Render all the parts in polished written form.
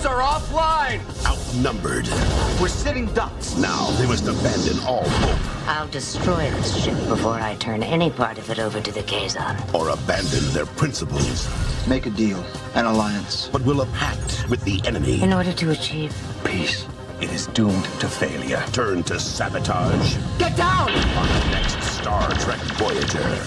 Drones are offline! Outnumbered. We're sitting ducks. Now they must abandon all hope. I'll destroy this ship before I turn any part of it over to the Kazon. Or abandon their principles. Make a deal, an alliance. But will a pact with the enemy. In order to achieve Peace. It is doomed to failure. Turn to sabotage. Get down! On the next Star Trek Voyager.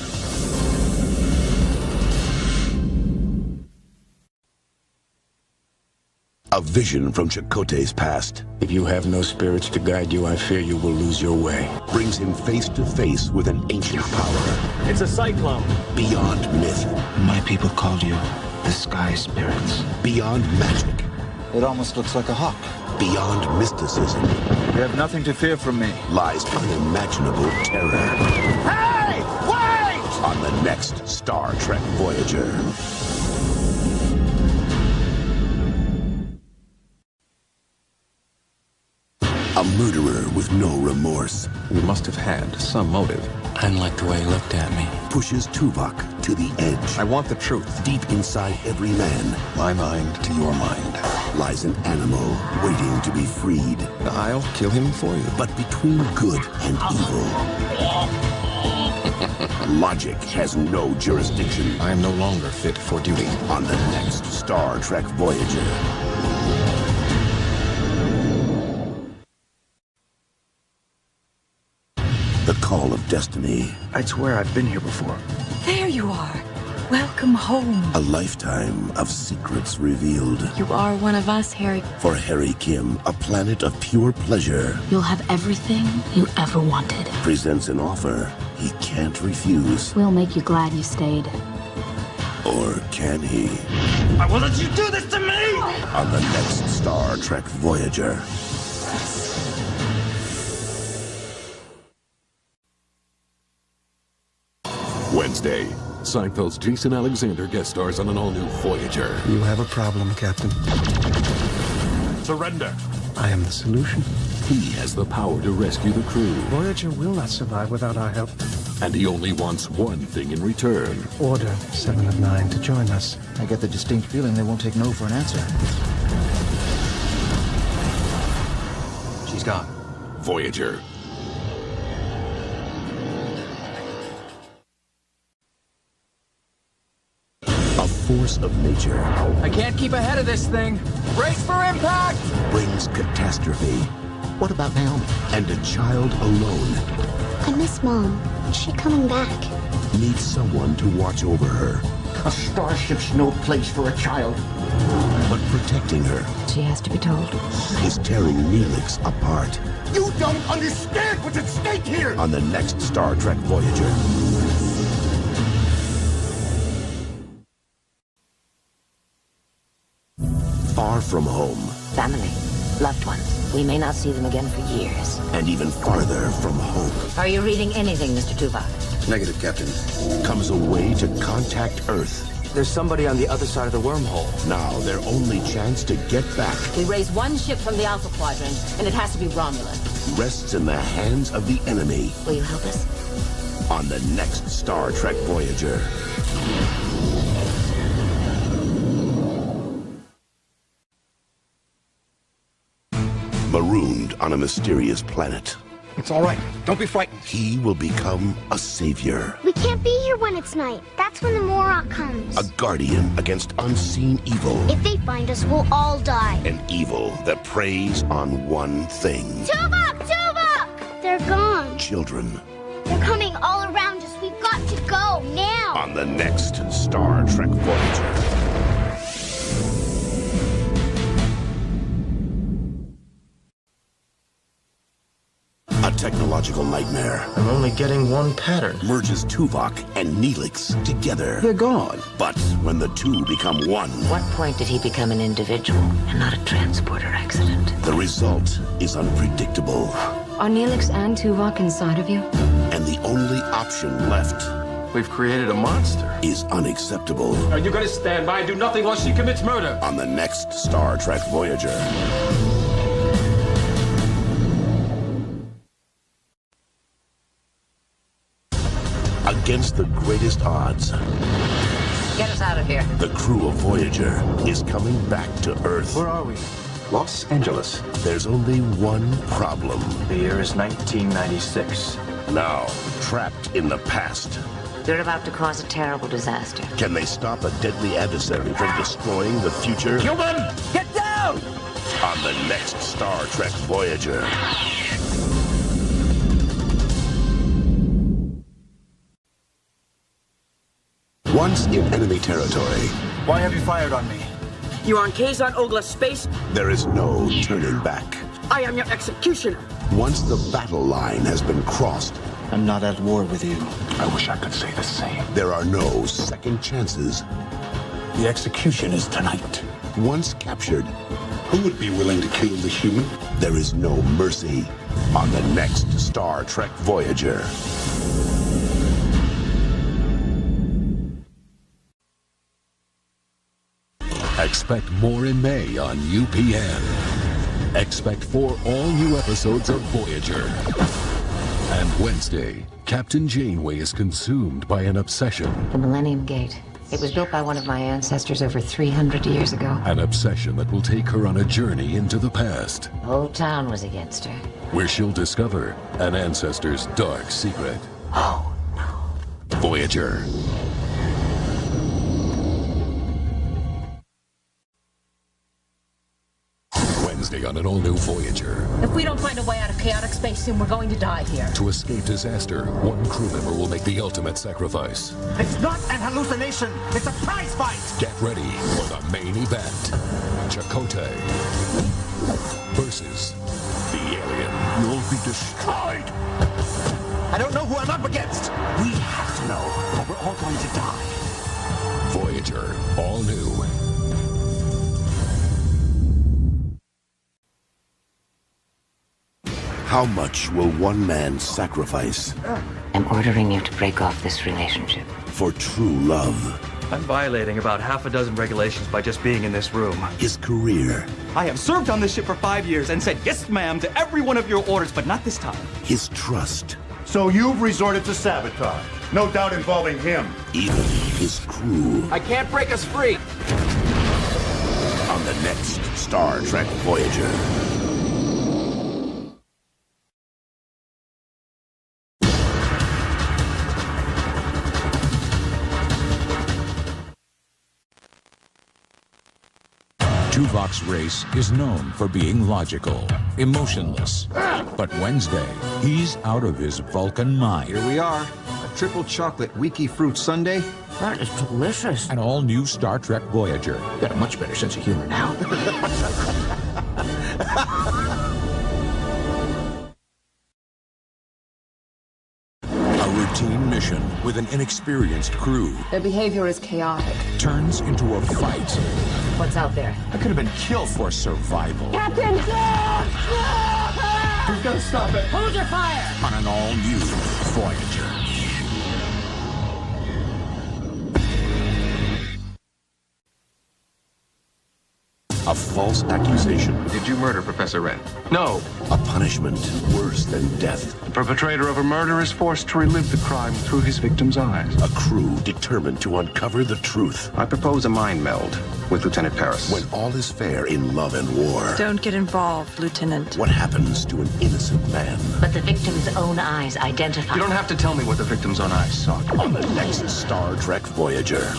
A vision from Chakotay's past. If you have no spirits to guide you, I fear you will lose your way. Brings him face to face with an ancient power. It's a cyclone. Beyond myth. My people called you the Sky Spirits. Beyond magic. It almost looks like a hawk. Beyond mysticism. You have nothing to fear from me. Lies unimaginable terror. Hey! Wait! On the next Star Trek Voyager. A murderer with no remorse. You must have had some motive. I didn't like the way he looked at me. Pushes Tuvok to the edge. I want the truth. Deep inside every man My mind to your mind. lies an animal waiting to be freed. I'll kill him for you. But between good and evil, logic has no jurisdiction. I am no longer fit for duty. On the next Star Trek Voyager. The call of destiny. I'd swear I've been here before. There you are. Welcome home. A lifetime of secrets revealed. You are one of us, Harry. For Harry Kim, a planet of pure pleasure You'll have everything you ever wanted. presents an offer he can't refuse. We'll make you glad you stayed. Or can he? I will let you do this to me! On the next Star Trek Voyager. Wednesday, Seinfeld's Jason Alexander guest stars on an all-new Voyager. You have a problem, Captain. Surrender! I am the solution. He has the power to rescue the crew, Voyager will not survive without our help. and he only wants one thing in return. Order 7 of 9 to join us. I get the distinct feeling they won't take no for an answer. She's gone. Voyager. A force of nature I can't keep ahead of this thing. Brace for impact! brings catastrophe. What about Naomi? And a child alone I miss Mom. Is she coming back? needs someone to watch over her. A starship's no place for a child. But protecting her she has to be told. is tearing Neelix apart. You don't understand what's at stake here! On the next Star Trek Voyager. Far from home, Family. Loved ones. We may not see them again for years. and even farther from hope, Are you reading anything, Mr. Tuvok? Negative, Captain. comes a way to contact Earth. There's somebody on the other side of the wormhole. Now their only chance to get back We raise one ship from the Alpha Quadrant, and it has to be Romulan. rests in the hands of the enemy. Will you help us? On the next Star Trek Voyager. Marooned on a mysterious planet, It's all right. Don't be frightened. he will become a savior, We can't be here when it's night. That's when the Morok comes. a guardian against unseen evil, If they find us, we'll all die. an evil that preys on one thing: Tuvok! Tuvok! They're gone. children. They're coming all around us. We've got to go now. On the next Star Trek Voyager. A technological nightmare I'm only getting one pattern. merges Tuvok and Neelix together. They're gone. But when the two become one, What point did he become an individual and not a transporter accident? the result is unpredictable. Are Neelix and Tuvok inside of you? And the only option left We've created a monster. is unacceptable. Are you gonna stand by and do nothing while she commits murder? On the next Star Trek Voyager. Against the greatest odds, Get us out of here. The crew of Voyager is coming back to Earth. Where are we? Los Angeles. There's only one problem. The year is 1996. Now, trapped in the past. They're about to cause a terrible disaster. Can they stop a deadly adversary from destroying the future? Kill them! Get down! On the next Star Trek Voyager. Once in enemy territory, Why have you fired on me? You are on Kazon Ogla space. there is no turning back. I am your executioner. Once the battle line has been crossed, I'm not at war with you. I wish I could say the same. there are no second chances. The execution is tonight. Once captured, Who would be willing to kill the human? there is no mercy on the next Star Trek Voyager. Expect more in May on UPN. Expect 4 all-new episodes of Voyager. And Wednesday, Captain Janeway is consumed by an obsession. The Millennium Gate. It was built by one of my ancestors over 300 years ago. An obsession that will take her on a journey into the past, The whole town was against her. where she'll discover an ancestor's dark secret. Oh, no. Voyager. Wednesday on an all-new Voyager. If we don't find a way out of chaotic space soon, we're going to die here. To escape disaster, one crew member will make the ultimate sacrifice. It's not an hallucination. It's a prize fight. Get ready for the main event. Chakotay versus the alien. You'll be destroyed. I don't know who I'm up against. We have to know, or we're all going to die. Voyager, all new. How much will one man sacrifice I'm ordering you to break off this relationship. for true love? I'm violating about half a dozen regulations by just being in this room. His career, I have served on this ship for 5 years and said yes, ma'am, to every one of your orders, but not this time. his trust, So you've resorted to sabotage. No doubt involving him. even his crew. I can't break us free! On the next Star Trek Voyager. Tuvok's race is known for being logical, emotionless. But Wednesday, he's out of his Vulcan mind. Here we are. A triple chocolate wiki fruit sundae. That is delicious. An all-new Star Trek Voyager. Got a much better sense of humor now. A routine mission with an inexperienced crew Their behavior is chaotic. turns into a fight What's out there? I could have been killed for survival. Captain! Who's gonna stop it? Hold your fire! On an all-new Voyager. A false accusation. Did you murder Professor Wren? No. A punishment worse than death. The perpetrator of a murder is forced to relive the crime through his victim's eyes. A crew determined to uncover the truth. I propose a mind meld with Lieutenant Paris. When all is fair in love and war, Don't get involved, Lieutenant. what happens to an innocent man? But the victim's own eyes identify. You don't have to tell me what the victim's own eyes saw. On the next Star Trek Voyager.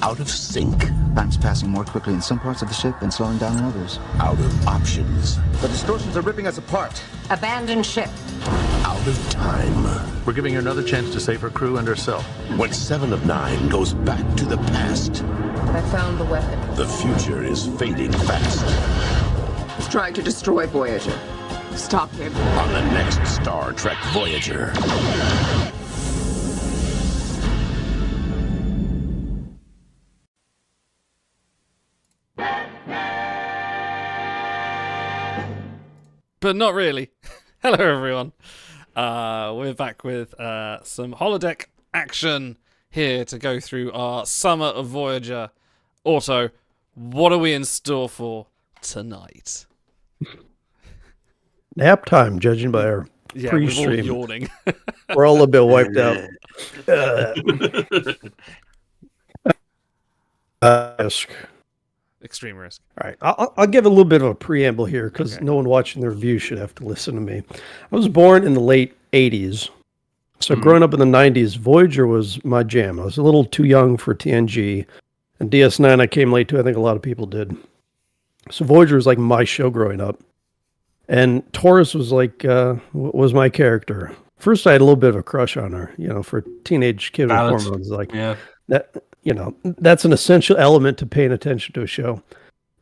Out of sync. Time's passing more quickly in some parts of the ship and slowing down in others. Out of options. The distortions are ripping us apart. Abandoned ship. Out of time. We're giving her another chance to save her crew and herself. When 7 of 9 goes back to the past, I found the weapon. the future is fading fast. He's trying to destroy Voyager. Stop him. On the next Star Trek Voyager. But not really. Hello, everyone. We're back with some holodeck action here to go through our Summer of Voyager. Auto, what are we in store for tonight? Nap time, judging by our Yeah, we're all pre-stream. yawning. We're all a bit wiped out. Risk. Extreme risk. All right, I'll give a little bit of a preamble here because no one watching the review should have to listen to me. I was born in the late 80s. So growing up in the 90s, Voyager was my jam. I was a little too young for TNG. And DS9 I came late to. I think a lot of people did. So Voyager was like my show growing up. And Taurus was like, was my character. First, I had a little bit of a crush on her, for a teenage kid with hormones. Like, that, that's an essential element to paying attention to a show.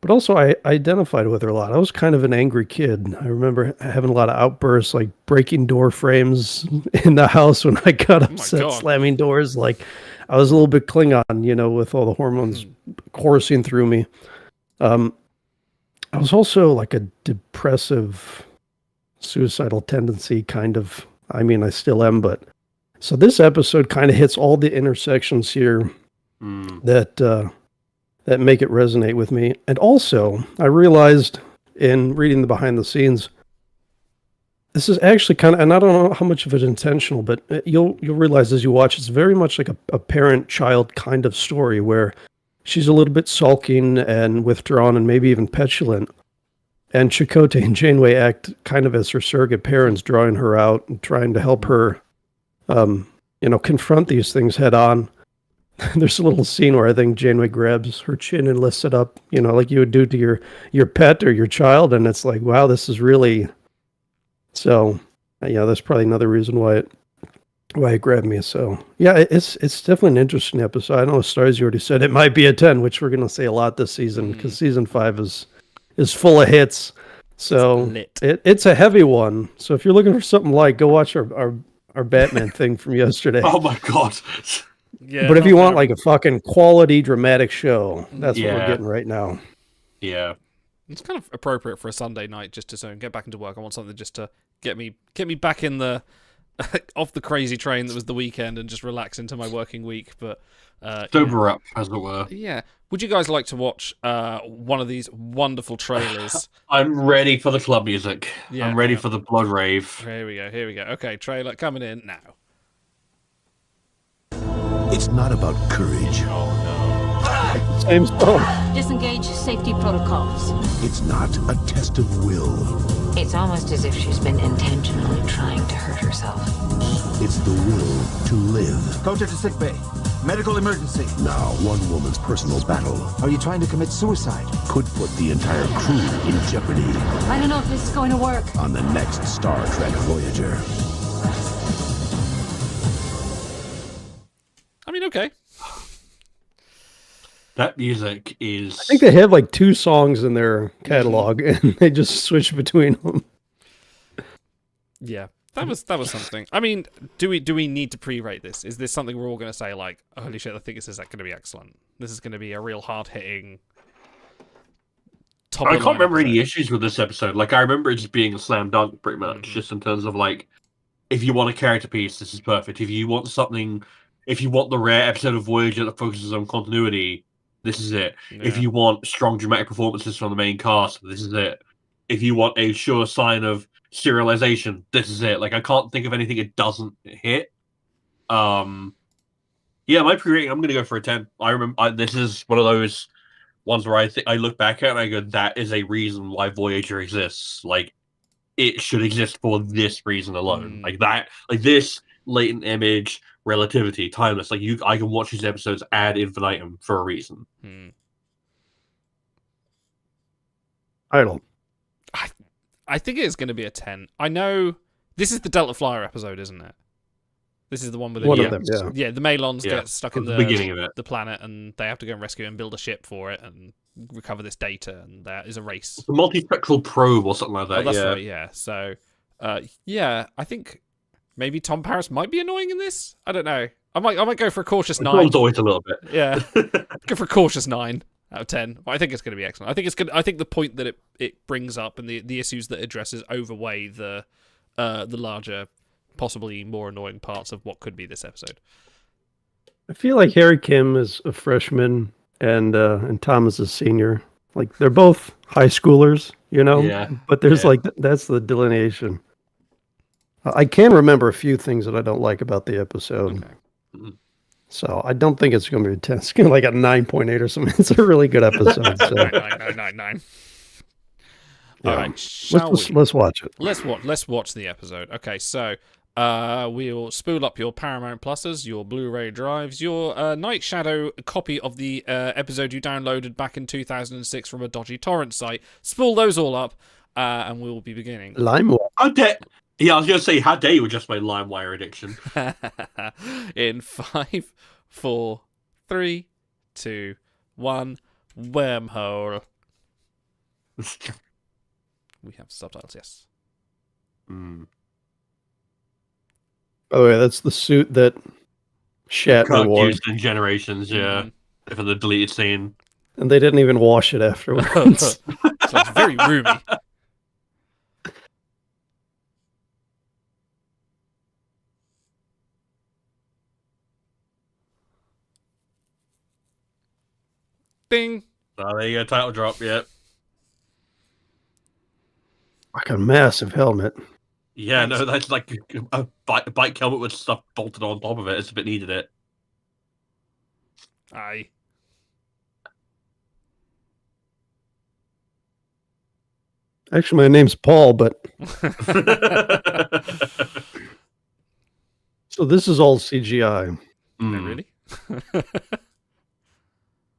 But also, I identified with her a lot. I was kind of an angry kid. I remember having a lot of outbursts, like breaking door frames in the house when I got upset, slamming doors. Like, I was a little bit Klingon, with all the hormones coursing through me. I was also like a depressive, suicidal tendency, kind of. I mean, I still am, but... So this episode kind of hits all the intersections here that make it resonate with me. And also, I realized in reading the behind the scenes, this is actually kind of, and I don't know how much of it intentional, but you'll realize as you watch, it's very much like a parent-child kind of story where she's a little bit sulking and withdrawn and maybe even petulant. And Chakotay and Janeway act kind of as her surrogate parents, drawing her out and trying to help her, confront these things head on. There's a little scene where I think Janeway grabs her chin and lifts it up, like you would do to your pet or your child. And it's like, wow, this is really... So, that's probably another reason why it grabbed me. So, yeah, it's definitely an interesting episode. I know Stars, you already said it might be a 10, which we're going to say a lot this season because season 5 is full of hits. So it's a heavy one. So if you're looking for something light, go watch our Batman thing from yesterday. Oh my God. Yeah, but if you want like a fucking quality dramatic show, that's what we're getting right now. Yeah. It's kind of appropriate for a Sunday night just to get back into work. I want something just to get me back in the off the crazy train that was the weekend and just relax into my working week. But sober up, as it were. Yeah. Would you guys like to watch one of these wonderful trailers? I'm ready for the club music. Yeah, I'm ready for the blood rave. Here we go. Okay, trailer coming in now. It's not about courage. Same song. Disengage safety protocols. It's not a test of will. It's almost as if she's been intentionally trying to hurt herself. It's the will to live. Go to sickbay. Medical emergency. Now, one woman's personal battle. Are you trying to commit suicide? Could put the entire crew in jeopardy. I don't know if this is going to work. On the next Star Trek Voyager. I mean, okay. That music is... I think they have like 2 songs in their catalog, and they just switch between them. Yeah, that was something. I mean, do we need to pre-rate this? Is this something we're all going to say like, holy shit, I think this is going to be excellent. This is going to be a real hard-hitting. I can't remember any issues with this episode. Like, I remember it just being a slam dunk, pretty much, just in terms of like, if you want a character piece, this is perfect. If you want the rare episode of Voyager that focuses on continuity, this is it. Yeah. If you want strong dramatic performances from the main cast, this is it. If you want a sure sign of serialization, this is it. Like, I can't think of anything it doesn't hit. Yeah, my pre-rating, I'm going to go for a 10. I remember this is one of those ones where I look back at it and I go, that is a reason why Voyager exists. Like, it should exist for this reason alone. Like that, like this latent image, relativity, timeless. Like I can watch these episodes ad infinitum for a reason. I think it's going to be a 10. I know this is the Delta Flyer episode, isn't it? This is the one with one of them. Yeah, the Malons get stuck in the beginning of it, the planet, and they have to go and rescue and build a ship for it and recover this data. And there is a race. The multispectral probe or something like that. Oh, that's right. Yeah. So, yeah, I think maybe Tom Paris might be annoying in this. I don't know. I might go for a cautious 9. Tom's always a little bit. Yeah, go for a cautious 9 out of 10. But I think it's going to be excellent. I think the point that it brings up and the issues that it addresses overweigh the larger, possibly more annoying parts of what could be this episode. I feel like Harry Kim is a freshman and Tom is a senior. Like they're both high schoolers, you know. Yeah. But there's like that's the delineation. I can remember a few things that I don't like about the episode. Okay. So I don't think it's going to be intense. It's going to like a 9.8 or something. It's a really good episode. So. 9. Yeah. All right, let's watch it. Let's watch the episode. Okay, so we'll spool up your Paramount Pluses, your Blu-ray drives, your Night Shadow copy of the episode you downloaded back in 2006 from a dodgy torrent site. Spool those all up, and we will be beginning. LimeWire. Yeah, I was going to say, how dare you adjust my LimeWire addiction? In 5, 4, 3, 2, 1, wormhole. We have subtitles, yes. Mm. By the way, that's the suit that Shatner wore. Used in Generations, yeah. For the deleted scene. And they didn't even wash it afterwards. So it's very roomy. Ding. Oh, there you go, title drop, yep. Like a massive helmet. Yeah, no, that's like a bike helmet with stuff bolted on top of it. It's a bit needed it. Aye. Actually, my name's Paul, but... So this is all CGI. Really?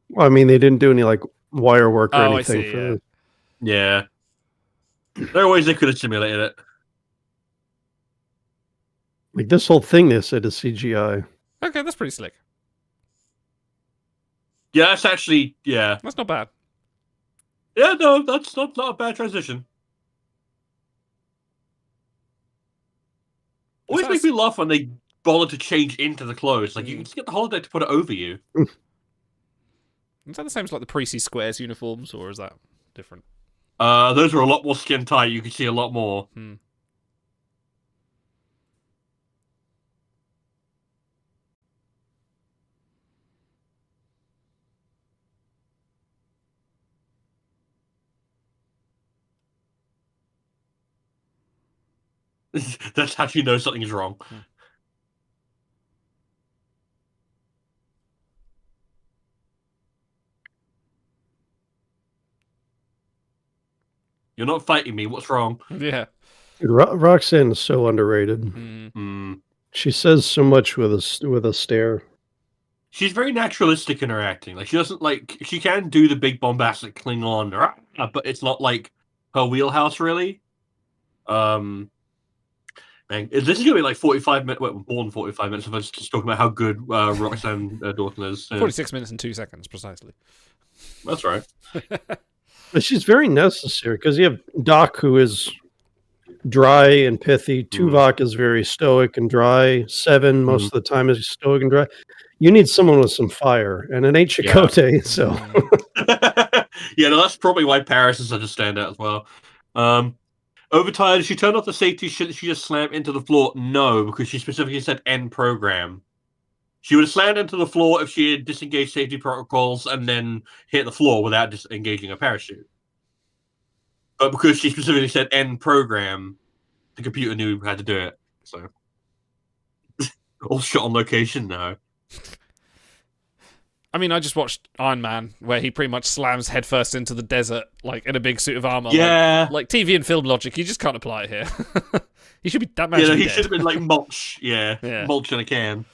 Well, I mean, they didn't do any, like, wire work or anything. I see, for yeah. There are ways they could have simulated it. Like, this whole thing, they said, is CGI. Okay, that's pretty slick. Yeah, that's actually, yeah. That's not bad. Yeah, no, that's not a bad transition. Always makes me laugh when they bother to change into the clothes. Like, you can just get the holodeck to put it over you. Is that the same as like the Precy Squares uniforms, or is that different? Those are a lot more skin tight. You can see a lot more. That's how you know something is wrong. You're not fighting me. What's wrong? Yeah. Dude, Roxanne is so underrated. She says so much with a stare. She's very naturalistic in her acting. Like, she doesn't like. She can do the big bombastic Klingon, but it's not like her wheelhouse, really. Man, this is gonna be like 45 minutes. Well, more than 45 minutes of us just talking about how good Roxanne Dawson is. 46 minutes and 2 seconds, precisely. That's right. But she's very necessary because you have Doc, who is dry and pithy. Tuvok is very stoic and dry. Seven, most of the time, is stoic and dry. You need someone with some fire, and it ain't Chakotay, so... Yeah, no, that's probably why Paris is such a standout as well. Overtired, she turned off the safety shit. She just slammed into the floor. No, because she specifically said end program. She would have slammed into the floor if she had disengaged safety protocols and then hit the floor without disengaging a parachute. But because she specifically said end program, the computer knew how to do it. So, all shot on location now. I mean, I just watched Iron Man, where he pretty much slams headfirst into the desert, like in a big suit of armor. Yeah, like TV and film logic, you just can't apply it here. He should be that man. Yeah, should he be should have been like mulch. Yeah, mulch in a can.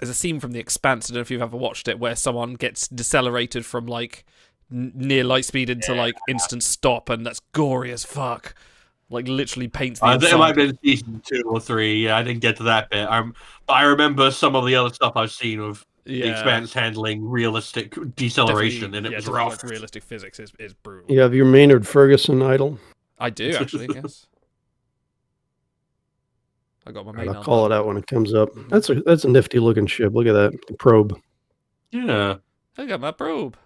There's a scene from The Expanse, I don't know if you've ever watched it, where someone gets decelerated from like near light speed into like instant stop, and that's gory as fuck. Like literally paints the inside. It might have been season 2 or 3. Yeah, I didn't get to that bit. But I remember some of the other stuff I've seen of The Expanse handling realistic deceleration, and it was rough. Like realistic physics is brutal. You have your Maynard Ferguson idol? I do, actually, yes. I got my main. I'll call it out when it comes up. That's a nifty looking ship. Look at that probe. Yeah, I got my probe.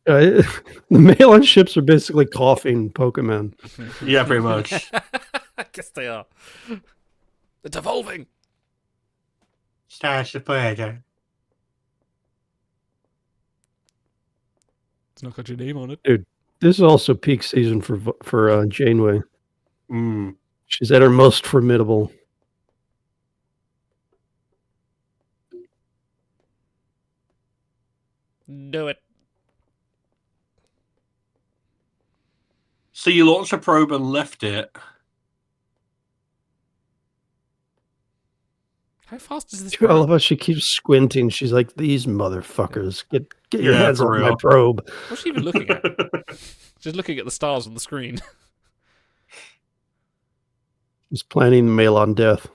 The Malon ships are basically coughing Pokemon. Yeah, pretty much. I guess they are. It's evolving. Starship Voyager. It's not got your name on it. Dude, This is also peak season for Janeway. Mm. She's at her most formidable. Do it. So you launched a probe and left it. How fast is this I probe? love how she keeps squinting. She's like, "These motherfuckers, get your hands off my real. probe." What's she even looking at? She's looking at the stars on the screen. She's planning the mail on death.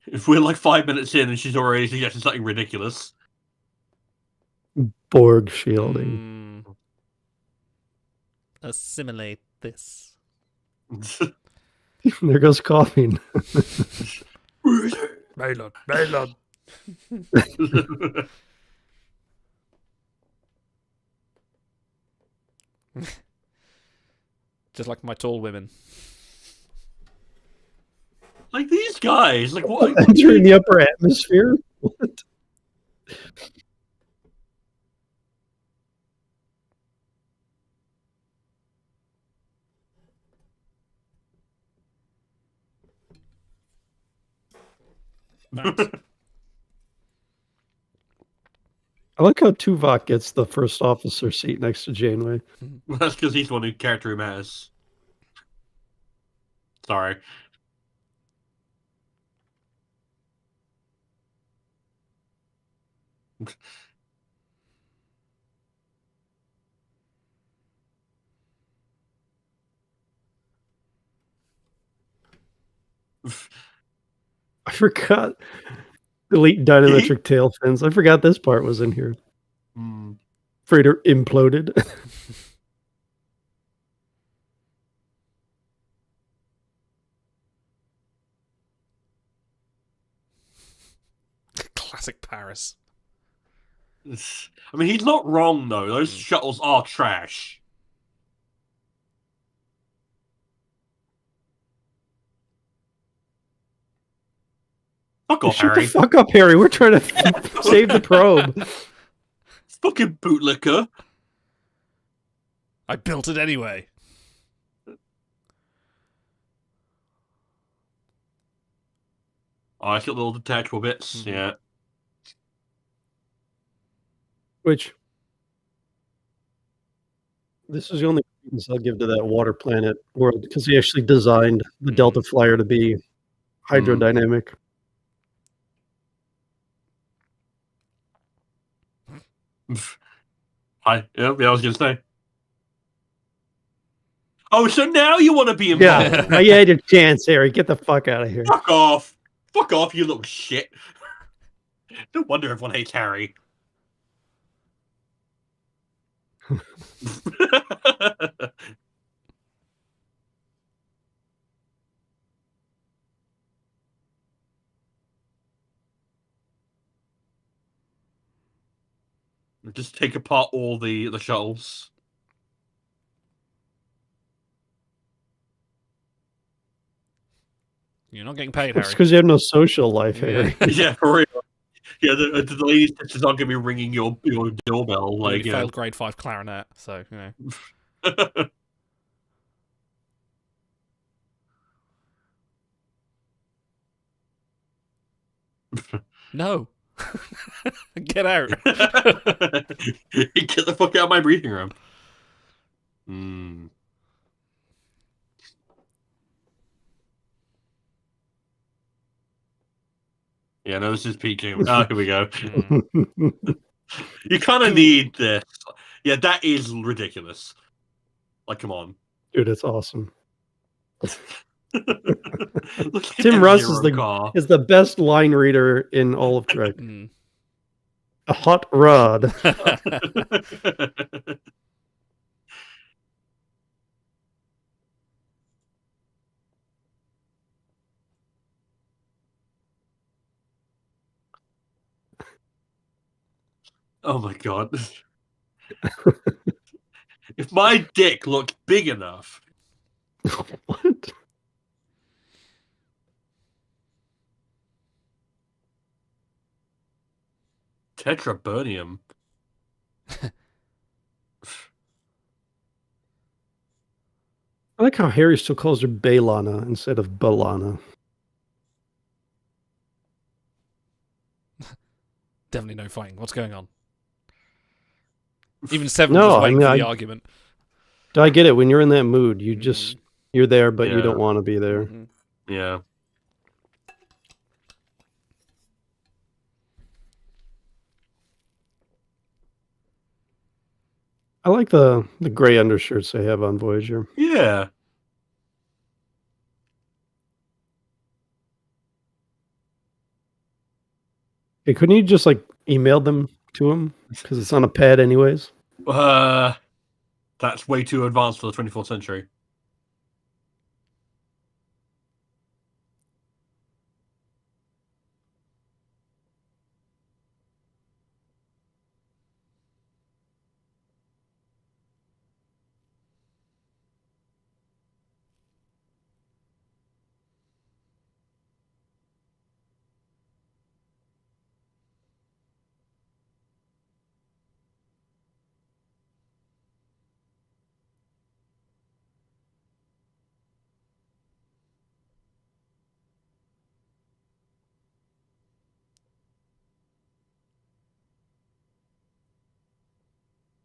If we're like 5 minutes in and she's already suggesting something ridiculous. Borg shielding. Assimilate this. There goes coughing. Maylon, Maylon. Just like my tall women. Like these guys, like what? Entering the upper atmosphere? What? I like how Tuvok gets the first officer seat next to Janeway. That's because he's the one who character who matters. Sorry. I forgot. Delete dynametric tail fins. I forgot this part was in here. Freighter imploded. Classic Paris. I mean, he's not wrong though. Those shuttles are trash. Fuck off, Shut Harry. the fuck up, Harry. We're trying to save the probe. Fucking bootlicker. I built it anyway. Oh, I got little detachable bits. Yeah. Which this is the only credence I'll give to that water planet world because he actually designed the Delta Flyer to be hydrodynamic. Yeah, I was gonna say. Oh, so now you want to be involved? Yeah, you had your chance, Harry. Get the fuck out of here. Fuck off! Fuck off, you little shit! No wonder everyone hates Harry. Just take apart all the shuttles. You're not getting paid, Harry. It's because you have no social life, Harry. Yeah, for real. Yeah, the ladies is not gonna be ringing your doorbell. You Like, only failed grade 5 clarinet, so you know. No. Get out. Get the fuck out of my briefing room. Yeah, no, this is peaking. Oh, here we go. You kind of need this. Yeah, that is ridiculous. Like, come on. Dude, it's awesome. Tim Russ is the best line reader in all of Trek. A hot rod. Oh my god. If my dick looked big enough. What? Tetraburnium. I like how Harry still calls her Baylana instead of Balana. Definitely no fighting. What's going on? Even Seven was waiting for the argument. I get it. When you're in that mood, you're there, but you don't want to be there. Yeah. I like the gray undershirts they have on Voyager. Yeah. Hey, couldn't you just email them to him because it's on a pad anyways? That's way too advanced for the 24th century.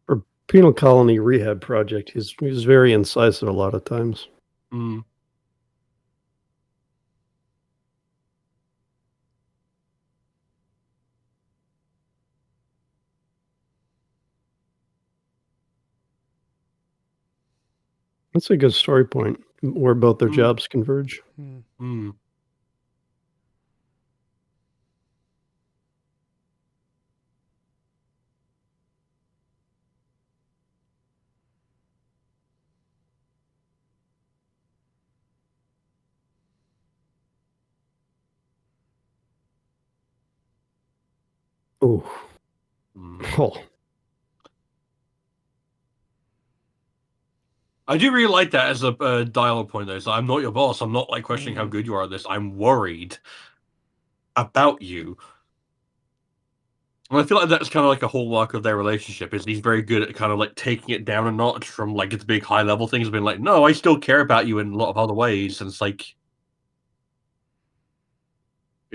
For penal colony rehab project, he was very incisive a lot of times. Mm. That's a good story point where both their jobs converge. Mm. Ooh. Oh. I do really like that as a dialogue point, though. So I'm not your boss. I'm not questioning how good you are at this. I'm worried about you. And I feel like that's kind of a hallmark of their relationship. Is he's very good at kind of taking it down a notch from its big high level things, being no, I still care about you in a lot of other ways, and it's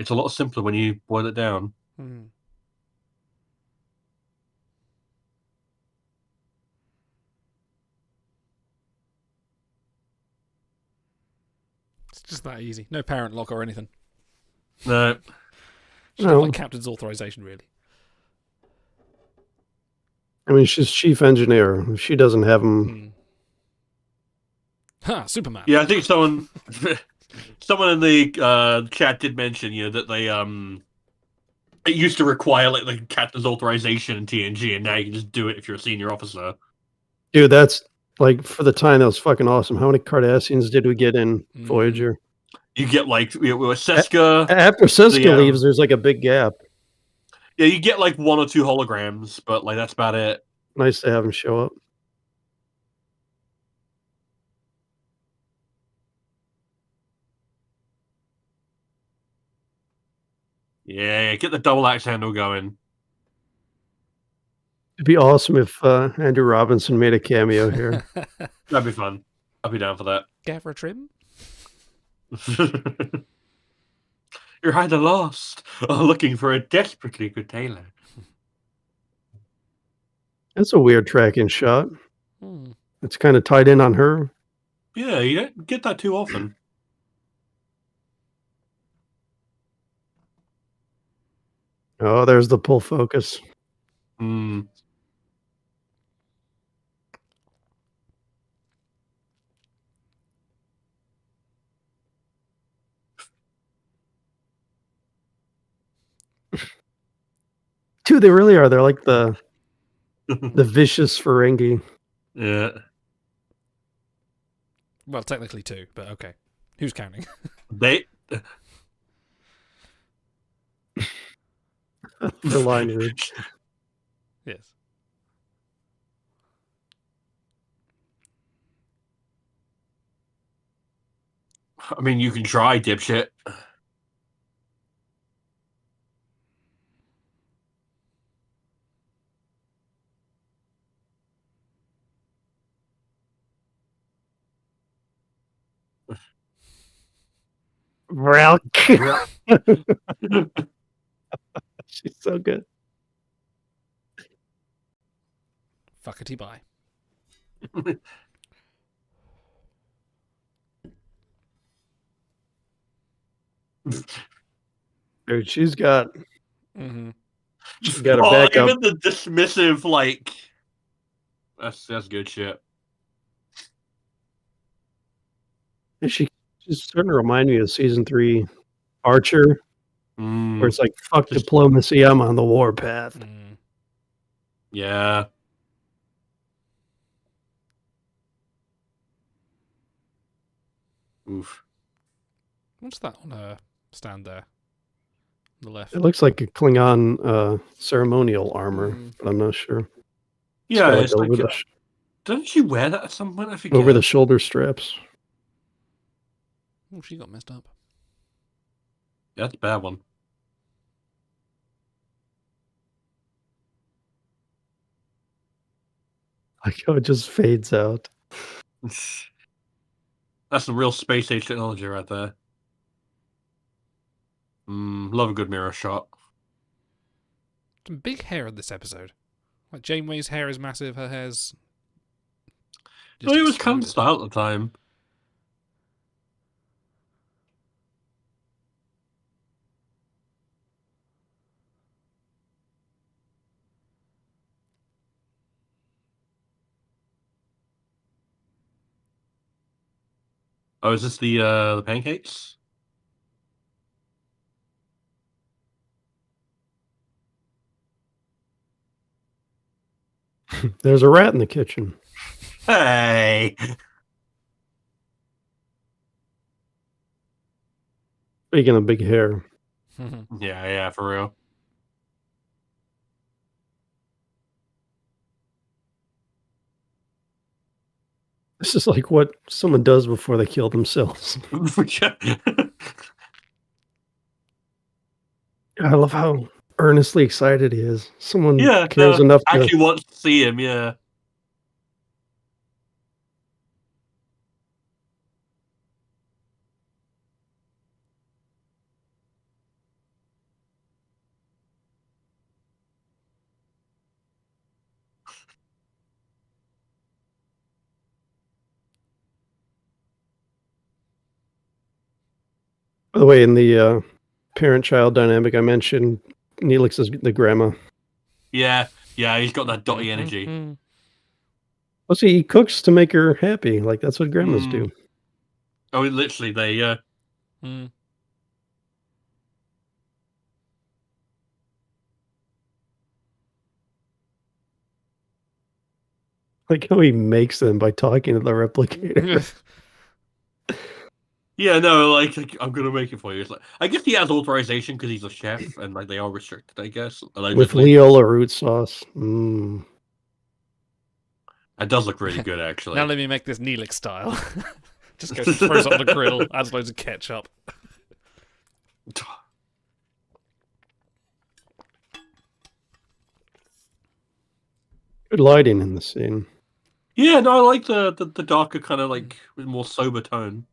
a lot simpler when you boil it down. It's just that easy. No parent lock or anything. No. She's not captain's authorization, really. I mean, she's chief engineer. If she doesn't have him... Superman. Yeah, I think someone in the chat did mention, that they it used to require the captain's authorization in TNG, and now you can just do it if you're a senior officer. Dude, that's for the time that was fucking awesome. How many Cardassians did we get in Voyager? You get Seska. After Seska leaves, there's a big gap. Yeah, you get 1 or 2 holograms, but that's about it. Nice to have him show up. Yeah, get the double axe handle going. It'd be awesome if Andrew Robinson made a cameo here. That'd be fun. I'd be down for that. Gavra Trim? You're either lost or looking for a desperately good tailor. That's a weird tracking shot. It's kind of tied in on her. Yeah, you don't get that too often. Oh, there's the pull focus. Dude, they really are. They're like the vicious Ferengi. Yeah. Well, technically 2, but okay. Who's counting? The line reach. Yes. I mean, you can try, dipshit. Vrelk. She's so good. Fuckity bye. Dude, she's got Mm-hmm. She's got her back up. Even the dismissive, like, that's good shit. And she's starting to remind me of season 3 Archer, where it's like, fuck diplomacy, I'm on the warpath. Yeah. Oof. What's that on her stand there? On the left. It looks like a Klingon ceremonial armor, but I'm not sure. Yeah, got, it's like, doesn't she wear that at some point? I forget. over the shoulder straps. Oh, she got messed up. Yeah, that's a bad one. Like how it just fades out. That's some real space age technology right there. Love a good mirror shot. Some big hair in this episode. Like Janeway's hair is massive. Her hair's. Well, it was kind of style at the time. Oh, is this the pancakes? There's a rat in the kitchen. Hey. Speaking of big hair. Yeah, for real. This is like what someone does before they kill themselves. I love how earnestly excited he is. Someone cares enough to actually wants to see him, yeah. By the way, in the parent-child dynamic I mentioned, Neelix is the grandma. Yeah, he's got that dotty energy. Well, see, he cooks to make her happy. Like, that's what grandmas do. Oh, literally, they, Like how he makes them by talking to the replicator. Yeah, no, like I'm gonna make it for you. It's like, I guess he has authorization because he's a chef, and like they are restricted, I guess. With Leola root sauce. It does look really good, actually. Now let me make this Neelix style. Just goes, throws it on the grill, adds loads of ketchup. Good lighting in the scene. Yeah, no, I like the darker kind of like more sober tone.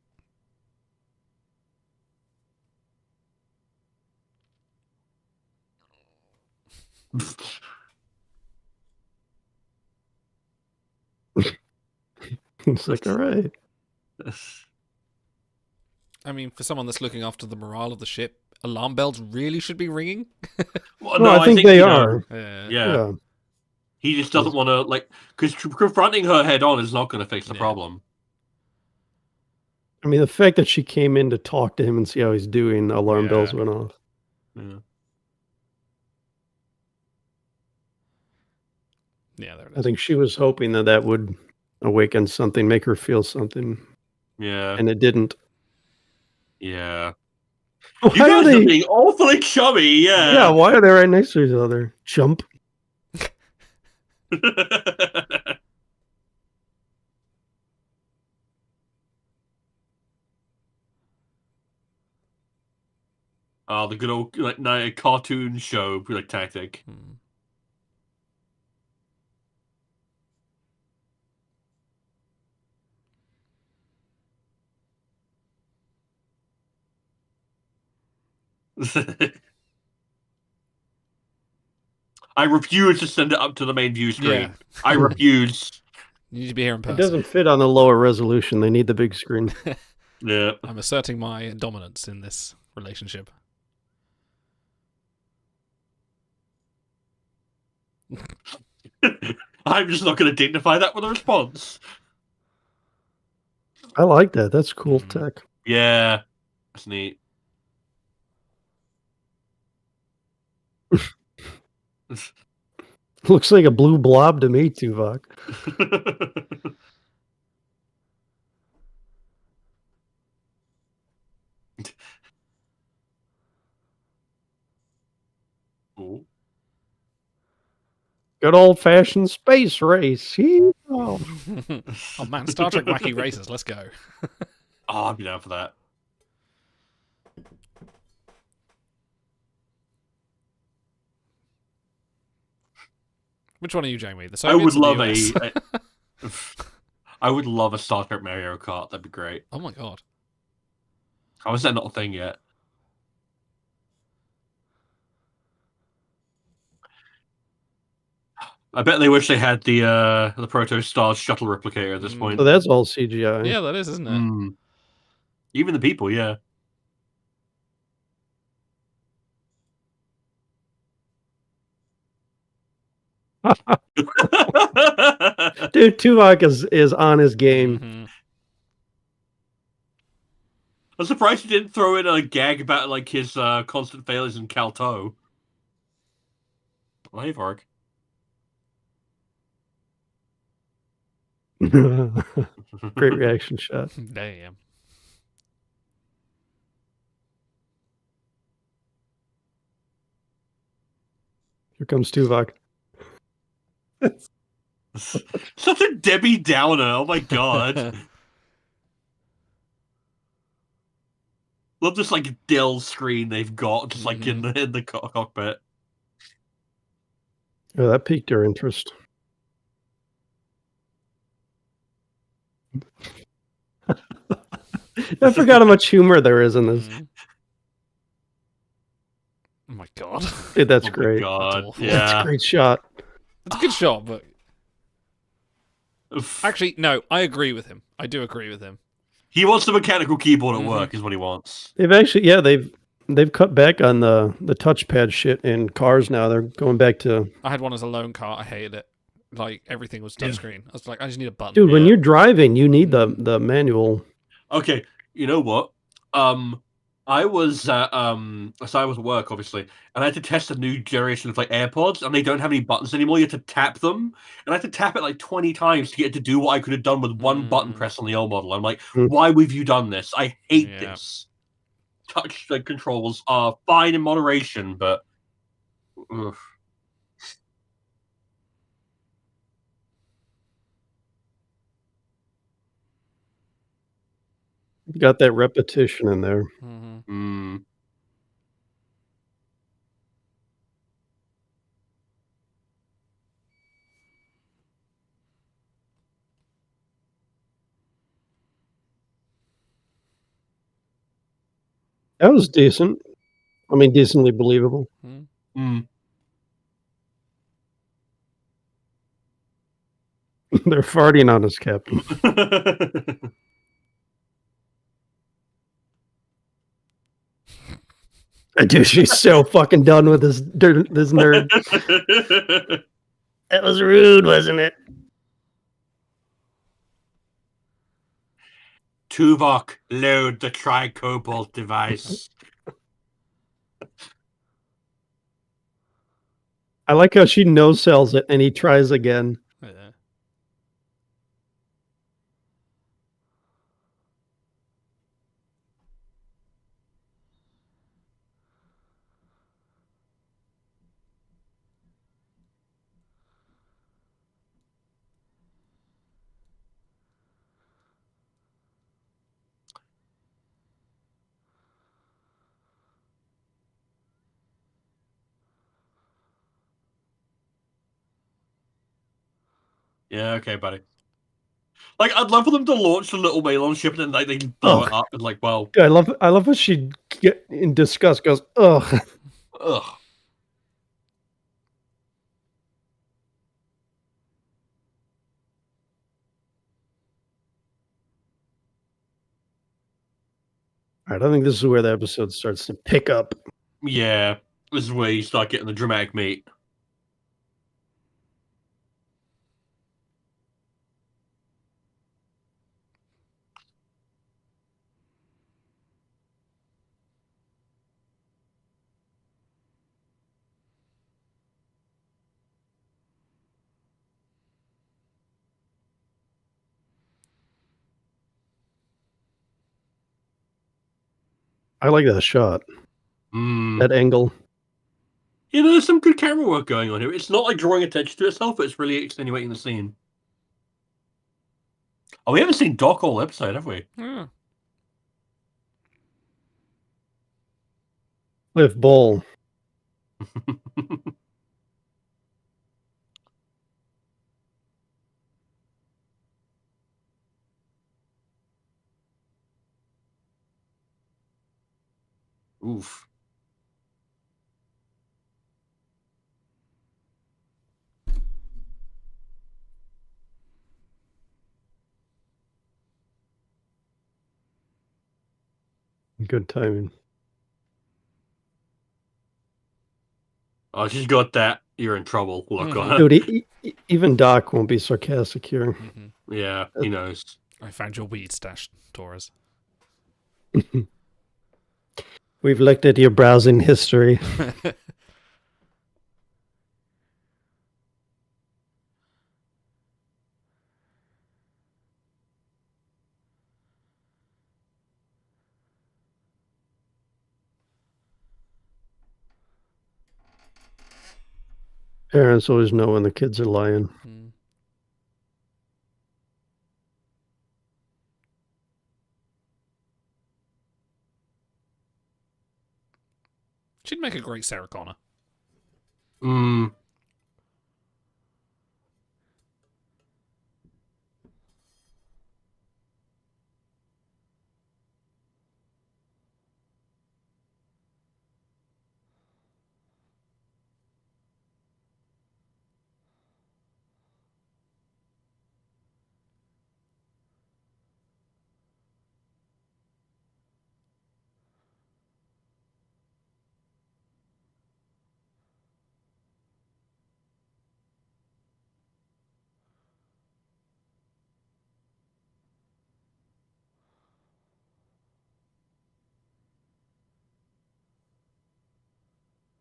It's like, all right. I mean, for someone that's looking after the morale of the ship, alarm bells really should be ringing. Well, no, I think they are. Yeah. He just doesn't want to, like, because confronting her head on is not going to fix the problem. I mean, the fact that she came in to talk to him and see how he's doing, alarm bells went off. Yeah, there it is. I think she was hoping that would awaken something, make her feel something. Yeah. And it didn't. Yeah. Why you guys are they being awfully chummy, yeah. Yeah, why are they right next to each other? Jump. Oh, the good old like cartoon show like tactic. I refuse to send it up to the main view screen. Yeah. I refuse. You need to be here in It person. doesn't fit on the lower resolution. They need the big screen. Yeah. I'm asserting my dominance in this relationship. I'm just not going to dignify that with a response. I like that. That's cool tech. Yeah. That's neat. Looks like a blue blob to me, Tuvok. Cool. Good old-fashioned space race. Oh man, Star Trek Wacky Races, let's go. Oh, I'd be down for that. Which one are you, Jamie? The I would Soviets or love the US? I would love a Star Trek Mario Kart. That'd be great. Oh my god. How is that not a thing yet? I bet they wish they had the Proto-Stars shuttle replicator at this point. So that's all CGI. Yeah, that is, isn't it? Even the people, yeah. Dude, Tuvok is on his game. I'm surprised he didn't throw in a gag about like his constant failures in Calto. Well, hey, Varg. Great reaction shot. Damn. Here comes Tuvok. Such a Debbie Downer. Oh my god. Love this like Dell screen they've got just like in the cockpit. Oh, that piqued our interest. I forgot how much humor there is in this. Oh my god. Dude, that's Oh my great. God. That's Yeah. That's a great shot. It's a good shot, but actually, no, I agree with him. I do agree with him. He wants the mechanical keyboard at work, is what he wants. They've actually, yeah, they've cut back on the touchpad shit in cars now. They're going back to. I had one as a loan car. I hated it. Like everything was touchscreen. I was like, I just need a button. Dude, when you're driving, you need the manual. Okay, you know what? I was so I was at work, obviously, and I had to test a new generation of like AirPods, and they don't have any buttons anymore. You have to tap them, and I had to tap it like 20 times to get it to do what I could have done with one button press on the old model. I'm like, why have you done this? I hate this. Touch controls are fine in moderation, but ugh. You got that repetition in there. That was decent. I mean, decently believable. They're farting on us, Captain. Dude, she's so fucking done with this nerd. That was rude, wasn't it? Tuvok, load the tri-cobalt device. I like how she no-sells it and he tries again. Yeah, okay, buddy. Like, I'd love for them to launch the little Malon ship and then like they blow it up and like, well, I love how she in disgust goes, ugh. Ugh. All right, I think this is where the episode starts to pick up. Yeah, this is where you start getting the dramatic meat. I like that shot. That angle. You know, there's some good camera work going on here. It's not like drawing attention to itself, but it's really extenuating the scene. Oh, we haven't seen Doc all episode, have we? Yeah. Cliff Bull. Oof. Good timing. Oh, she's got that. You're in trouble. Look on her. Dude, even Doc won't be sarcastic here. Yeah, he knows. I found your weed stash, Torres. We've looked at your browsing history. Parents always know when the kids are lying. She'd make a great Sarah Connor.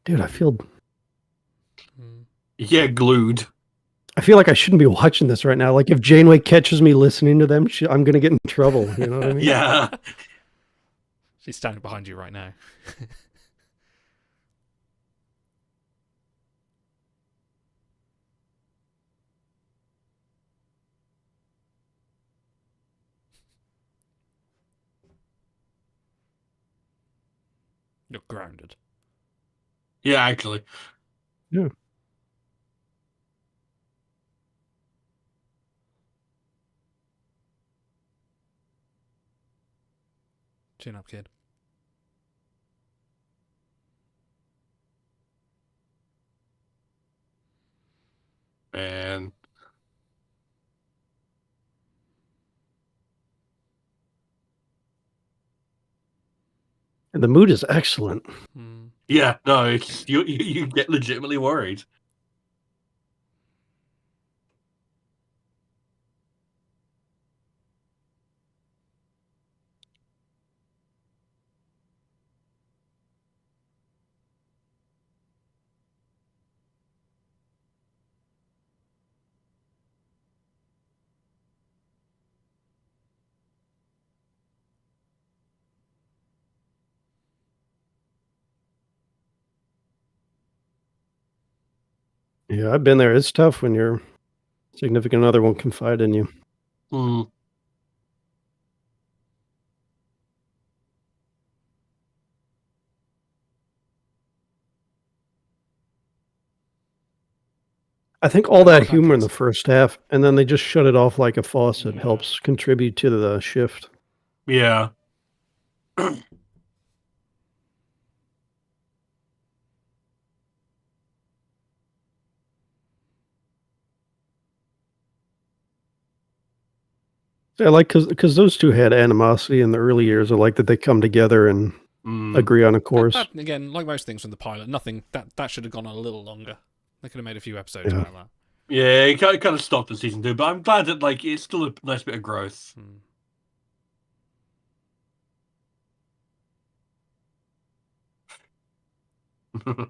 Dude, I feel glued. I feel like I shouldn't be watching this right now. Like if Janeway catches me listening to them, I'm going to get in trouble. You know what I mean? Yeah. She's standing behind you right now. You're grounded. Yeah, actually. Yeah. Chin up, kid. And the mood is excellent. yeah, no, it's, you get legitimately worried. Yeah, I've been there. It's tough when your significant other won't confide in you. I think all that humor in the first half, and then they just shut it off like a faucet, helps contribute to the shift. Yeah. I like because those two had animosity in the early years. I like that they come together and agree on a course. That, again, like most things from the pilot, nothing that should have gone on a little longer. They could have made a few episodes about that. Yeah, it kind of stopped in season 2, but I'm glad that like it's still a nice bit of growth. All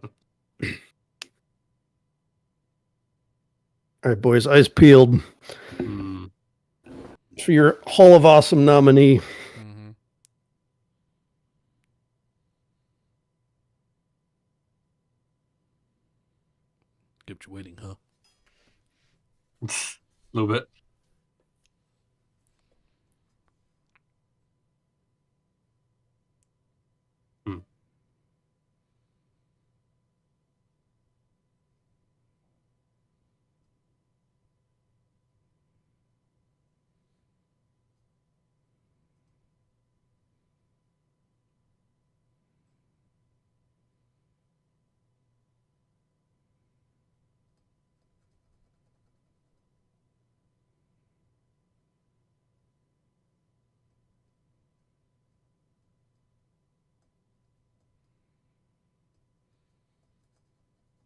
right, boys, eyes peeled for your Hall of Awesome nominee. Kept you waiting, huh? A little bit.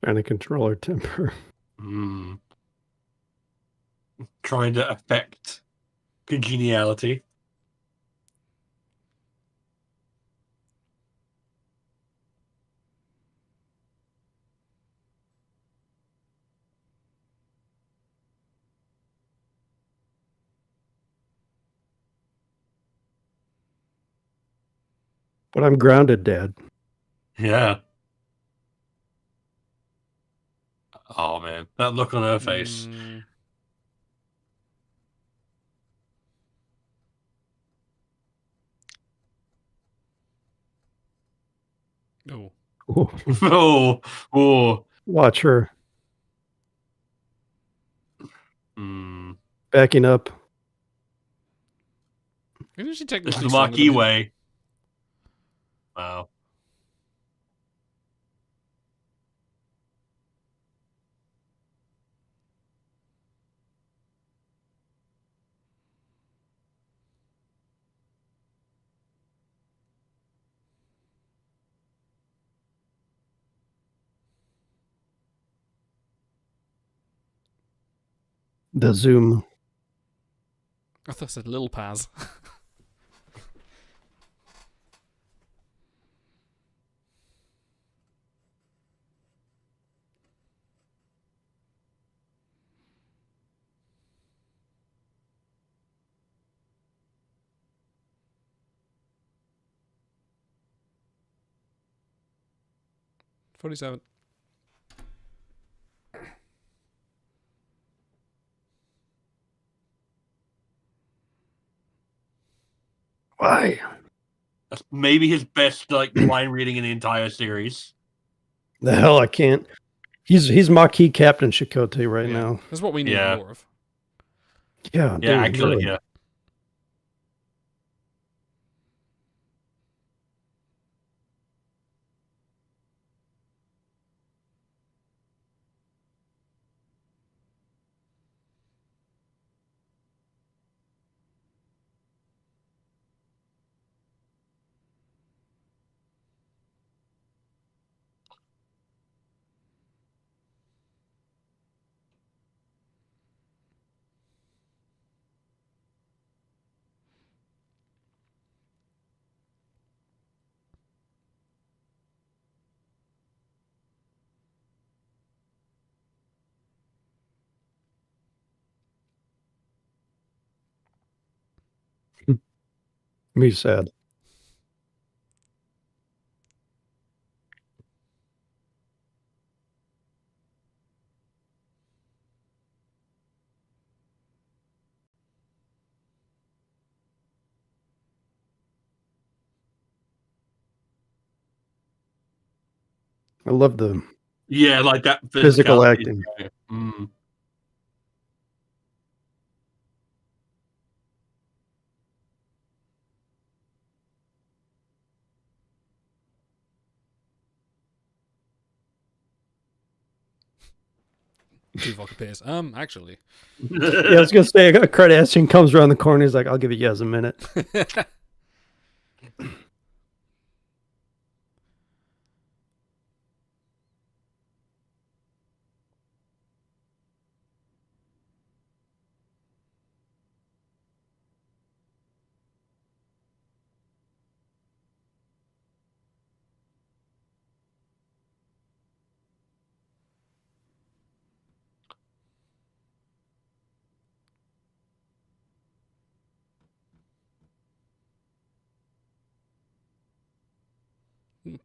Trying to control our temper. Trying to affect congeniality. But I'm grounded, Dad. Yeah. Oh man, that look on her face. Oh. Oh. Watch her. Backing up. Why did she take This is this the long with Maquis the way. Wow. The zoom. I thought I said Lil Paz. $47. Why? That's maybe his best like line reading in the entire series. The hell, I can't. He's Maquis Captain Chakotay right now. That's what we need more of. Yeah, Yeah, dude, actually, really. yeah. Me sad. I love the Yeah, like that physical physicality. acting. Tuvok appears. Actually. Yeah, I was gonna say, a Cardassian comes around the corner. He's like, "I'll give you guys a minute."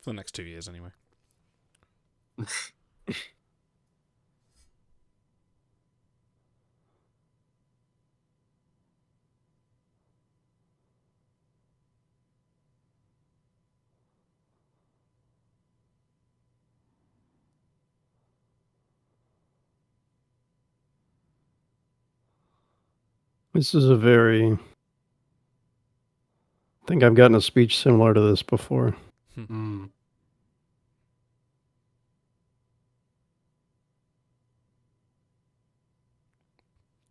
For the next 2 years, anyway. This is a very... I think I've gotten a speech similar to this before.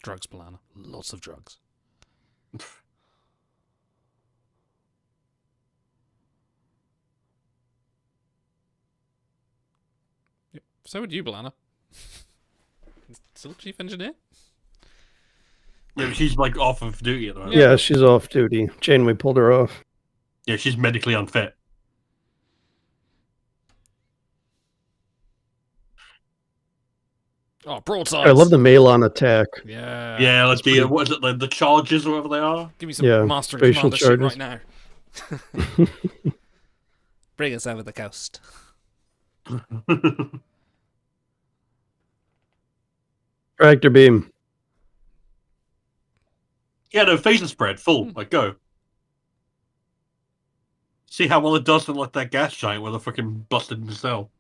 Drugs, Balana. Lots of drugs. Yep. So would you, Balana. Still chief engineer? Yeah, but she's like off of duty at the moment. Yeah, she's off duty. Janeway pulled her off. Yeah, she's medically unfit. Oh, broadsides. I love the Malon attack. Yeah. Yeah, like the what is it, the charges or whatever they are? Give me some Master and Commander shit right now. Bring us over the coast. Tractor beam. Yeah, no, phaser spread, full. Like, go. See how well it does to like that gas giant with a fucking busted in the cell.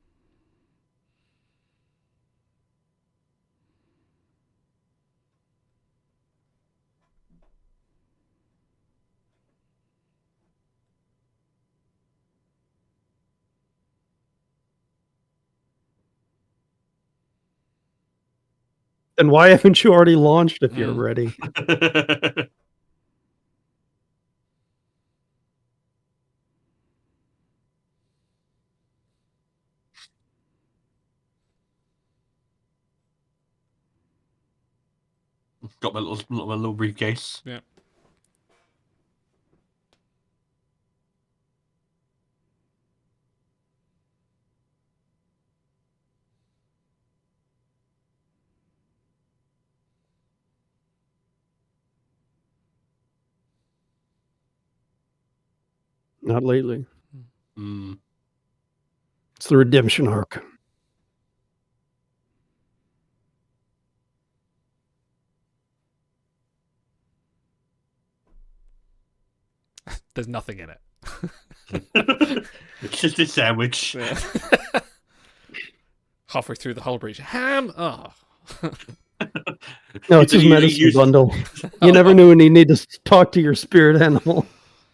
Then why haven't you already launched if you're ready? Got my little briefcase. Yeah. Not lately. Mm. It's the redemption arc. There's nothing in it. It's just a sandwich. Yeah. Halfway through the hull breach. Ham! Oh. No, it's his medicine bundle. You never knew when you need to talk to your spirit animal.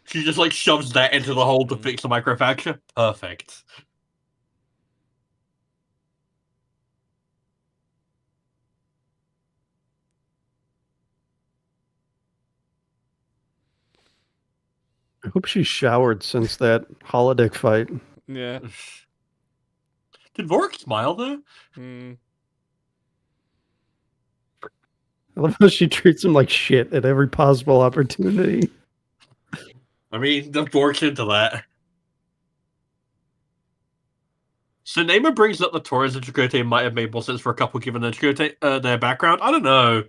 She just like shoves that into the hole to fix the microfracture. Perfect. I hope she showered since that holodeck fight. Yeah. Did Vorik smile though? I love how she treats him like shit at every possible opportunity. I mean, the Vorik's into that. So Naima brings up the Torres and Chakotay might have made more sense for a couple given their Chakotay, their background. I don't know.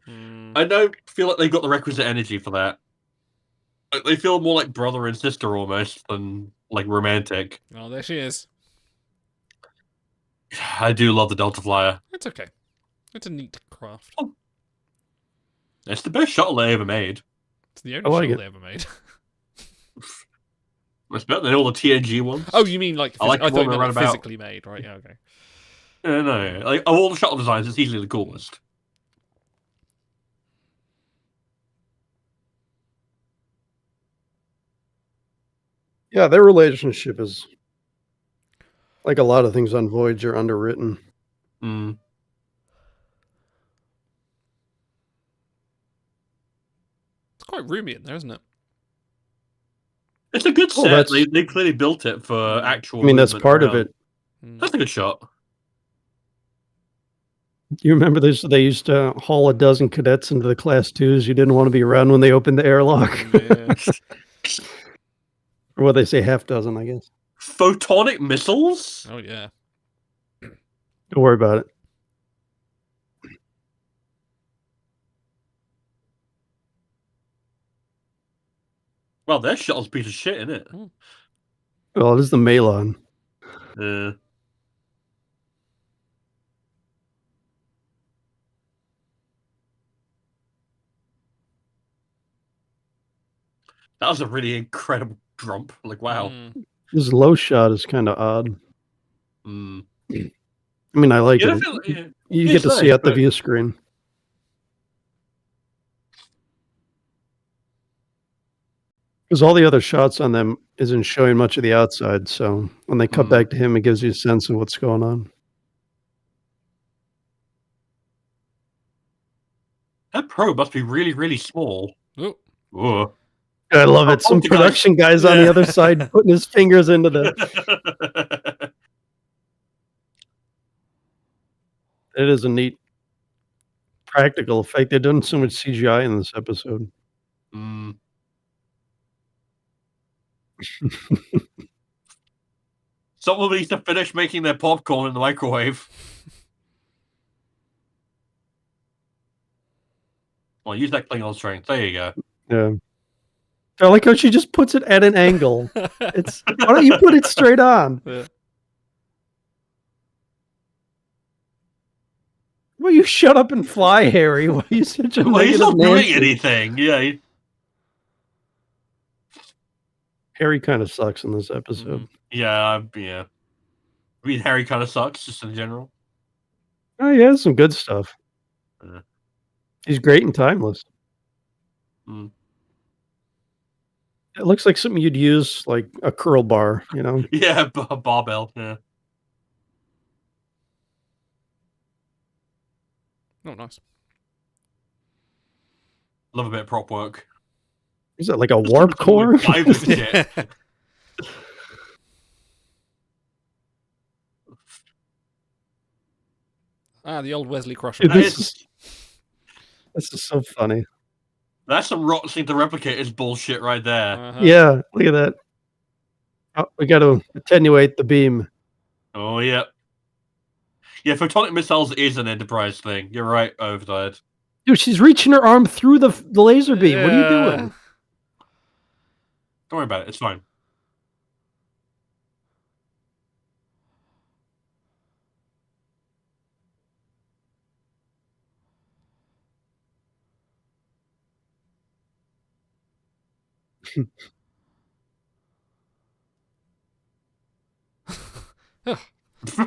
I don't feel like they've got the requisite energy for that. Like, they feel more like brother and sister almost than like romantic. Oh, there she is. I do love the Delta Flyer. It's okay. It's a neat craft. Oh. It's the best shuttle they ever made. It's the only shuttle they ever made. It's better than all the TNG ones. Oh, you mean like... I thought you meant like physically made, right? Yeah, okay. No. Like, of all the shuttle designs, it's easily the coolest. Yeah, their relationship is, like a lot of things on Voyager, underwritten. Mm. quite roomy in there, isn't it? It's a good set. They clearly built it for actual. I mean, that's part of around. it. That's a good shot. You remember this? They used to haul a dozen cadets into the Class 2s. You didn't want to be around when they opened the airlock. Yeah. Or what they say, half dozen, I guess. Photonic missiles? Oh, yeah. Don't worry about it. Well, their shuttle's a piece of shit, isn't it? Well, it is the Malon. Yeah. That was a really incredible jump. Like, wow. This low shot is kind of odd. Mm. I mean, I like it. You get to see out the view screen. Because all the other shots on them isn't showing much of the outside, so when they cut back to him, it gives you a sense of what's going on. That probe must be really, really small. Oh. Whoa. I love it. Some production guys on the other side putting his fingers into the... It is a neat practical effect. They've done so much CGI in this episode. Mm. Someone needs to finish making their popcorn in the microwave. Well, use that Klingon strength. There you go. Yeah. I like how she just puts it at an angle. It's why don't you put it straight on? Yeah. Well, you shut up and fly, Harry. Why are you such a he's not doing Nancy? anything. Yeah. Harry kind of sucks in this episode. Yeah. I mean, Harry kind of sucks just in general. Oh, he has some good stuff. Yeah. He's great and timeless. Mm. It looks like something you'd use, like a curl bar, you know? Yeah, barbell. Yeah. Oh, nice. Love a bit of prop work. Is it like a warp core? Shit. The old Wesley Crusher. This is so funny. That's some rock thing to replicate is bullshit right there. Yeah, look at that. Oh, we got to attenuate the beam. Oh, yeah. Yeah, photonic missiles is an Enterprise thing. You're right, Overtide. Dude, she's reaching her arm through the laser beam. What are you doing? Don't worry about it. It's fine.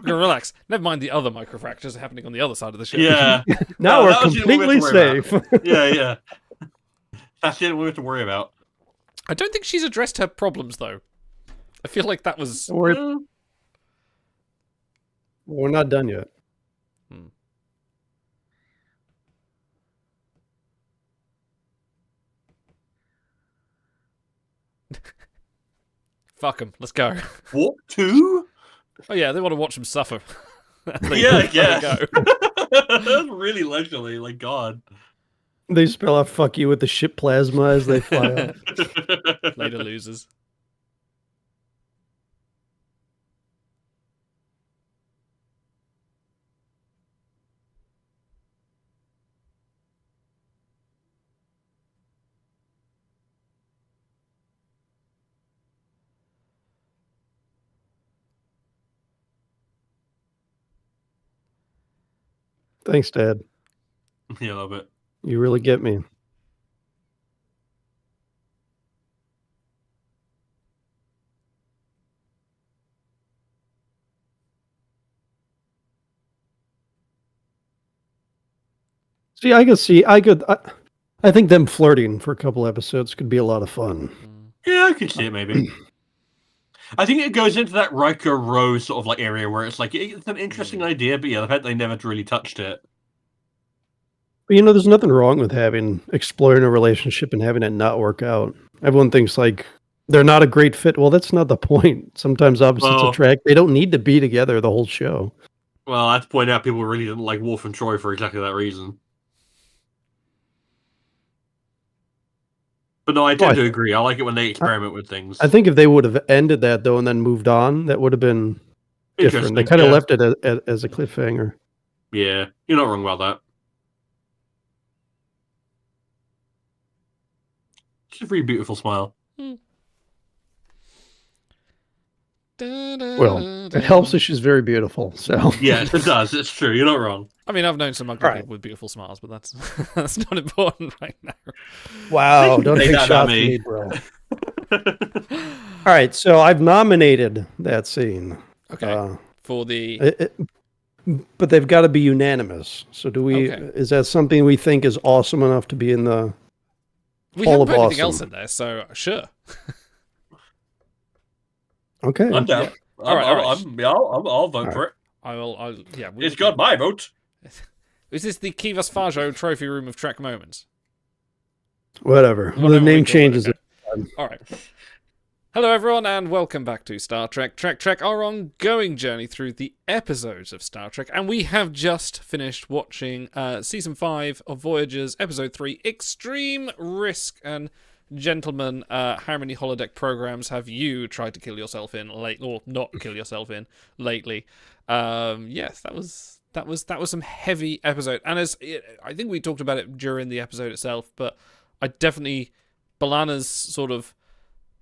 Relax. Never mind the other microfractures happening on the other side of the ship. Yeah. Now we're completely safe. Yeah. That's the only we have to worry about. I don't think she's addressed her problems, though. I feel like that was... We're not done yet. Fuck them. Let's go. What? 2? Oh, yeah, they want to watch them suffer. Yeah. That's really leisurely. Like, God. They spell out "fuck you" with the ship plasma as they fly off. Later losers. Thanks, Dad. Yeah, a little bit. You really get me. See, I think them flirting for a couple episodes could be a lot of fun. Yeah, I could see it maybe. I think it goes into that Riker Rose sort of like area where it's like it's an interesting idea, but yeah, the fact they never really touched it. But there's nothing wrong with exploring a relationship and having it not work out. Everyone thinks like they're not a great fit. Well, that's not the point. Sometimes opposites attract. They don't need to be together the whole show. Well, I have to point out people really didn't like Wolf and Troy for exactly that reason. But no, I tend to agree. I like it when they experiment with things. I think if they would have ended that though and then moved on, that would have been different. They kind of left it as a cliffhanger. Yeah, you're not wrong about that. She's a very beautiful smile. Well, it helps that she's very beautiful. So yes, it does. It's true. You're not wrong. I mean, I've known some ugly people with beautiful smiles, but that's not important right now. Wow, don't take shots at me, bro. All right, so I've nominated that scene. Okay. For the... but they've got to be unanimous. So do we... Okay. Is that something we think is awesome enough to be in the Hall of Awesome? We haven't put anything else in there, so sure. Okay. I'm down. Yeah. All right. I'll vote for it. Yeah. It's got my vote. Is this the Kivas Fajo trophy room of Trek moments? Whatever. Well, the name changes. All right. Hello, everyone, and welcome back to Star Trek. Trek, our ongoing journey through the episodes of Star Trek, and we have just finished watching Season 5 of Voyager's Episode 3, Extreme Risk. And gentlemen, how many holodeck programs have you tried to kill yourself in or not kill yourself in lately? Yes, that was some heavy episode, and I think we talked about it during the episode itself, but I definitely B'Elanna's sort of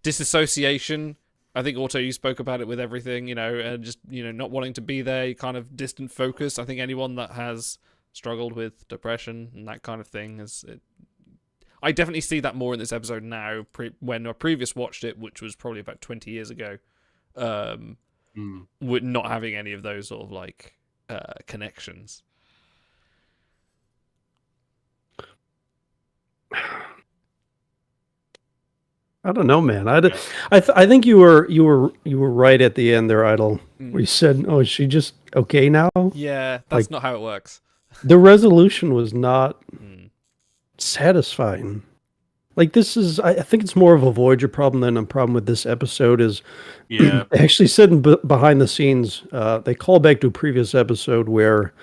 disassociation. I think Otto, you spoke about it with everything, and just not wanting to be there, kind of distant focus. I think anyone that has struggled with depression and that kind of thing I definitely see that more in this episode now, when I previous watched it, which was probably about 20 years ago, with not having any of those sort of like connections. I don't know, man. I think you were right at the end there, Idol. Where you said, "Oh, is she just okay now?" Yeah, that's not how it works. The resolution was not satisfying. Like this is, I think it's more of a Voyager problem than a problem with this episode. Is they actually said behind the scenes, they call back to a previous episode where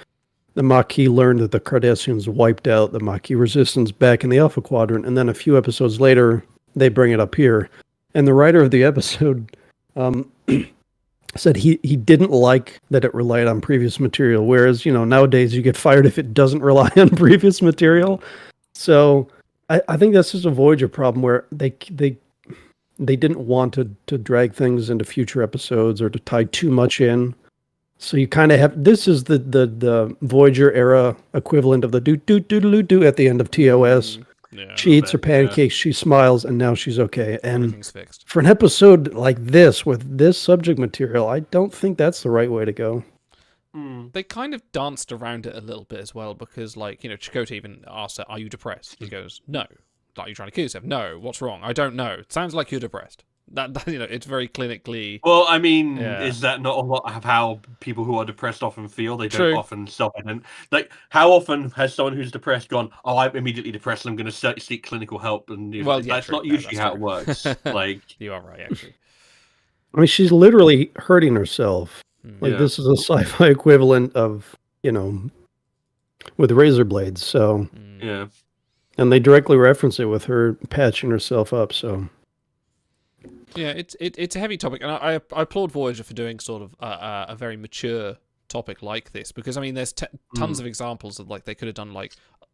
the Maquis learned that the Cardassians wiped out the Maquis resistance back in the Alpha Quadrant, and then a few episodes later, they bring it up here. And the writer of the episode said he didn't like that it relied on previous material, whereas, nowadays you get fired if it doesn't rely on previous material. So I think that's just a Voyager problem where they didn't want to drag things into future episodes or to tie too much in. So you kind of have, this is the Voyager era equivalent of the do at the end of TOS. Yeah, she eats her pancakes, she smiles, and now she's okay. And everything's fixed. For an episode like this, with this subject material, I don't think that's the right way to go. They kind of danced around it a little bit as well, because, Chakotay even asked her, "Are you depressed?" He goes, "No." "Are you trying to kill yourself?" "No." "What's wrong?" "I don't know. It sounds like you're depressed." That it's very clinically. Well, I mean, is that not a lot of how people who are depressed often feel? They don't often self-identify. Like, how often has someone who's depressed gone, "Oh, I'm immediately depressed, and I'm going to seek clinical help"? And that's not usually how it works. Like, you are right, actually. I mean, she's literally hurting herself. Like, this is a sci-fi equivalent of, with razor blades. So yeah, and they directly reference it with her patching herself up. So. Yeah, it's a heavy topic, and I applaud Voyager for doing sort of a very mature topic like this, because I mean, there's tons of examples of they could have done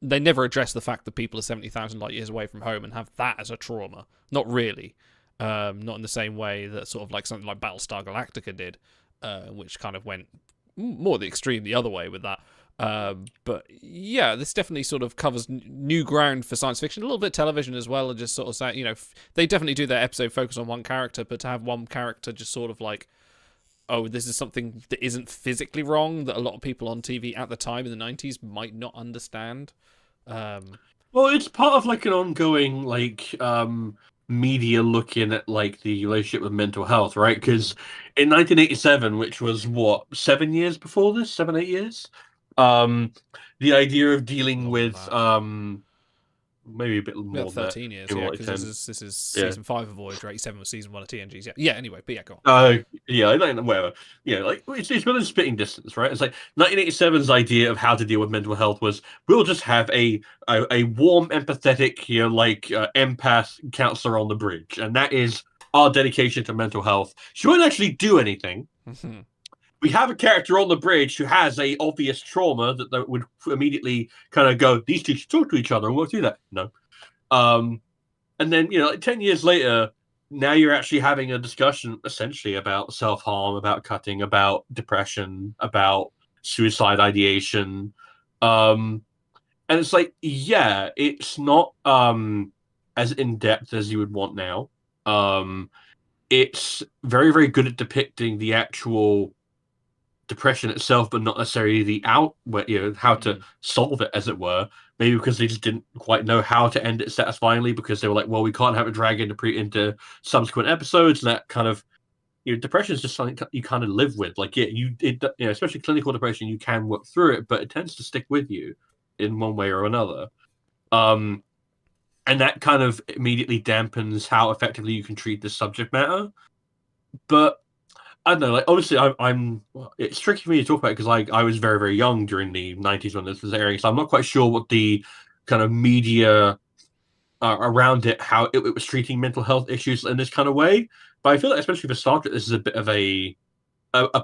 they never address the fact that people are 70,000 light years away from home and have that as a trauma. Not really, not in the same way that sort of something like Battlestar Galactica did, which kind of went more the extreme the other way with that. But yeah, this definitely sort of covers new ground for science fiction, a little bit television as well, and just sort of say, they definitely do their episode focus on one character, but to have one character just sort of oh, this is something that isn't physically wrong, that a lot of people on TV at the time in the 90s might not understand. Well, it's part of an ongoing media looking at the relationship with mental health, right? Because in 1987, which was what, 7 years before this, 7-8 years, The idea of dealing with maybe a bit more about than 13 years, that, yeah, like because 10. this is season 5 of Voyager, 87 was season 1 of TNG's. Yeah, anyway, but yeah, go on. Yeah, I don't know, whatever. Yeah, like it's within spitting distance, right? It's like 1987's idea of how to deal with mental health was we'll just have a warm, empathetic, empath counselor on the bridge, and that is our dedication to mental health. She won't actually do anything. We have a character on the bridge who has a obvious trauma that would immediately kind of go, these two should talk to each other and work through that. No. And then, like 10 years later, now you're actually having a discussion essentially about self-harm, about cutting, about depression, about suicide ideation. And it's like, yeah, it's not as in-depth as you would want now. It's very, very good at depicting the actual depression itself, but not necessarily the how to solve it, as it were. Maybe because they just didn't quite know how to end it satisfyingly, because they were like, well, we can't have it drag into subsequent episodes, and that kind of depression is just something you kind of live with. Like, especially clinical depression, you can work through it, but it tends to stick with you in one way or another. And that kind of immediately dampens how effectively you can treat this subject matter. But I don't know, like, obviously it's tricky for me to talk about because I was very, very young during the 90s when this was airing, so I'm not quite sure what the kind of media around it, how it was treating mental health issues in this kind of way. But I feel like, especially for Star Trek, this is a bit of a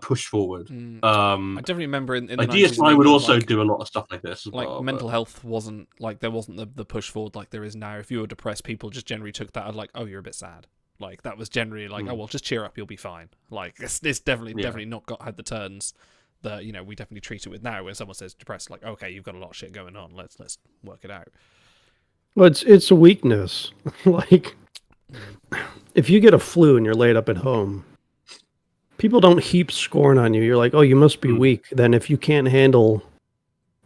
push forward. I definitely remember in the 90s, DS9 would also do a lot of stuff like this as well. Mental health wasn't, like, there wasn't the push forward like there is now. If you were depressed, people just generally took that as like, oh, you're a bit sad. Like, that was generally like, oh, well, just cheer up, you'll be fine. Like, it's definitely not had the turns that, we definitely treat it with now, when someone says depressed, like, okay, you've got a lot of shit going on, let's work it out. Well, it's a weakness. Like, if you get a flu and you're laid up at home, people don't heap scorn on you. You're like, oh, you must be weak. Then if you can't handle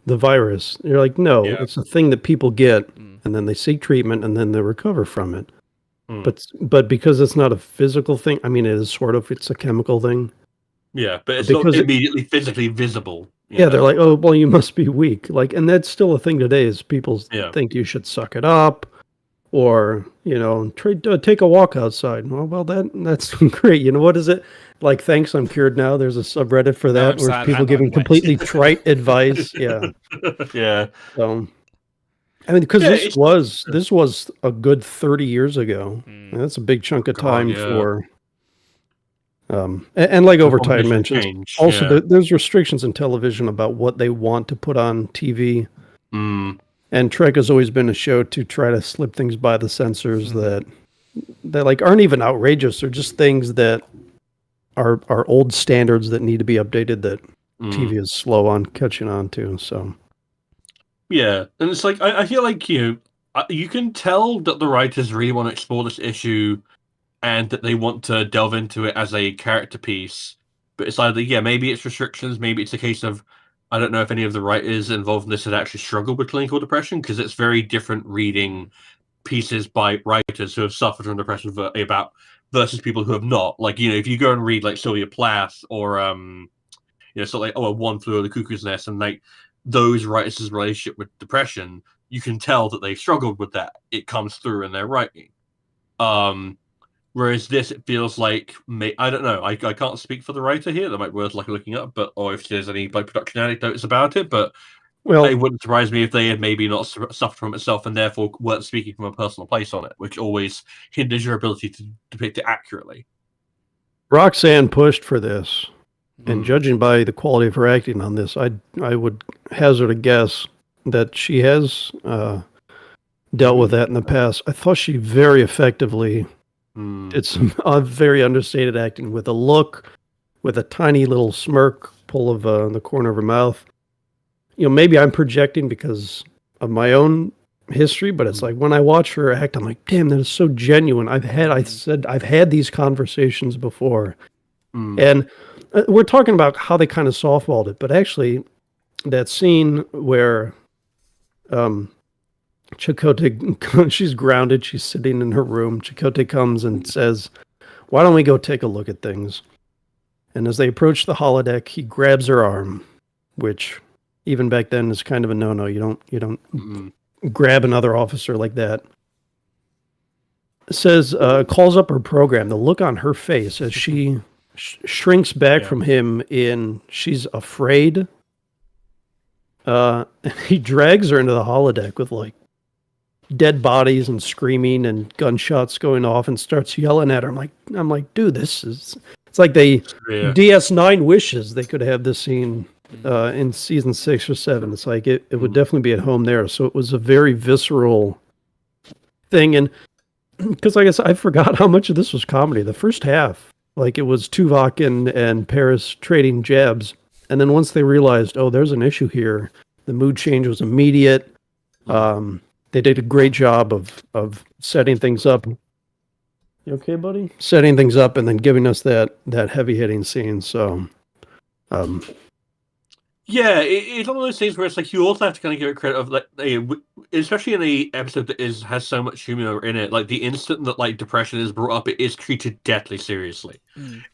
the virus, you're like, no, it's a thing that people get, and then they seek treatment, and then they recover from it. But because it's not a physical thing, I mean, it is sort of, it's a chemical thing. Yeah, but it's not immediately physically visible. Yeah, they're like, oh, well, you must be weak. Like, and that's still a thing today, is people think you should suck it up, or, take a walk outside. Well, that's great. What is it? Like, thanks, I'm cured now. There's a subreddit for that, where people giving completely trite advice. Yeah. Yeah. So, I mean, because this was a good 30 years ago. And that's a big chunk of time for. And like Overtime mentioned, also there's restrictions in television about what they want to put on TV. And Trek has always been a show to try to slip things by the censors that like aren't even outrageous. They're just things that are old standards that need to be updated that TV is slow on catching on to. So. Yeah, and it's like, I feel like, you can tell that the writers really want to explore this issue and that they want to delve into it as a character piece. But it's either, maybe it's restrictions, maybe it's a case of, I don't know if any of the writers involved in this had actually struggled with clinical depression, because it's very different reading pieces by writers who have suffered from depression versus people who have not. Like, if you go and read, like, Sylvia Plath or, One Flew Over the Cuckoo's Nest, and, like, those writers' relationship with depression, you can tell that they've struggled with that. It comes through in their writing. Whereas this, it feels like, I don't know, I can't speak for the writer here. That might be worth looking up, or if there's any production anecdotes about it. But it wouldn't surprise me if they had maybe not suffered from itself and therefore weren't speaking from a personal place on it, which always hinders your ability to depict it accurately. Roxanne pushed for this. And judging by the quality of her acting on this, I would hazard a guess that she has dealt with that in the past. I thought she very effectively did some very understated acting with a look, with a tiny little smirk pull of the corner of her mouth. Maybe I'm projecting because of my own history, but it's like when I watch her act, I'm like, damn, that is so genuine. I've had these conversations before, and we're talking about how they kind of softballed it, but actually, that scene where Chakotay, she's grounded, she's sitting in her room. Chakotay comes and says, "Why don't we go take a look at things?" And as they approach the holodeck, he grabs her arm, which even back then is kind of a no-no. You don't grab another officer like that. It says calls up her program. The look on her face as she shrinks back from him she's afraid. He drags her into the holodeck with like dead bodies and screaming and gunshots going off and starts yelling at her. I'm like, dude, it's like they DS9 wishes they could have this scene in season 6 or 7. It's like it would definitely be at home there. So it was a very visceral thing. And because I guess I forgot how much of this was comedy. The first half, like it was Tuvok and Paris trading jabs. And then once they realized, oh, there's an issue here, the mood change was immediate. They did a great job of setting things up. You okay, buddy? Setting things up and then giving us that heavy hitting scene. So, yeah, it's one of those things where it's like you also have to kind of give it credit of like, especially in a episode that has so much humor in it. Like the instant that like depression is brought up, it is treated deathly seriously.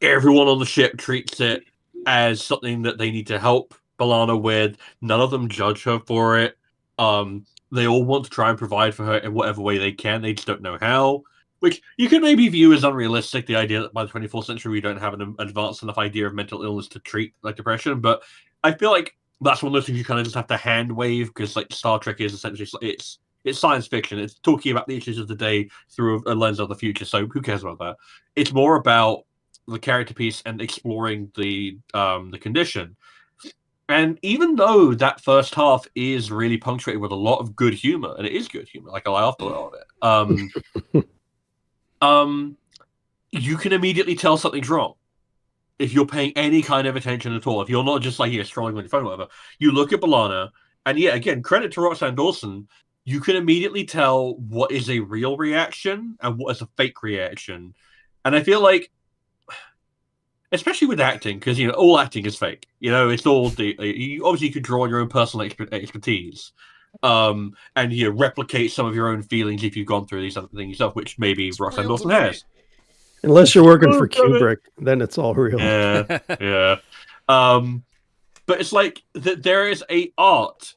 Everyone on the ship treats it as something that they need to help B'Elanna with. None of them judge her for it. They all want to try and provide for her in whatever way they can. They just don't know how. Which you can maybe view as unrealistic, the idea that by the 24th century we don't have an advanced enough idea of mental illness to treat like depression. But I feel like that's one of those things you kind of just have to hand wave, because like Star Trek is essentially it's science fiction. It's talking about the issues of the day through a lens of the future. So who cares about that? It's more about the character piece and exploring the condition. And even though that first half is really punctuated with a lot of good humor, and it is good humor, like I laughed a lot of it, you can immediately tell something's wrong if you're paying any kind of attention at all. If you're not just like scrolling on your phone or whatever, you look at B'Elanna, and yeah, again, credit to Roxanne Dawson, you can immediately tell what is a real reaction and what is a fake reaction. And I feel like, especially with acting, because all acting is fake. It's all you obviously could draw on your own personal expertise, and replicate some of your own feelings if you've gone through these other things yourself, which maybe Roxanne Dawson has. Unless you're working for Kubrick, then it's all real. Yeah. But it's like that there is a art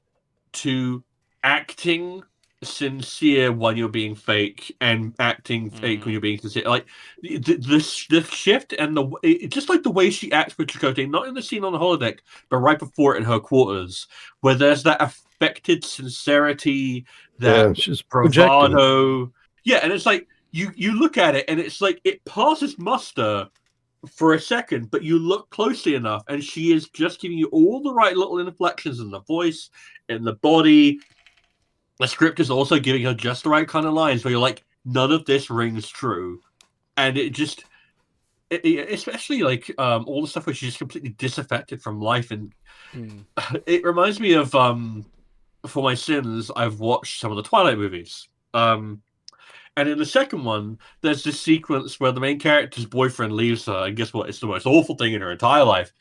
to acting sincere when you're being fake and acting fake when you're being sincere. Like the shift and just like the way she acts with Chakotay, not in the scene on the holodeck, but right before it in her quarters, where there's that affected sincerity, that bravado. Yeah, and it's like you look at it and it's like it passes muster for a second, but you look closely enough and she is just giving you all the right little inflections in the voice, in the body. The script is also giving her just the right kind of lines where you're like, none of this rings true. And it just, especially like all the stuff where she's just completely disaffected from life. And it reminds me of, for my sins, I've watched some of the Twilight movies. And in the second one, there's this sequence where the main character's boyfriend leaves her. And guess what? It's the most awful thing in her entire life.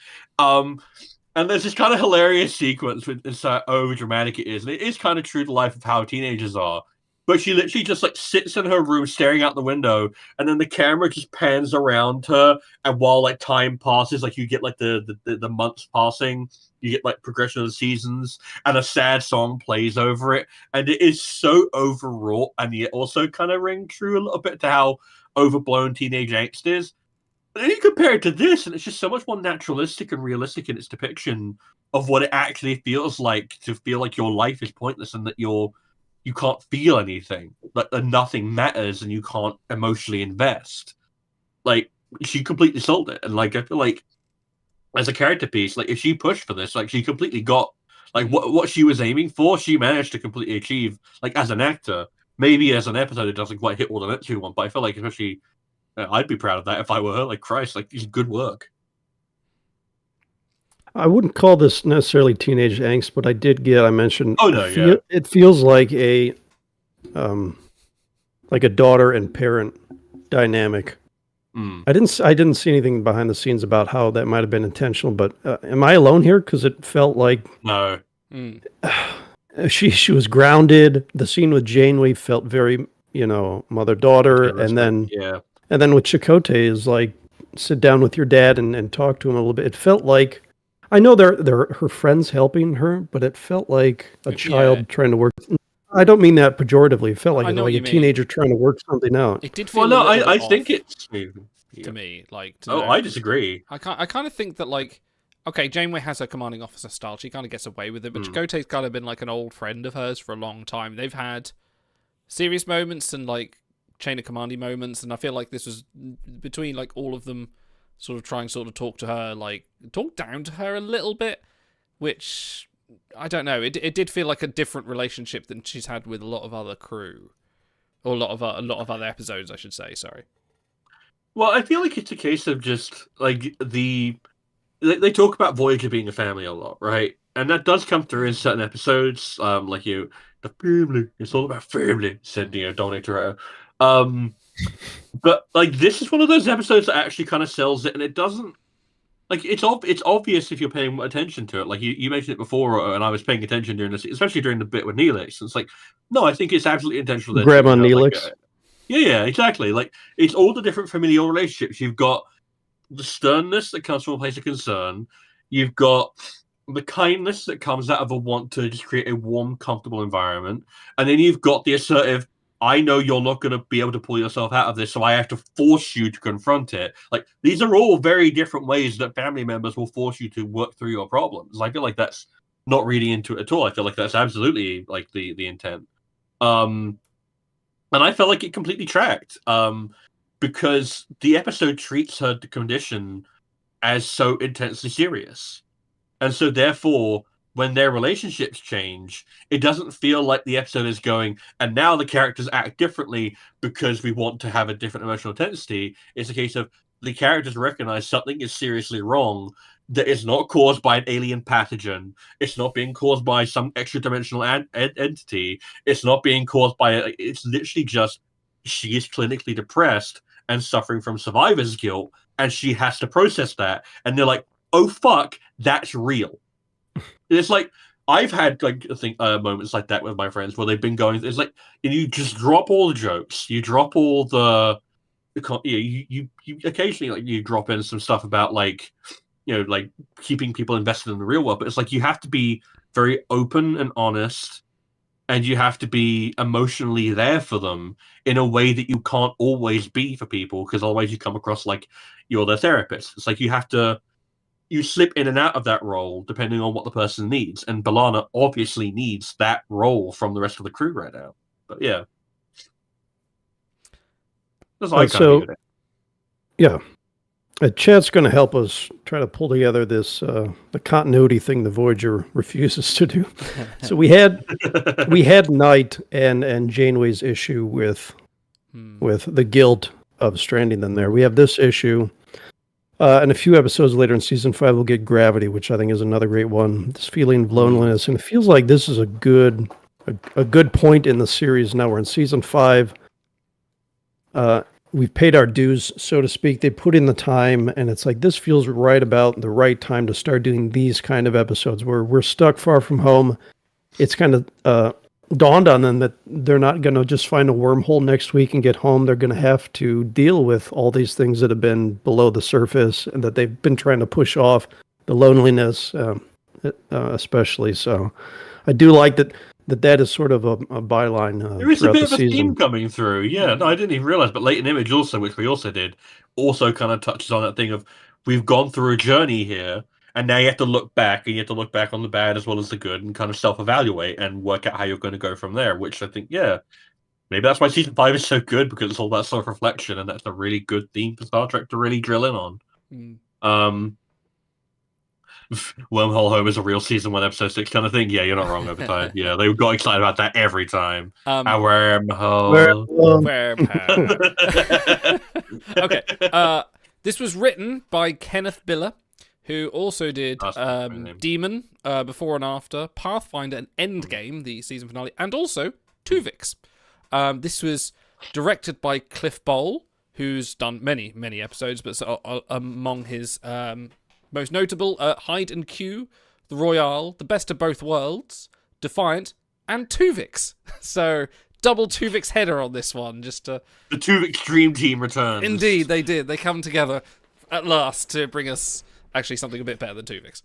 And there's this kind of hilarious sequence with how over dramatic it is. And it is kind of true to life of how teenagers are. But she literally just like sits in her room staring out the window, and then the camera just pans around her. And while like time passes, like you get like the months passing, you get like progression of the seasons, and a sad song plays over it. And it is so overwrought, and yet also kind of ring true a little bit to how overblown teenage angst is. And then you compare it to this, and it's just so much more naturalistic and realistic in its depiction of what it actually feels like to feel like your life is pointless and that you can't feel anything, like that nothing matters, and you can't emotionally invest. Like she completely sold it, and like I feel like as a character piece, like if she pushed for this, like she completely got like what she was aiming for. She managed to completely achieve. Like as an actor, maybe as an episode, it doesn't quite hit all the notes you want, but I feel like especially. I'd be proud of that if I were her. Like, Christ, like, it's good work. I wouldn't call this necessarily teenage angst, but I mentioned. Oh no, yeah. It feels like a daughter and parent dynamic. I didn't see anything behind the scenes about how that might have been intentional, but am I alone here? Because it felt like no. She was grounded. The scene with Janeway felt very, mother-daughter, and then with Chakotay is like sit down with your dad and talk to him a little bit. It felt like I know they're her friends helping her, but it felt like a child trying to work. I don't mean that pejoratively. It felt like a teenager trying to work something out. It did feel I think it's to me like. I disagree. I kind of think that like, okay, Janeway has her commanding officer style. She kind of gets away with it, but Chakotay's kind of been like an old friend of hers for a long time. They've had serious moments and like chain of commanding moments, and I feel like this was between like all of them sort of talk to her, like talk down to her a little bit, which I don't know. It did feel like a different relationship than she's had with a lot of other crew, or a lot of other episodes, I should say. Sorry. Well, I feel like it's a case of just like they talk about Voyager being a family a lot, right? And that does come through in certain episodes, like the family. It's all about family, said Dominic Toretto. But like this is one of those episodes that actually kind of sells it, and it doesn't. Like it's obvious if you're paying attention to it. Like you mentioned it before, and I was paying attention during this, especially during the bit with Neelix. It's like, no, I think it's absolutely intentional. Grab on Neelix. Like, yeah, exactly. Like it's all the different familial relationships. You've got the sternness that comes from a place of concern. You've got the kindness that comes out of a want to just create a warm, comfortable environment, and then you've got the assertive. I know you're not going to be able to pull yourself out of this, so I have to force you to confront it. Like, these are all very different ways that family members will force you to work through your problems. I feel like that's not reading into it at all. I feel like that's absolutely, like, the intent. And I felt like it completely tracked, because the episode treats her condition as so intensely serious. And so, therefore, when their relationships change, it doesn't feel like the episode is going, and now the characters act differently because we want to have a different emotional intensity. It's a case of the characters recognize something is seriously wrong, that is not caused by an alien pathogen. It's not being caused by some extra-dimensional entity. It's not being caused by... It's literally just she is clinically depressed and suffering from survivor's guilt, and she has to process that. And they're like, oh, fuck, that's real. It's like I've had like moments like that with my friends where they've been going. It's like and you just drop all the jokes, you drop all you occasionally like you drop in some stuff about like like keeping people invested in the real world. But it's like you have to be very open and honest, and you have to be emotionally there for them in a way that you can't always be for people, because otherwise you come across like you're their therapist. It's like you slip in and out of that role depending on what the person needs. And B'Elanna obviously needs that role from the rest of the crew right now. But yeah. That's all Chad's going to help us try to pull together this the continuity thing the Voyager refuses to do. So we had Knight and Janeway's issue with the guilt of stranding them there. We have this issue. And a few episodes later in season 5, we'll get Gravity, which I think is another great one. This feeling of loneliness, and it feels like this is a good point in the series. Now we're in season 5. We've paid our dues, so to speak. They put in the time, and it's like this feels right about the right time to start doing these kind of episodes where we're stuck far from home. It's kind of dawned on them that they're not going to just find a wormhole next week and get home. They're going to have to deal with all these things that have been below the surface and that they've been trying to push off, the loneliness especially. So I do like that is sort of a byline there is a bit of a season. theme coming through. Yeah, no, I didn't even realize, but Latent Image also, which we also did, also kind of touches on that thing of we've gone through a journey here, and now you have to look back, and you have to look back on the bad as well as the good, and kind of self-evaluate and work out how you're going to go from there, which I think, yeah, maybe that's why season 5 is so good, because it's all about self-reflection, and that's a really good theme for Star Trek to really drill in on. Wormhole Home is a real season 1 episode 6 kind of thing. Yeah, you're not wrong over time. Yeah, they got excited about that every time. A wormhole. Okay. This was written by Kenneth Biller, who also did Demon, Before and After, Pathfinder, and Endgame, the season finale, and also Tuvix. This was directed by Cliff Bowl, who's done many, many episodes, but among his most notable, Hide and Q, The Royale, The Best of Both Worlds, Defiant, and Tuvix. So, double Tuvix header on this one. The Tuvix Dream Team returns. Indeed, they did. They come together at last to bring us actually something a bit better than Tuvix.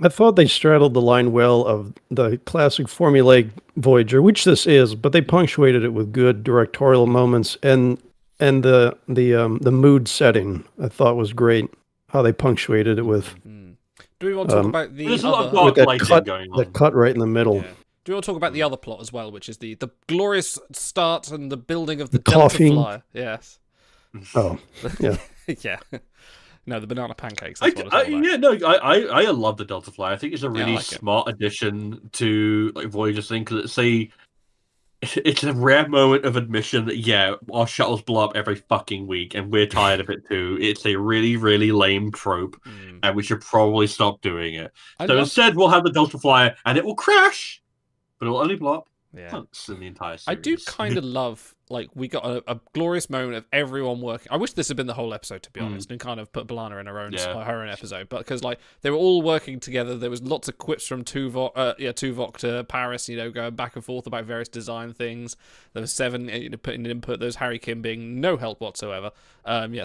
I thought they straddled the line well of the classic formulaic Voyager, which this is, but they punctuated it with good directorial moments, and the mood setting I thought was great. How they punctuated it with. Do we want to talk about the There's a other... lot of dark that lighting cut, going on. that cut right in the middle. Yeah. Do you want to talk about the other plot as well, which is the glorious start and the building of the coughing. Delta Flyer? Yes. Oh, yeah. Yeah. No, the banana pancakes. That's what it's all about. Yeah, no, I love the Delta Flyer. I think it's a really like smart addition to like Voyager's thing because it's a rare moment of admission that our shuttles blow up every fucking week and we're tired of it too. It's a really, really lame trope, and we should probably stop doing it. Instead, we'll have the Delta Flyer and it will crash, but it will only blow up once in the entire series. I do kind of love, like, we got a glorious moment of everyone working. I wish this had been the whole episode, to be honest, and kind of put B'Elanna in her own episode. But because, like, they were all working together. There was lots of quips from Tuvok to Paris, going back and forth about various design things. There was Seven putting input. There was Harry Kim being no help whatsoever.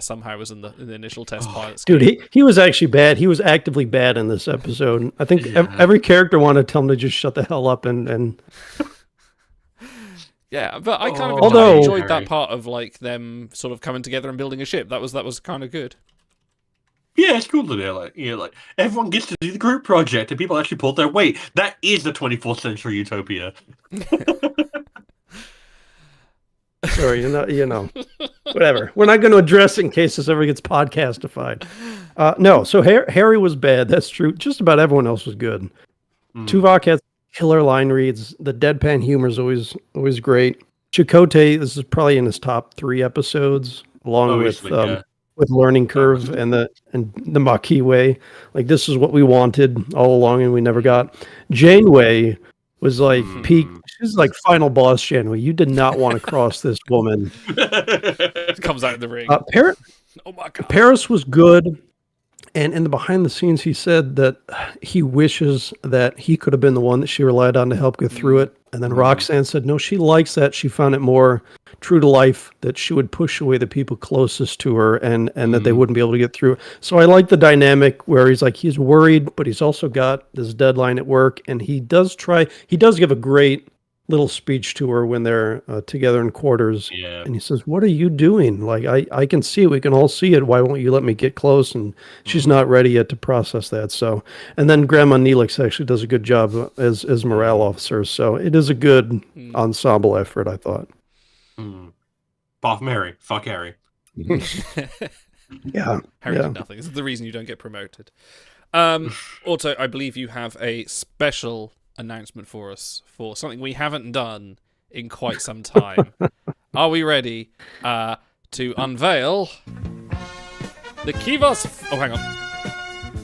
Somehow was in the initial test pilot scheme. Dude, he was actually bad. He was actively bad in this episode. I think every character wanted to tell him to just shut the hell up and... Yeah, but I kind of enjoyed that part of like them sort of coming together and building a ship. That was kind of good. Yeah, it's cool that they're like everyone gets to do the group project and people actually pulled their weight. That is the 24th century utopia. Sorry, whatever. We're not going to address it in case this ever gets podcastified. No, so Harry was bad. That's true. Just about everyone else was good. Tuvok had killer line reads. The deadpan humor is always great. Chakotay, this is probably in his top 3 episodes, along with Learning Curve and the Maquis way. Like, this is what we wanted all along, and we never got. Janeway was like peak. She's like final boss Janeway. You did not want to cross this woman. Comes out in the ring. Oh my God. Paris was good. And in the behind the scenes, he said that he wishes that he could have been the one that she relied on to help get through it. And then Roxanne said, no, she likes that. She found it more true to life that she would push away the people closest to her and that they wouldn't be able to get through. So I like the dynamic where he's worried, but he's also got this deadline at work. And he does give a great little speech to her when they're together in quarters. Yeah. And he says, what are you doing? Like, I can see it. We can all see it. Why won't you let me get close? And she's not ready yet to process that. So, and then Grandma Neelix actually does a good job as morale officer. So it is a good ensemble effort, I thought. Apart from Harry. Fuck Harry. Yeah. Harry did nothing. This is the reason you don't get promoted. Also, I believe you have a special announcement for us for something we haven't done in quite some time. Are we ready to unveil the Kivas? Oh, hang on.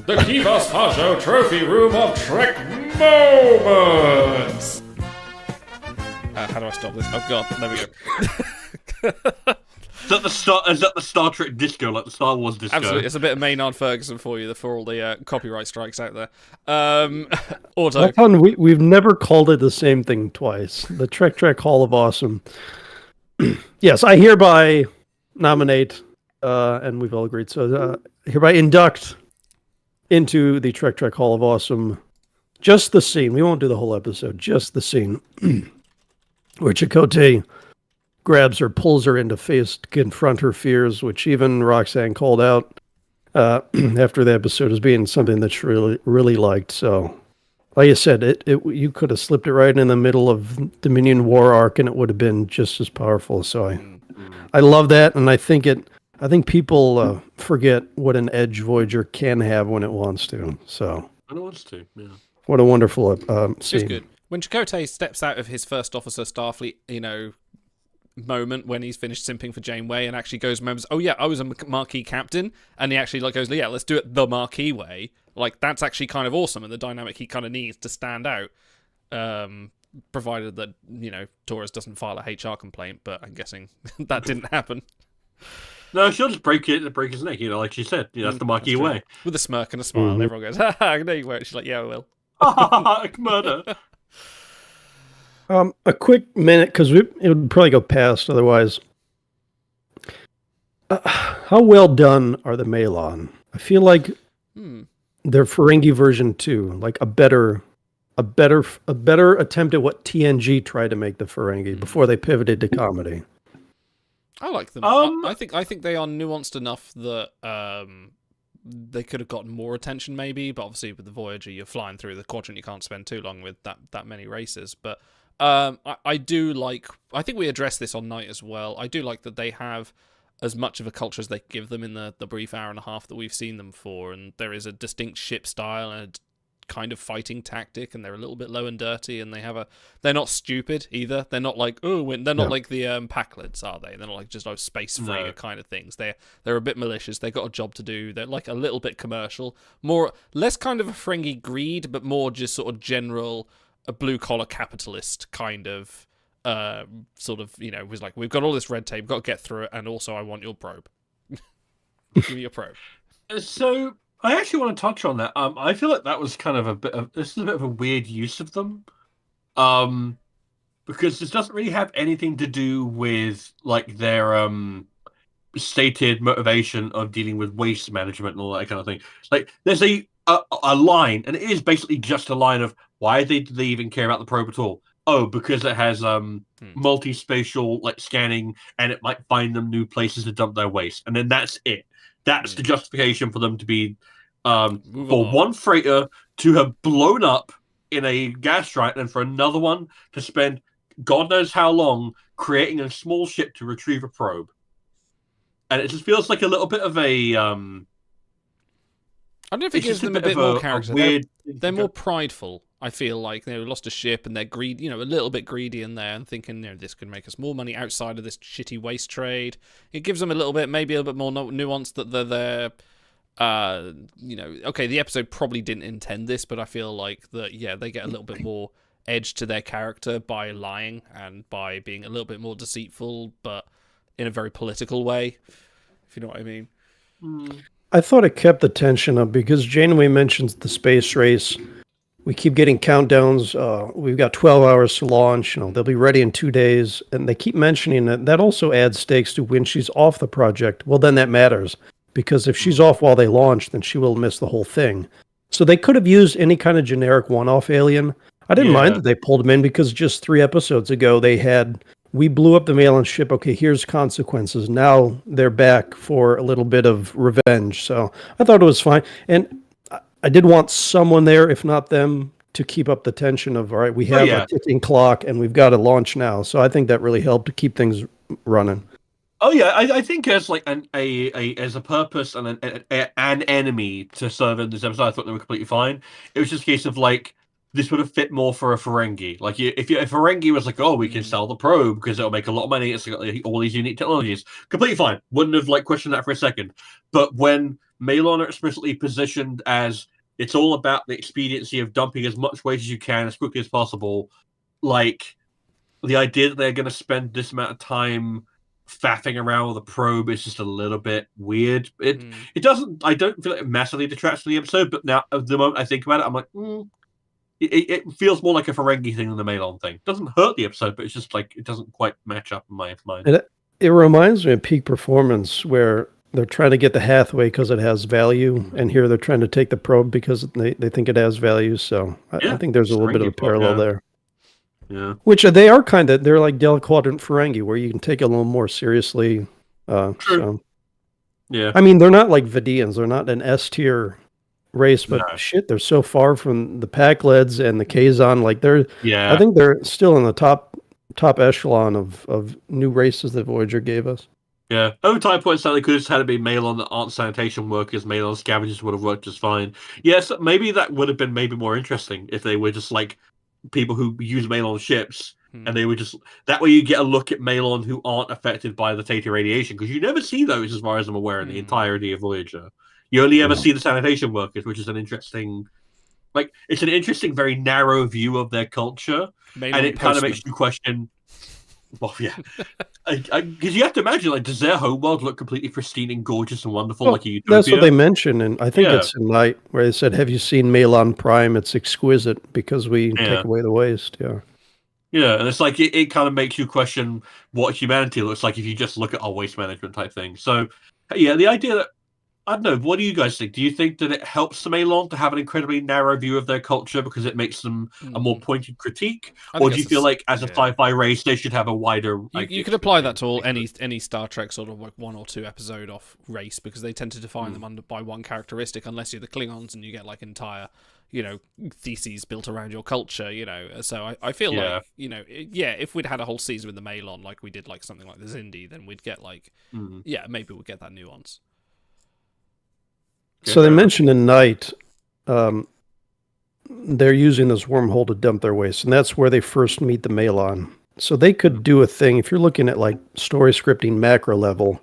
The Kivas Fajo Trophy Room of Trek Moments. How do I stop this? Oh God, there we go. Is that the Star Trek disco, like the Star Wars disco? Absolutely, it's a bit of Maynard Ferguson for you, for all the copyright strikes out there. Auto. That's fun. We've never called it the same thing twice. The Trek Hall of Awesome. Yes, I hereby nominate, and we've all agreed, so hereby induct into the Trek Hall of Awesome just the scene. We won't do the whole episode, just the scene where Chakotay grabs her, pulls her into face to confront her fears, which even Roxanne called out after the episode as being something that she really liked. So, like I said, you could have slipped it right in the middle of Dominion War arc, and it would have been just as powerful. So I love that, and I think people forget what an edge Voyager can have when it wants to. So when it wants to, yeah. What a wonderful scene. It's good. When Chakotay steps out of his first officer Starfleet, moment when he's finished simping for Janeway and actually goes and remembers, oh yeah, I was a Maquis captain, and he actually goes, yeah, let's do it the Maquis way. Like, that's actually kind of awesome, and the dynamic he kind of needs to stand out, provided that Torres doesn't file a HR complaint, but I'm guessing that didn't happen. No, she'll just break his neck, like she said. That's the Maquis way. With a smirk and a smile, and everyone goes, ha, no you won't. She's like, yeah, I will. Murder. A quick minute, because it would probably go past otherwise. How well done are the Malon? I feel like their Ferengi version too, like a better attempt at what TNG tried to make the Ferengi before they pivoted to comedy. I like them. I think they are nuanced enough that they could have gotten more attention maybe, but obviously with the Voyager you're flying through the quadrant, you can't spend too long with that many races. But I do like, I think we addressed this on Night as well, I do like that they have as much of a culture as they give them in the brief hour and a half that we've seen them for, and there is a distinct ship style and a kind of fighting tactic, and they're a little bit low and dirty, and they're not stupid either. They're not like they're not like the Packlids, are they? They're not like just space frigate kind of things. They're a bit malicious. They got a job to do. They're like a little bit commercial, less kind of a Ferengi greed, but more just sort of general a blue collar capitalist kind of sort of, was like, we've got all this red tape, got to get through it, and also I want your probe. Give me your probe. So I actually want to touch on that. I feel like that was kind of this is a bit of a weird use of them, because this doesn't really have anything to do with like their stated motivation of dealing with waste management and all that kind of thing. Like there's a line, and it is basically just a line of why did they even care about the probe at all? Oh, because it has multi-spatial like scanning, and it might find them new places to dump their waste, and then that's it. That's the justification for them to be for one freighter to have blown up in a gas giant, and for another one to spend God knows how long creating a small ship to retrieve a probe. And it just feels like a little bit of a I don't know if it gives them a bit more character. They're more prideful. I feel like they lost a ship and they're greedy, a little bit greedy in there, and thinking, this could make us more money outside of this shitty waste trade. It gives them maybe a little bit more nuance that they're okay, the episode probably didn't intend this, but I feel like that, they get a little bit more edge to their character by lying and by being a little bit more deceitful, but in a very political way, if you know what I mean. I thought it kept the tension up because Janeway mentions the space race. We keep getting countdowns. We've got 12 hours to launch. They'll be ready in 2 days. And they keep mentioning that. That also adds stakes to when she's off the project. Well, then that matters. Because if she's off while they launch, then she will miss the whole thing. So they could have used any kind of generic one-off alien. I didn't mind that they pulled him in because just 3 episodes ago we blew up the Malin ship. Okay, here's consequences. Now they're back for a little bit of revenge. So I thought it was fine. And I did want someone there, if not them, to keep up the tension of, all right, we have a ticking clock and we've got to launch now. So I think that really helped to keep things running. Oh yeah, I think as like as a purpose and an enemy to serve in this episode, I thought they were completely fine. It was just a case of like this would have fit more for a Ferengi. Like if Ferengi was like, oh, we can sell the probe because it'll make a lot of money. It's got all these unique technologies. Completely fine. Wouldn't have like questioned that for a second. But when Malon are explicitly positioned as it's all about the expediency of dumping as much waste as you can as quickly as possible, like the idea that they're going to spend this amount of time faffing around with a probe is just a little bit weird. It doesn't. I don't feel like it massively detracts from the episode, but now at the moment I think about it, I'm like, it feels more like a Ferengi thing than the Malon thing. It doesn't hurt the episode, but it's just like it doesn't quite match up in my mind. And it reminds me of Peak Performance, where they're trying to get the Hathaway because it has value, and here they're trying to take the probe because they think it has value. So I think there's a little bit of a parallel there. Yeah. Which they're like Delta Quadrant Ferengi, where you can take it a little more seriously. True. So. Yeah. I mean, they're not like Vidians. They're not an S-tier race, but shit, they're so far from the Packlids and the Kazon. Like I think they're still in the top echelon of new races that Voyager gave us. Yeah. Overtime points out they could have had it be Malon that aren't sanitation workers. Malon scavengers would have worked just fine. Yes, maybe that would have been more interesting if they were just like people who use Malon ships, and they were just that way you get a look at Malon who aren't affected by the Theta radiation, because you never see those as far as I'm aware in the entirety of Voyager. You only ever see the sanitation workers, which is an interesting, very narrow view of their culture, Malon and it kind of makes you question. Well, yeah, because you have to imagine, like, does their homeworld look completely pristine and gorgeous and wonderful, like a utopia? That's what they mentioned, and I think it's in Night where they said, "Have you seen Malon Prime? It's exquisite because we take away the waste." Yeah, and it's like it kind of makes you question what humanity looks like if you just look at our waste management type thing. So, yeah, the idea that I don't know. What do you guys think? Do you think that it helps the Malon to have an incredibly narrow view of their culture because it makes them a more pointed critique, or do you feel like as a sci-fi race they should have a wider? You could apply that to all any Star Trek sort of like 1 or 2 episode off race, because they tend to define them by one characteristic, unless you're the Klingons and you get like entire theses built around your culture. So I feel like if we'd had a whole season with the Malon like we did like something like the Zindi, then we'd get like maybe we'd get that nuance. So they mentioned in Night, they're using this wormhole to dump their waste, and that's where they first meet the Malon. So they could do a thing, if you're looking at like story scripting macro level,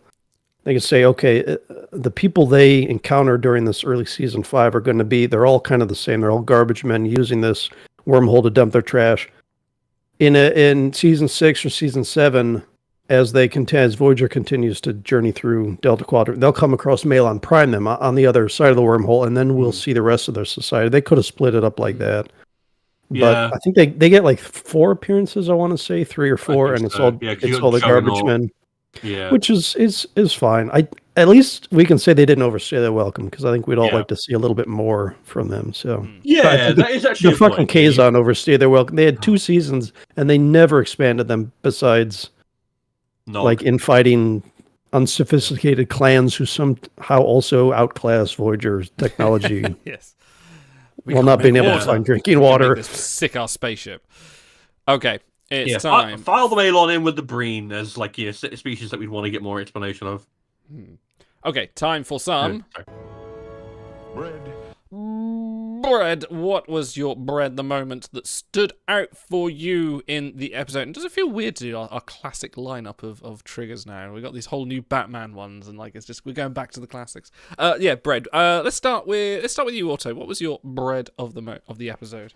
they could say, okay, the people they encounter during this early season 5 are going to be, they're all kind of the same. They're all garbage men using this wormhole to dump their trash. In season 6 or season 7, as Voyager continues to journey through Delta Quadrant, they'll come across Malon, prime them on the other side of the wormhole, and then we'll see the rest of their society. They could have split it up like that. But I think they get like 4 appearances, I want to say, 3 or 4, and it's all the garbage men. Yeah. Which is fine. At least we can say they didn't overstay their welcome, because I think we'd all like to see a little bit more from them. So that is actually the fucking Kazon overstayed their welcome. They had 2 seasons and they never expanded them besides like infighting unsophisticated clans who somehow also outclass Voyager's technology. Yes. While not being able to find drinking water. This sick ass spaceship. Okay, it's time. File the Malon in with the Breen as like a species that we'd want to get more explanation of. Okay, time for some bread. What was your bread the moment that stood out for you in the episode? And does it feel weird to do our classic lineup of triggers now? We've got these whole new Batman ones, and like it's just we're going back to the classics. Bread. Let's start with you, Otto. What was your bread of the episode?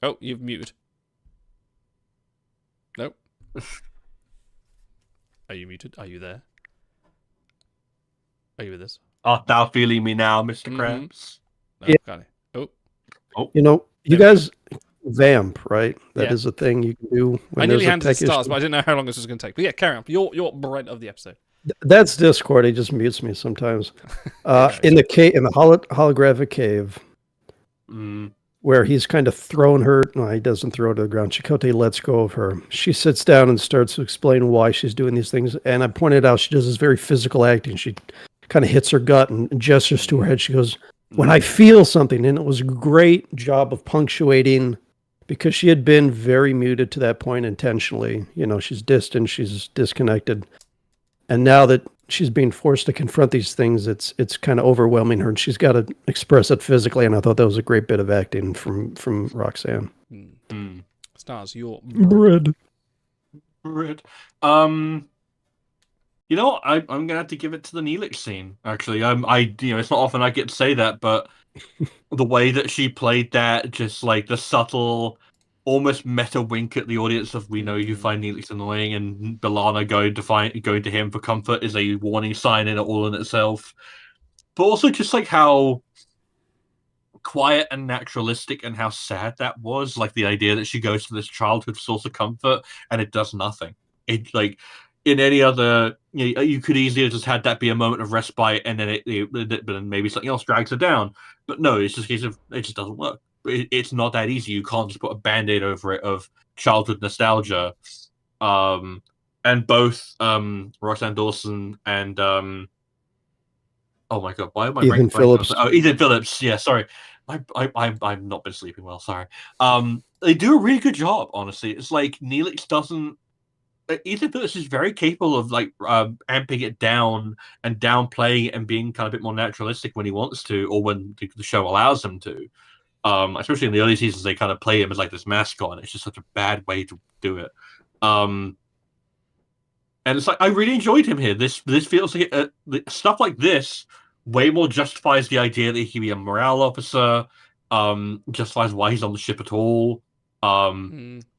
Oh, you've muted. Nope. Are you muted? Are you there? Are you with us? Art thou feeling me now, Mr. Krabs? No, got it. Oh. You guys vamp, right? That is a thing you can do. I nearly handed the stars, but I didn't know how long this was going to take. But yeah, carry on. Your bread of the episode. That's Discord. He just mutes me sometimes. In the holographic cave, where he's kind of thrown her. No, he doesn't throw her to the ground. Chakotay lets go of her. She sits down and starts to explain why she's doing these things. And I pointed out she does this very physical acting. She kind of hits her gut and gestures to her head. She goes, "When I feel something," and it was a great job of punctuating, because she had been very muted to that point intentionally. She's distant, she's disconnected, and now that she's being forced to confront these things, it's kind of overwhelming her, and she's got to express it physically. And I thought that was a great bit of acting from Roxanne. Stars, your bread. I'm gonna have to give it to the Neelix scene. Actually, it's not often I get to say that, but the way that she played that, just like the subtle, almost meta wink at the audience of, we know you find Neelix annoying, and B'Elanna going to him for comfort is a warning sign in itself. But also just like how quiet and naturalistic and how sad that was. Like the idea that she goes to this childhood source of comfort and it does nothing. It like. In any other, you could easily have just had that be a moment of respite, and then then maybe something else drags her down. But no, it's just a case of it just doesn't work. It's not that easy. You can't just put a band-aid over it of childhood nostalgia. And both Roxanne Dawson and oh my god, why am I Ethan Phillips? Ethan Phillips. Yeah, sorry, I've not been sleeping well. Sorry. They do a really good job. Honestly, it's like Neelix doesn't. Ethan Phillips is very capable of like amping it down and downplaying it and being kind of a bit more naturalistic when he wants to, or when the show allows him to. Especially in the early seasons, they kind of play him as like this mascot, and it's just such a bad way to do it. And it's like I really enjoyed him here. This feels like stuff like this way more justifies the idea that he can be a morale officer. Justifies why he's on the ship at all.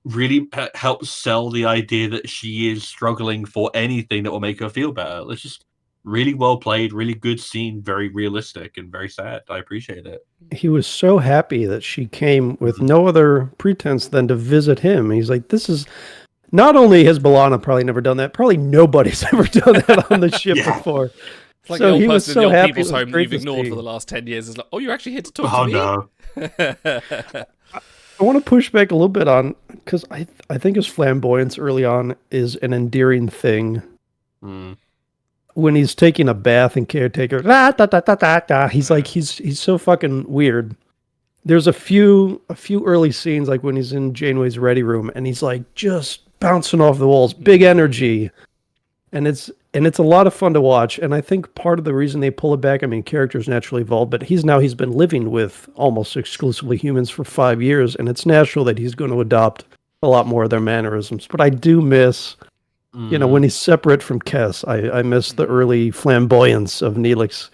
Really helps sell the idea that she is struggling for anything that will make her feel better. It's just really well played, really good scene, very realistic and very sad. I appreciate it. He was so happy that she came with no other pretense than to visit him. He's like, this is not only has B'Elanna probably never done that, probably nobody's ever done that on the ship before. It's like so the old he was person in so the old happy. people's It was home that great you've to ignored see. for the last 10 years. Is like, oh, you're actually here to talk to me? No. I want to push back a little bit on, because I think his flamboyance early on is an endearing thing. When he's taking a bath in Caretaker, he's like he's so fucking weird. There's a few early scenes like when he's in Janeway's ready room and he's like just bouncing off the walls, big energy, and it's a lot of fun to watch. And I think part of the reason they pull it back, I mean, characters naturally evolve, but he's been living with almost exclusively humans for 5 years, and it's natural that he's going to adopt a lot more of their mannerisms. But I do miss, when he's separate from Kes, I miss the early flamboyance of Neelix.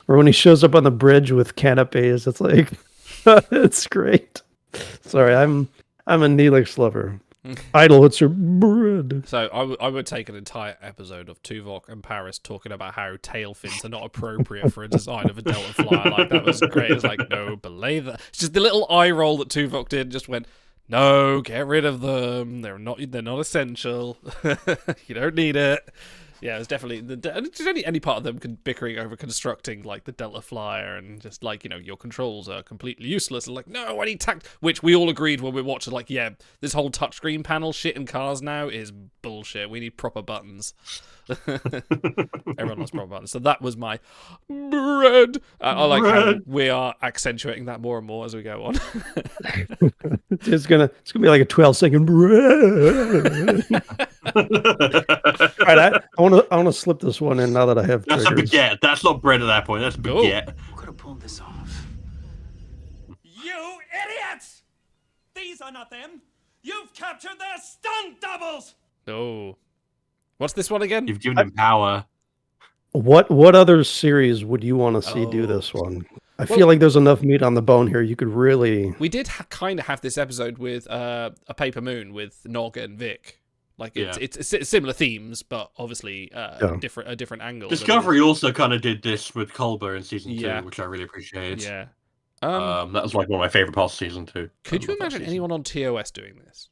Or when he shows up on the bridge with canapes, it's like, it's great. Sorry, I'm a Neelix lover. Idle, what's your bread? So I would take an entire episode of Tuvok and Paris talking about how tail fins are not appropriate for a design of a Delta flyer. Like, that was great. It's like, no, believe that. It's just the little eye roll that Tuvok did, just went, no, get rid of them. They're not essential. You don't need it. Yeah, it was definitely just any part of them bickering over constructing like the Delta Flyer and just like, your controls are completely useless. And like, no, I need which we all agreed when we watched it. Like, yeah, this whole touchscreen panel shit in cars now is bullshit. We need proper buttons. Everyone loves proper buttons. So that was my bread. I like how we are accentuating that more and more as we go on. It's gonna be like a 12-second bread. All right, I want to slip this one in now that I have That's triggers. a baguette. That's not bread at that point. That's a baguette. Who could have pulled this off? You idiots! These are not them. You've captured their stunt doubles. Oh. What's this one again? You've given him power. What other series would you want to see do this one? I feel like there's enough meat on the bone here. You could really... We did kind of have this episode with A Paper Moon with Nog and Vic. Like, it's similar themes, but obviously a different angle. Discovery also kind of did this with Culber in season 2, which I really appreciated. Yeah. That was like one of my favorite parts of season 2. Could you imagine anyone on TOS doing this?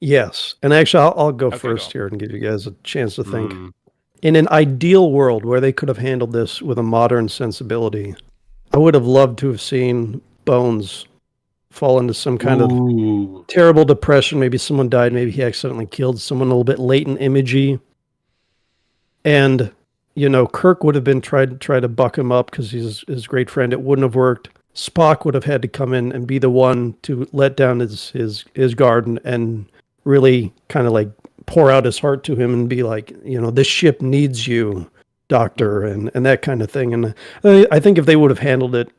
Yes. And actually, I'll go first here and give you guys a chance to think. In an ideal world where they could have handled this with a modern sensibility, I would have loved to have seen Bones fall into some kind of terrible depression. Maybe someone died. Maybe he accidentally killed someone, a little bit latent imagey. And, Kirk would have been try to buck him up because he's his great friend. It wouldn't have worked. Spock would have had to come in and be the one to let down his guard and really kind of like pour out his heart to him and be like, this ship needs you, Doctor, and that kind of thing. And I think if they would have handled it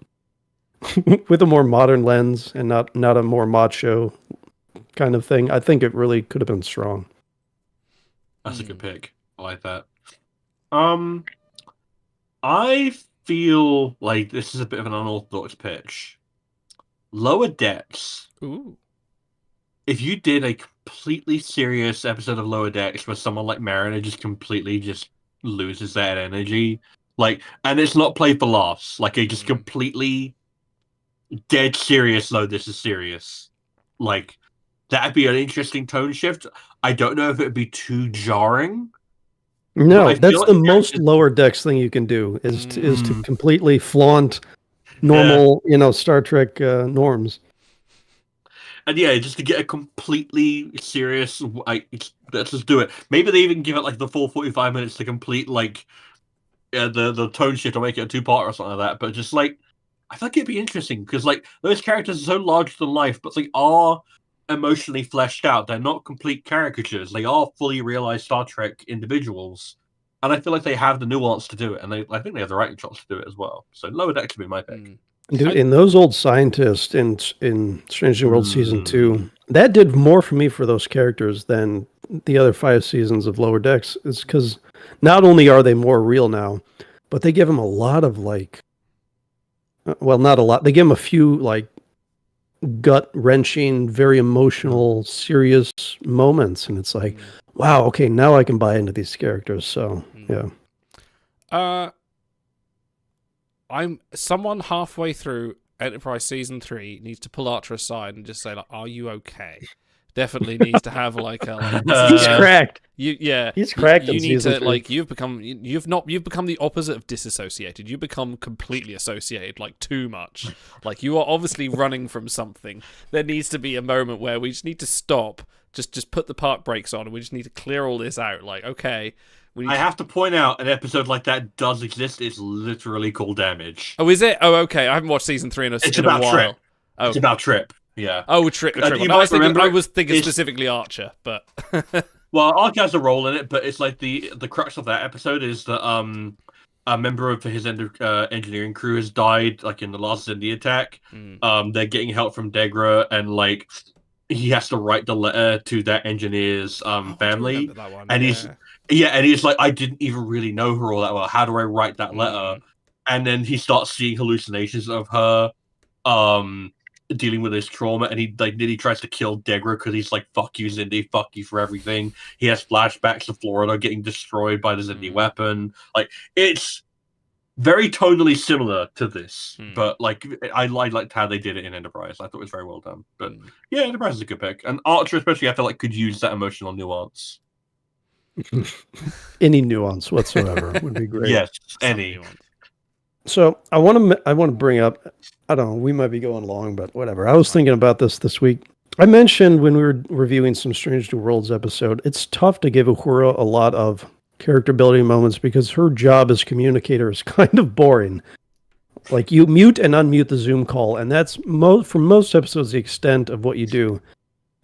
with a more modern lens and not a more macho kind of thing, I think it really could have been strong. That's a good pick. I like that. I feel like this is a bit of an unorthodox pitch. Lower Decks. Ooh. If you did a completely serious episode of Lower Decks where someone like Mariner just completely loses that energy, and it's not played for laughs, like it just completely dead serious. No, this is serious. Like, that'd be an interesting tone shift. I don't know if it'd be too jarring. No, that's the most Lower Decks thing you can do is to completely flaunt normal, Star Trek norms. And yeah, just to get a completely serious, let's just do it. Maybe they even give it like the full 45 minutes to complete the tone shift or make it a 2-part or something like that. But just I feel like it'd be interesting because those characters are so larger than life, but they are emotionally fleshed out. They're not complete caricatures. They are fully realized Star Trek individuals, and I feel like they have the nuance to do it, and I think they have the writing chops to do it as well. So Lower Decks would be my pick. Dude, in those old scientists in Strange New World season 2, that did more for me for those characters than the other 5 seasons of Lower Decks. It's because not only are they more real now, but they give them a lot of not a lot. They give them a few gut-wrenching, very emotional, serious moments, and it's like, wow, okay, now I can buy into these characters. So yeah. Someone halfway through Enterprise season 3 needs to pull Archer aside and just say, are you okay? definitely needs to have like a. He's cracked. He's cracked. You need to like you've become the opposite of disassociated. You become completely associated, like too much. Like you are obviously running from something. There needs to be a moment where we just need to stop. Just put the park brakes on, and we just need to clear all this out. Like okay. I have to point out an episode like that does exist. It's literally called Damage. Oh, is it? Oh, okay. I haven't watched season 3 in a while. Trip. Oh. It's about Trip. Yeah. Oh, Trip. No, I was thinking specifically Archer, but well, Archer has a role in it, but it's like the crux of that episode is that a member of his engineering crew has died, like in the last Zindi attack. They're getting help from Degra, and like he has to write the letter to that engineer's family, and he's like, I didn't even really know her all that well. How do I write that letter? And then he starts seeing hallucinations of her dealing with his trauma, and he like nearly tries to kill Degra because he's like, fuck you, Zindi, fuck you for everything. He has flashbacks of Florida getting destroyed by the Zindi weapon. Like, it's very tonally similar to this, but like I liked how they did it in Enterprise. I thought it was very well done. But yeah, Enterprise is a good pick. And Archer especially, I feel like could use that emotional nuance. Any nuance whatsoever would be great. Yes, any. So I want to bring up, I don't know, we might be going long, but whatever. I was thinking about this week. I mentioned when we were reviewing some Strange New Worlds episode, it's tough to give Uhura a lot of character building moments because her job as communicator is kind of boring. Like you mute and unmute the Zoom call, and that's for most episodes the extent of what you do.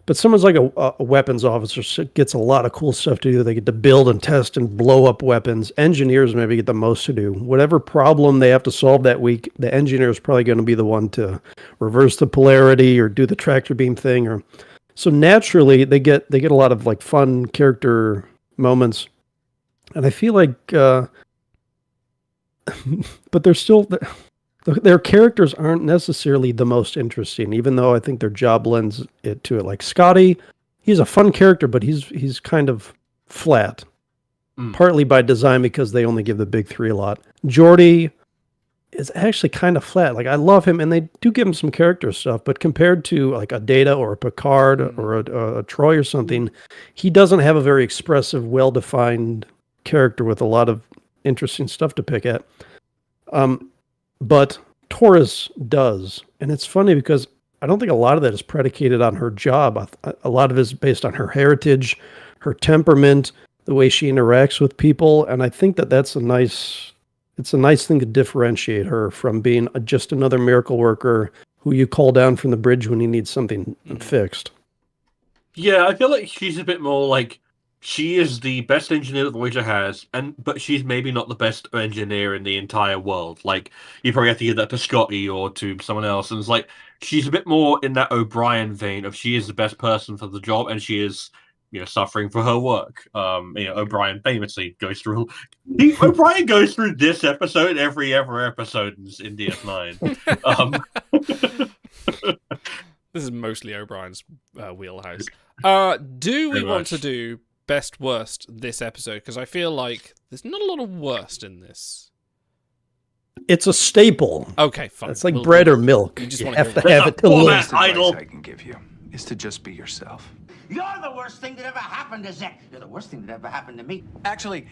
But someone's like a weapons officer gets a lot of cool stuff to do. They get to build and test and blow up weapons. Engineers maybe get the most to do. Whatever problem they have to solve that week, the engineer is probably going to be the one to reverse the polarity or do the tractor beam thing. So naturally, they get a lot of like fun character moments. And I feel like, but they're still, their characters aren't necessarily the most interesting, even though I think their job lends it to it. Like Scotty, he's a fun character, but he's kind of flat, partly by design because they only give the big three a lot. Geordi is actually kind of flat. Like I love him, and they do give him some character stuff, but compared to like a Data or a Picard or a Troy or something, he doesn't have a very expressive, well-defined character with a lot of interesting stuff to pick at. But Taurus does. And it's funny because I don't think a lot of that is predicated on her job. A lot of it is based on her heritage, her temperament, the way she interacts with people. And I think it's a nice thing to differentiate her from being just another miracle worker who you call down from the bridge when you need something fixed. Yeah, I feel like she's a bit more like, she is the best engineer that Voyager has, but she's maybe not the best engineer in the entire world. Like, you probably have to give that to Scotty or to someone else. And it's like, she's a bit more in that O'Brien vein of she is the best person for the job, and she is, suffering for her work. O'Brien famously goes through. O'Brien goes through this episode every episode in DS9. This is mostly O'Brien's wheelhouse. Do we want to do best worst this episode? Because I feel like there's not a lot of worst in this. It's a staple. Okay, fine. It's like bread or milk. You have to have it to live. The best advice I can give you is to just be yourself. You're the worst thing that ever happened to Zek. You're the worst thing that ever happened to me. Actually,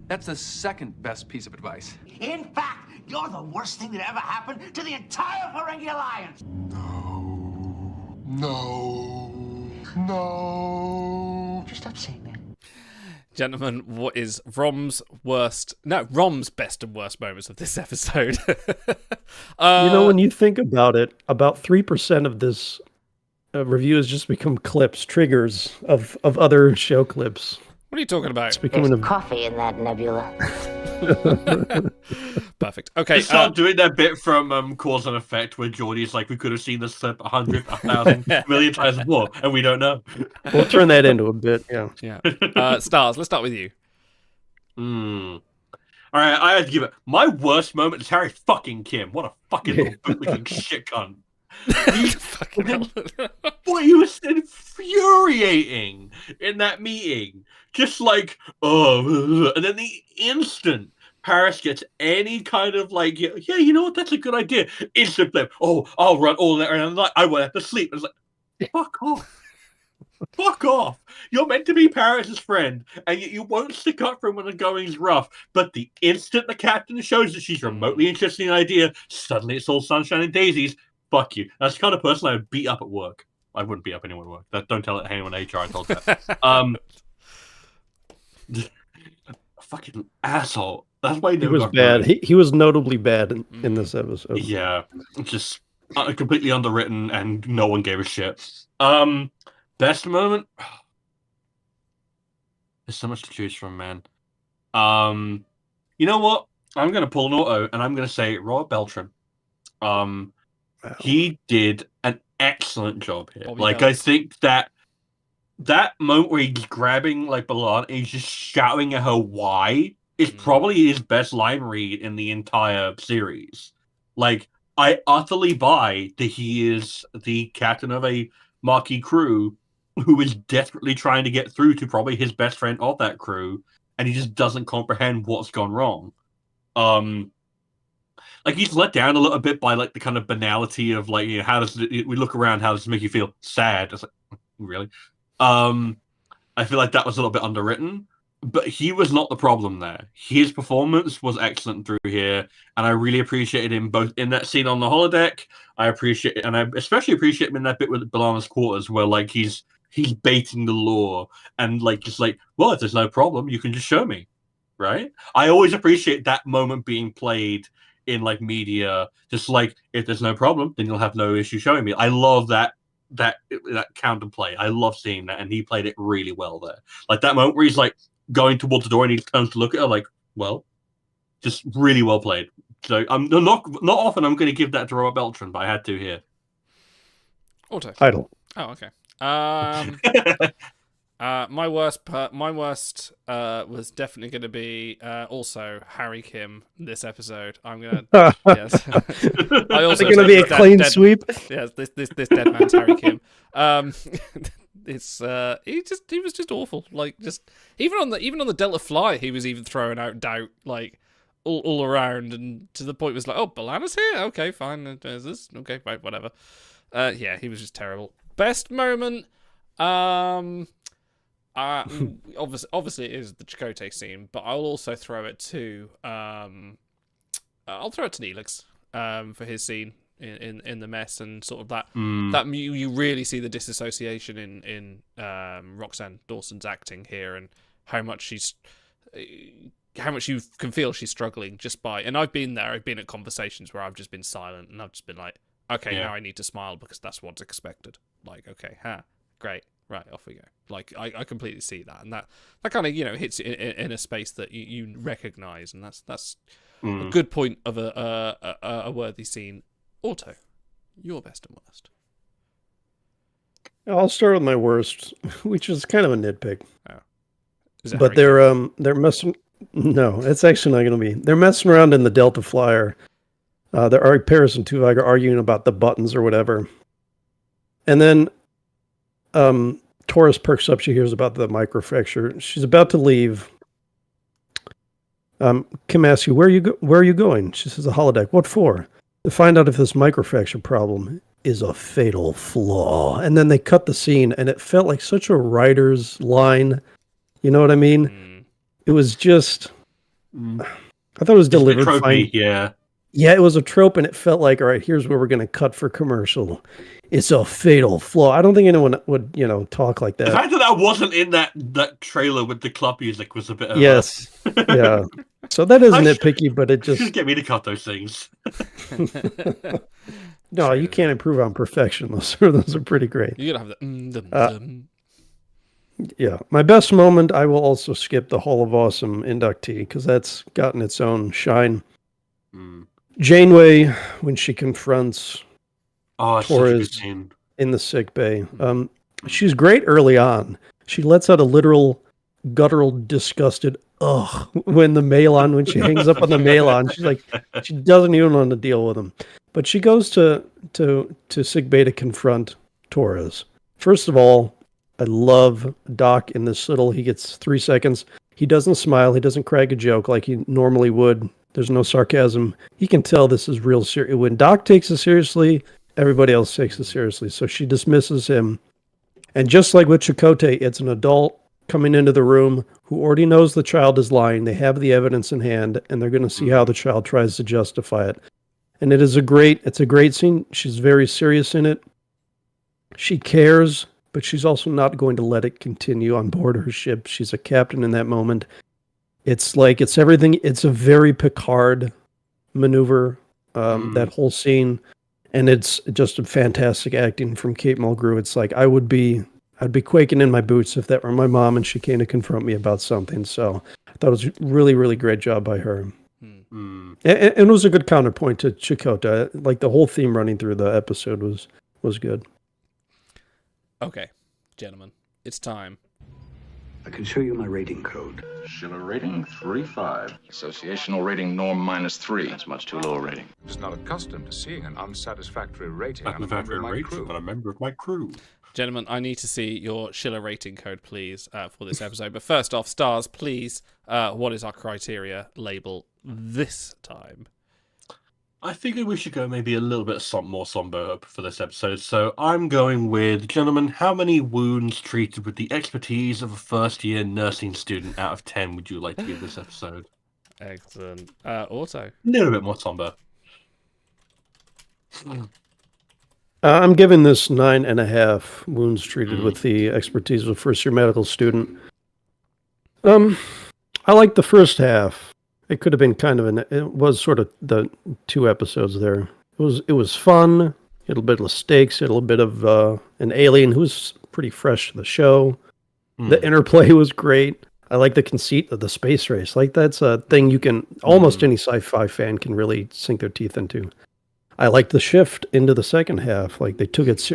that's the second best piece of advice. In fact, you're the worst thing that ever happened to the entire Ferengi Alliance. No. Just stop saying that. Gentlemen, what is Rom's best and worst moments of this episode? When you think about it, about 3% of this review has just become triggers of other show clips. What are you talking about? There's coffee in that nebula. Perfect. Okay. Start doing that bit from Cause and Effect where Geordi's like, we could have seen this clip 100, 1,000, million times more, and we don't know. We'll turn that into a bit, yeah. Stars, let's start with you. All right, I have to give it. My worst moment is Harry fucking Kim. What a fucking little bootlicking shit cunt. Boy, he was infuriating in that meeting. Just like, and then the instant Paris gets any kind of like, yeah, you know what, that's a good idea. Instant flip. Oh, I'll run all that, and I'm like, I won't have to sleep. It's like, fuck off. Fuck off! You're meant to be Paris' friend, and yet you won't stick up for him when the going's rough. But the instant the captain shows that she's remotely interested in the idea, suddenly it's all sunshine and daisies. Fuck you. That's the kind of person I would beat up at work. I wouldn't beat up anyone at work. Don't tell it anyone HR I told that. Fucking asshole. That's why he was bad. He was notably bad in this episode. Yeah, just completely underwritten, and no one gave a shit. Best moment? There's so much to choose from, man. You know what? I'm gonna pull an auto, and I'm gonna say Robert Beltran. Wow. He did an excellent job here. I think that moment where he's grabbing Balan and he's just shouting at her why is probably his best line read in the entire series. I utterly buy that he is the captain of a Maquis crew who is desperately trying to get through to probably his best friend of that crew, and he just doesn't comprehend what's gone wrong. He's let down a little bit by the kind of banality of how does we look around, how does it make you feel? Sad. It's really? I feel like that was a little bit underwritten, but he was not the problem there. His performance was excellent through here, and I really appreciated him both in that scene on the holodeck. I especially appreciate him in that bit with Balana's quarters, where he's baiting the law and well, if there's no problem, you can just show me, right? I always appreciate that moment being played in media, just if there's no problem, then you'll have no issue showing me. I love that counterplay. I love seeing that, and he played it really well there. That moment where he's going towards the door and he turns to look at her well, just really well played. So I'm not often I'm going to give that to Robert Beltran, but I had to here. Auto. Title. Oh, okay. My worst was definitely going to be also Harry Kim this episode. I'm gonna yes. I also going to be a clean sweep. Yes, this dead man's Harry Kim. It's he was just awful. Even on the Delta Fly, he was even throwing out doubt all around, and to the point was oh, Balana's here. Okay, fine. There's this. Okay, right, whatever. Yeah, he was just terrible. Best moment. Obviously it is the Chakotay scene, but I'll also throw it to Neelix for his scene in the mess, and sort of that you really see the disassociation in Roxanne Dawson's acting here, and how much you can feel she's struggling just by, and I've been there. I've been at conversations where I've just been silent, and I've just been okay, now I need to smile because that's what's expected. Okay, great. Right, off we go. I completely see that, and that kind of hits in a space that you recognise, and that's a good point of a worthy scene. Auto, your best and worst. I'll start with my worst, which is kind of a nitpick. Oh. But they're messing. No, it's actually not going to be. They're messing around in the Delta Flyer. Paris and Tuvok are arguing about the buttons or whatever, and then. Taurus perks up. She hears about the microfracture. She's about to leave. Kim asks you, where are you going? She says, the holodeck. What for? To find out if this microfracture problem is a fatal flaw. And then they cut the scene, and it felt like such a writer's line. You know what I mean? It was just... I thought it was delivered fine. Yeah. Yeah, it was a trope, and it felt like, all right, here's where we're going to cut for commercial. It's a fatal flaw. I don't think anyone would, talk like that. The fact that wasn't in that trailer with the club music was a bit of yes. Yeah. So that is nitpicky, but it just... Just get me to cut those things. No, you can't improve on perfection. Those are pretty great. You gotta have the... Yeah. My best moment, I will also skip the Hall of Awesome inductee, because that's gotten its own shine. Janeway, when she confronts Torres in the sick bay, she's great early on. She lets out a literal guttural, disgusted ugh when she hangs up on the Malon. She's like, she doesn't even want to deal with him. But she goes to sick bay to confront Torres. First of all, I love Doc in this he gets 3 seconds. He doesn't smile. He doesn't crack a joke like he normally would. There's no sarcasm. He can tell this is real serious. When Doc takes it seriously, everybody else takes it seriously. So she dismisses him. And just like with Chakotay, it's an adult coming into the room who already knows the child is lying. They have the evidence in hand, and they're going to see how the child tries to justify it. And it's a great scene. She's very serious in it. She cares, but she's also not going to let it continue on board her ship. She's a captain in that moment. It's everything. It's a very Picard maneuver, that whole scene. And it's just a fantastic acting from Kate Mulgrew. It's like I'd be quaking in my boots if that were my mom and she came to confront me about something. So I thought it was a really, really great job by her. And it was a good counterpoint to Chakotay. Like the whole theme running through the episode was good. Okay, gentlemen, it's time. I can show you my rating code. Schiller rating 3.5. Associational rating norm -3. That's much too low a rating. Is not accustomed to seeing an unsatisfactory rating on a member of my crew. Gentlemen, I need to see your Schiller rating code, please, for this episode. But first off, stars, please, what is our criteria label this time? I figured we should go maybe a little bit more somber for this episode. So I'm going with, gentlemen, how many wounds treated with the expertise of a first-year nursing student out of 10 would you like to give this episode? Excellent. Auto? A little bit more somber. I'm giving this 9.5 wounds treated with the expertise of a first-year medical student. I like the first half. It could have been it was sort of the 2 episodes there. It was fun. A little bit of stakes. A little bit of an alien who's pretty fresh to the show. The interplay was great. I like the conceit of the space race. Like that's a thing you can almost any sci-fi fan can really sink their teeth into. I liked the shift into the second half. Like they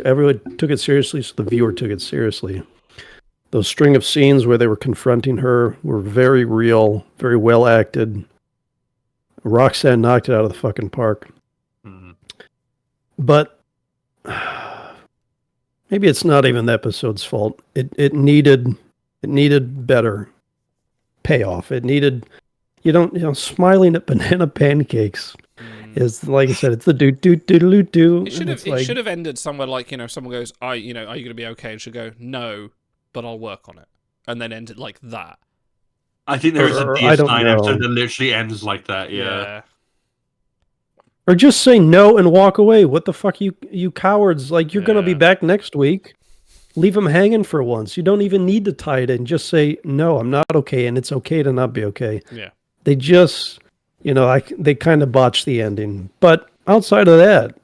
everyone took it seriously, so the viewer took it seriously. Those string of scenes where they were confronting her were very real, very well acted. Roxanne knocked it out of the fucking park. But maybe it's not even the episode's fault. It needed better payoff. It needed, smiling at banana pancakes is, like I said, it's the do. It should have ended somewhere like, someone goes, are you going to be okay? And she'll go, no, but I'll work on it. And then end it like that. I think there is a DS9 episode that literally ends like that, yeah. Or just say no and walk away. What the fuck, you cowards? Like, you're going to be back next week. Leave them hanging for once. You don't even need to tie it in. Just say, no, I'm not okay, and it's okay to not be okay. Yeah. They just, they kind of botched the ending. But outside of that,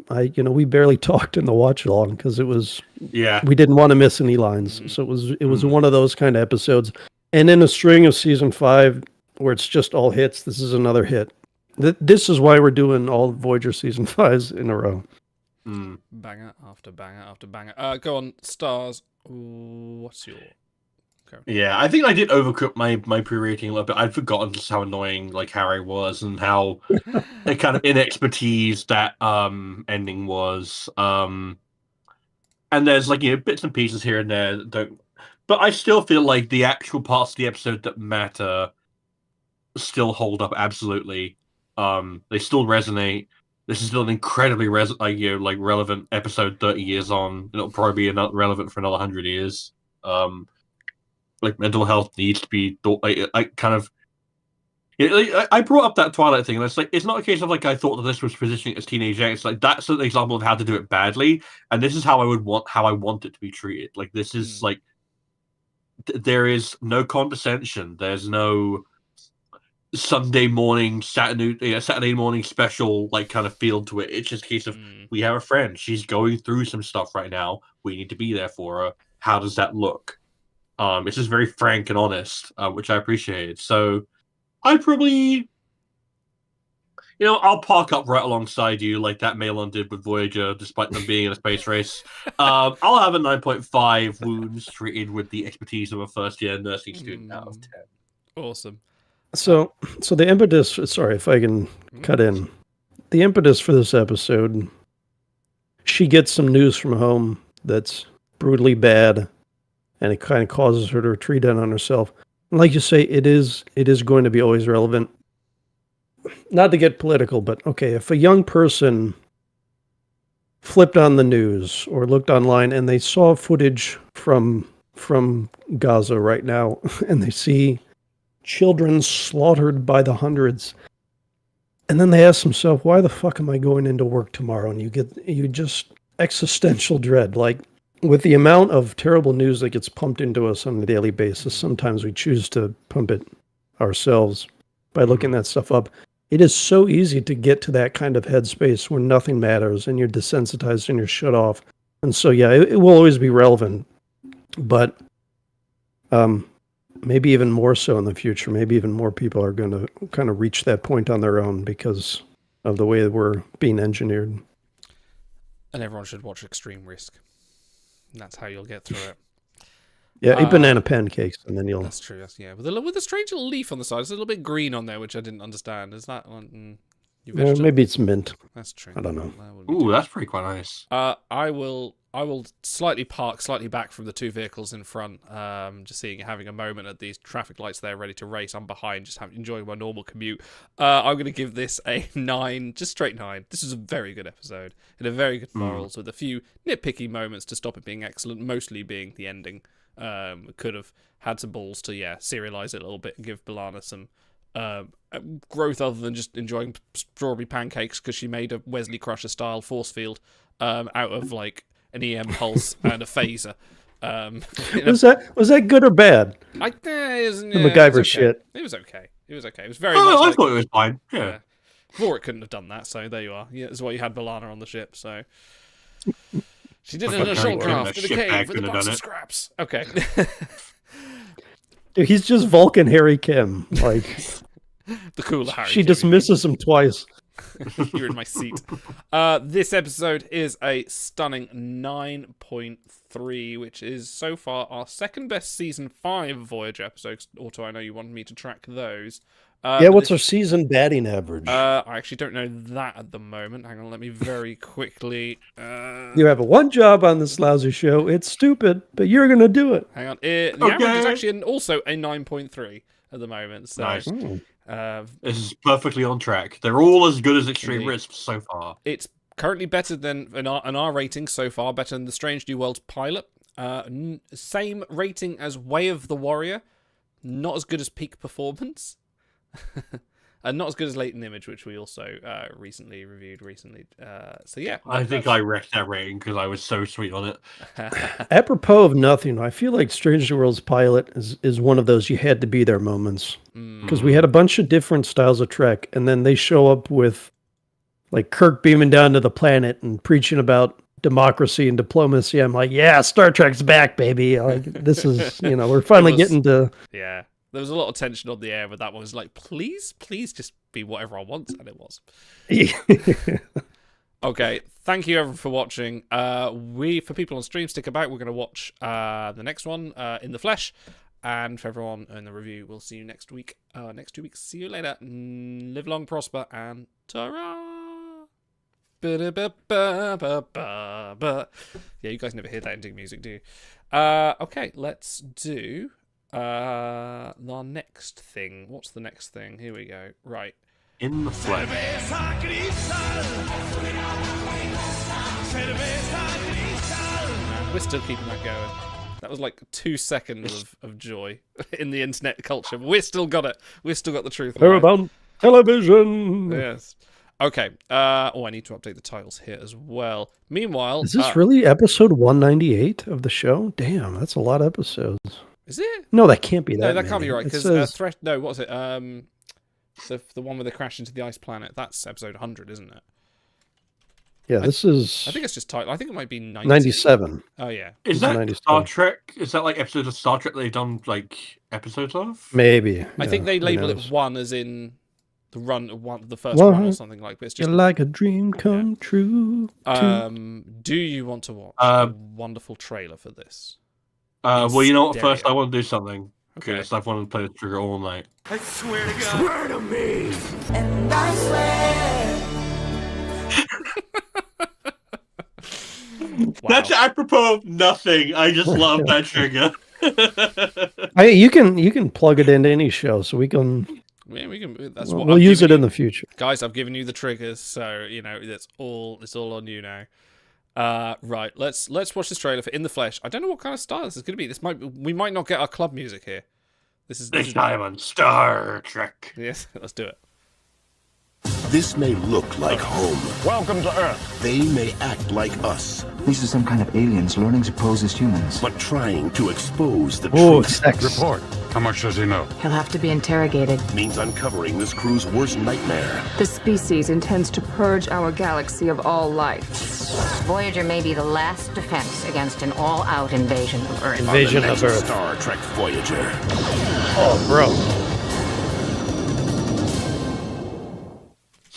we barely talked in the watch along because it was, we didn't want to miss any lines. So it was one of those kind of episodes. And in a string of season 5 where it's just all hits, this is another hit. This is why we're doing all Voyager season 5s in a row. Banger after banger after banger. Go on, stars. What's your... Yeah, I think I did overcook my pre-rating a little bit. I'd forgotten just how annoying Harry was and how the kind of inexpertise that ending was. And there's bits and pieces here and there that don't. But I still feel like the actual parts of the episode that matter still hold up absolutely. They still resonate. This is still an incredibly relevant episode 30 years on. It'll probably be relevant for another 100 years. Mental health needs to be thought. I brought up that Twilight thing, and it's not a case of I thought that this was positioning as teenage angst. It's that's an example of how to do it badly, and this is how I want it to be treated. This is there is no condescension. There's no Saturday morning special kind of feel to it. It's just a case of we have a friend. She's going through some stuff right now. We need to be there for her. How does that look? It's just very frank and honest, which I appreciate. So I'd probably, I'll park up right alongside you like that Malon did with Voyager, despite them being in a space race. I'll have a 9.5 wounds treated with the expertise of a first-year nursing student out of 10. Awesome. So the impetus, sorry if I can cut in, the impetus for this episode, she gets some news from home that's brutally bad, and it kind of causes her to retreat in on herself. And like you say, it is going to be always relevant. Not to get political, but okay, if a young person flipped on the news or looked online and they saw footage from Gaza right now, and they see children slaughtered by the hundreds, and then they ask themselves, why the fuck am I going into work tomorrow? And you just existential dread. Like, with the amount of terrible news that gets pumped into us on a daily basis, sometimes we choose to pump it ourselves by looking that stuff up. It is so easy to get to that kind of headspace where nothing matters and you're desensitized and you're shut off. And so, yeah, it will always be relevant, but maybe even more so in the future. Maybe even more people are going to kind of reach that point on their own because of the way that we're being engineered. And everyone should watch Extreme Risk. And that's how you'll get through it. Yeah, eat banana pancakes, and then you'll... That's true, yeah. With a strange little leaf on the side. It's a little bit green on there, which I didn't understand. Is that one... maybe it's mint. That's true. I don't know. Ooh, that's pretty quite nice. I will slightly park slightly back from the two vehicles in front, just having a moment at these traffic lights there ready to race. I'm behind, just enjoying my normal commute. I'm going to give this a 9, just straight 9. This is a very good episode. It had very good morals with a few nitpicky moments to stop it being excellent, mostly being the ending. Could have had some balls to serialize it a little bit and give B'Elanna some growth other than just enjoying strawberry pancakes because she made a Wesley Crusher style force field out of like an EM pulse and a phaser. Was that good or bad? It was, the MacGyver shit. It was okay. It was very. I thought it was fine. Yeah. Vor couldn't have done that, so there you are. Yeah, that's why you had B'Elanna on the ship. So she did it in a short craft in a cave with a box of scraps. Okay. Dude, he's just Vulcan Harry Kim. Like the cooler Harry. She dismisses him twice. You're in my seat. This episode is a stunning 9.3, which is so far our second best season 5 Voyager episodes. Auto, I know you wanted me to track those. What's our season batting average? I actually don't know that at the moment. Hang on, let me very quickly... You have one job on this lousy show. It's stupid, but you're going to do it. Hang on. The average is actually also a 9.3 at the moment. So, nice. This is perfectly on track. They're all as good as Extreme Risk so far. It's currently better than an R rating so far, better than the Strange New Worlds pilot. Same rating as Way of the Warrior. Not as good as Peak Performance. And not as good as Latent Image, which we also reviewed recently. So yeah, I think I wrecked that rating because I was so sweet on it. Apropos of nothing, I feel like Strange New Worlds pilot is one of those you had to be there moments, because we had a bunch of different styles of Trek, and then they show up with like Kirk beaming down to the planet and preaching about democracy and diplomacy. I'm like, yeah, Star Trek's back, baby. Like, this is, we're finally getting to... Yeah. There was a lot of tension on the air, but that one was like, please just be whatever I want, and it was. Okay, thank you everyone for watching. For people on stream, stick about. We're going to watch the next one, In the Flesh. And for everyone in the review, we'll see you next week. Next 2 weeks. See you later. Live long, prosper, and ta-ra! Yeah, you guys never hear that ending music, do you? Okay, let's do... the next thing. What's the next thing? Here we go. Right. In the Flesh. Man, we're still keeping that going. That was like 2 seconds of joy in the internet culture. But we still got it. We've still got the truth. Paramount Television. Yes. Okay. I need to update the titles here as well. Meanwhile, is this really episode 198 of the show? Damn, that's a lot of episodes. Is it? No, that can't be that. No, that can't many. be right, because no, what was it? The one where they crash into the ice planet. That's episode 100, isn't it? Yeah, this is... I think it's just title. I think it might be 97. Oh, yeah. Is that 97. Star Trek? Is that like episodes of Star Trek they've done like episodes of? Maybe. I think they label it 1 as in the first run or something like this. You're like a dream come true. Do you want to watch a wonderful trailer for this? Well, you know what? First, I want to do something. Okay. Because I've wanted to play the trigger all night. I swear to God. Swear to me. And I swear. Wow. That's apropos of nothing. I just love that trigger. You can plug it into any show, so we can. Yeah, we can. We'll use it in the future, guys. I've given you the triggers, so it's all on you now. Right, let's watch this trailer for In the Flesh. I don't know what kind of style this is going to be. We might not get our club music here. This is time on Star Trek. Yes, let's do it. This may look like home. Welcome to Earth. They may act like us. These are some kind of aliens learning to pose as humans. But trying to expose the truth. Sex. Report. How much does he know? He'll have to be interrogated. Means uncovering this crew's worst nightmare. The species intends to purge our galaxy of all life. Voyager may be the last defense against an all-out invasion of Earth. Invasion of Earth. Star Trek Voyager. Oh, bro.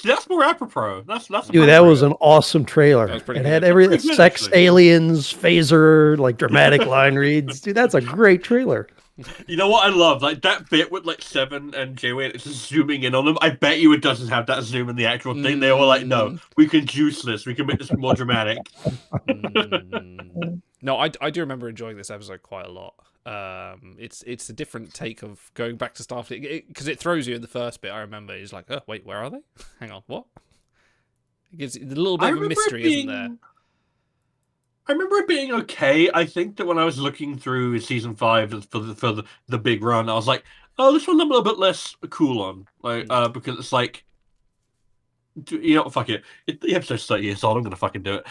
That's more apropos. That's Dude, that was an awesome trailer. It had every sex, aliens, phaser, like dramatic line reads. Dude, that's a great trailer. You know what I love? Like that bit with like Seven and Janeway, it's just zooming in on them. I bet you it doesn't have that zoom in the actual thing. They were like, no, we can juice this. We can make this more dramatic. No, I do remember enjoying this episode quite a lot. It's a different take of going back to Starfleet because it throws you in the first bit. I remember it's like, oh wait, where are they? Hang on, what? It gives a little bit of a mystery, isn't there? I remember it being okay. I think that when I was looking through season 5 for the big run, I was like, oh, this one I'm a little bit less cool on, like because it's like, you know, fuck it. The episode's 30 years old. I'm gonna fucking do it.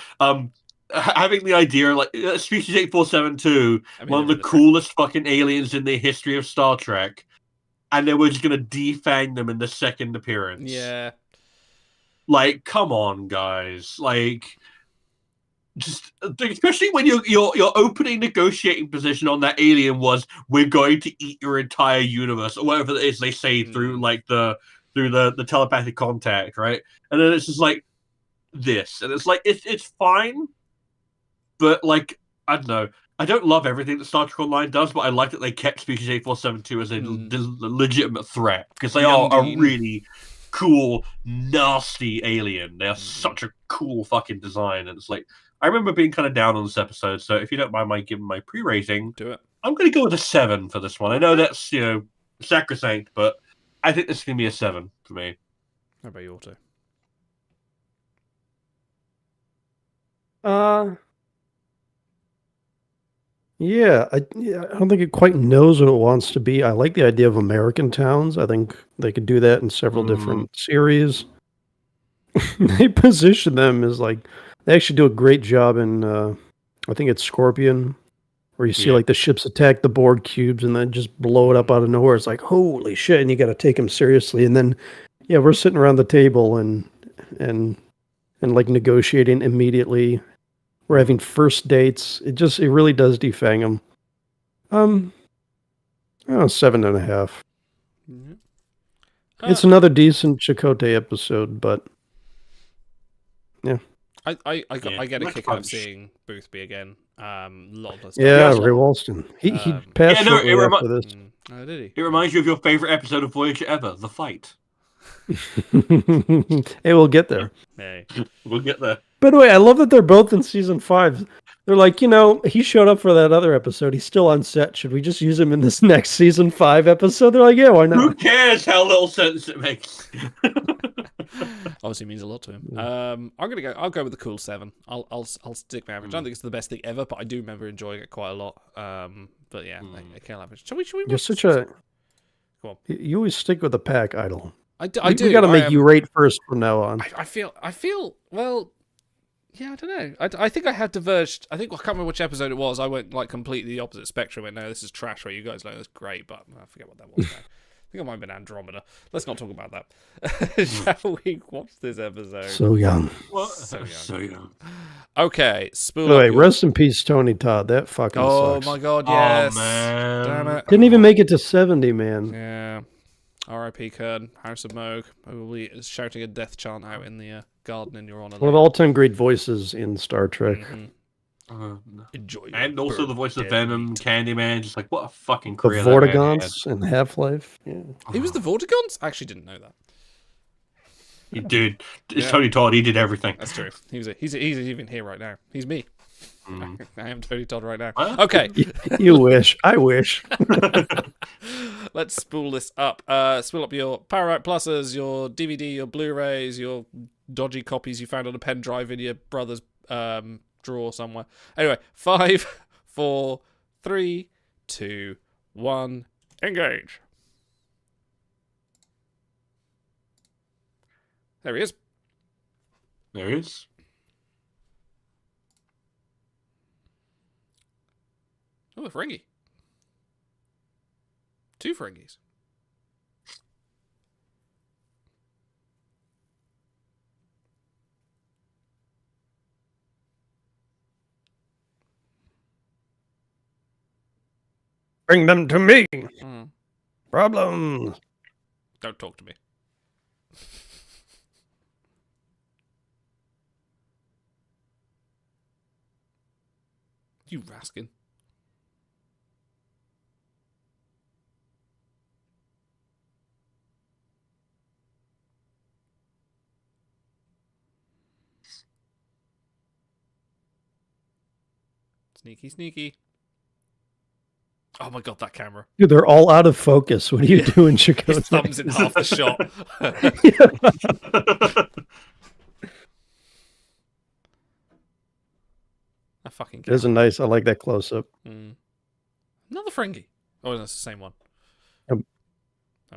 Having the idea, like, Species 8472, one of the coolest fucking aliens in the history of Star Trek, and they were just gonna defang them in the second appearance. Yeah. Like, come on, guys. Like, just especially when your opening negotiating position on that alien was, we're going to eat your entire universe, or whatever it is they say through like the telepathic contact, right? And then it's just like this, and it's like it's fine. But, like, I don't know. I don't love everything that Star Trek Online does, but I like that they kept Species 8472 as a legitimate threat. Because they are a really cool, nasty alien. They are such a cool fucking design. And it's like, I remember being kind of down on this episode. So if you don't mind my giving my pre-rating, do it. I'm going to go with a 7 for this one. I know that's, you know, sacrosanct, but I think this is going to be a 7 for me. How about you, Otto? Yeah, I don't think it quite knows what it wants to be. I like the idea of American towns. I think they could do that in several different series. They position them as like, they actually do a great job in, I think it's Scorpion, where you see like the ships attack the Borg cubes and then just blow it up out of nowhere. It's like, holy shit, and you got to take them seriously. And then, yeah, we're sitting around the table and like negotiating immediately. We're having first dates. It really does defang them. 7.5. It's another decent Chakotay episode, but yeah. I get a kick out of seeing Boothby again. Yeah, Ray Walston. He passed shortly after this. Oh, did he? It reminds you of your favorite episode of Voyager ever, The Fight. Hey, we'll get there. Hey. We'll get there. By the way, I love that they're both in season 5. They're like, you know, he showed up for that other episode. He's still on set. Should we just use him in this next season 5 episode? They're like, yeah, why not? Who cares how little sense it makes? Obviously means a lot to him. I'll go with the cool 7. I'll stick my average. I don't think it's the best thing ever, but I do remember enjoying it quite a lot. But yeah, I can't average. Shall we You're such a... Go on. You always stick with the pack, Idol. I do. We got to make you rate first from now on. I feel well. Yeah, I don't know. I think I had diverged. I can't remember which episode it was. I went like completely the opposite spectrum. Went, no, this is trash. Where you guys like, that's great, but I forget what that was. Now. I think it might have been Andromeda. Let's not talk about that. Shall we watch this episode? So young. So young. Okay, spool. Wait, rest in peace, Tony Todd. That fucking sucks. Oh my god, yes. Oh man, damn it. Didn't even make it to 70, man. Yeah. R.I.P. Kern, House of Moog, probably shouting a death chant out in the garden in your honor. One of the all-time great voices in Star Trek. Enjoy. And also the voice of Venom, Candyman, just like, what a fucking The career. Vortigons and Half-Life. Yeah. He was the Vortigons? I actually didn't know that. He did. It's Tony Todd. He did everything. That's true. He's even here right now. He's me. I am Tony Todd right now. Okay. You wish. I wish. Let's spool this up. Spool up your Paramount Pluses, your DVD, your Blu-rays, your dodgy copies you found on a pen drive in your brother's drawer somewhere. Anyway, 5, 4, 3, 2, 1, engage. There he is. There he is. Oh, a Ferengi. 2 Ferengis. Bring them to me. Mm. Problems. Don't talk to me. You Raskin. Sneaky, sneaky. Oh my god, that camera. Dude, they're all out of focus. What are you doing, Chakotay? His thumb's in half the shot. That fucking camera. It isn't nice. I like that close-up. Mm. Another Ferengi. Oh, that's the same one. That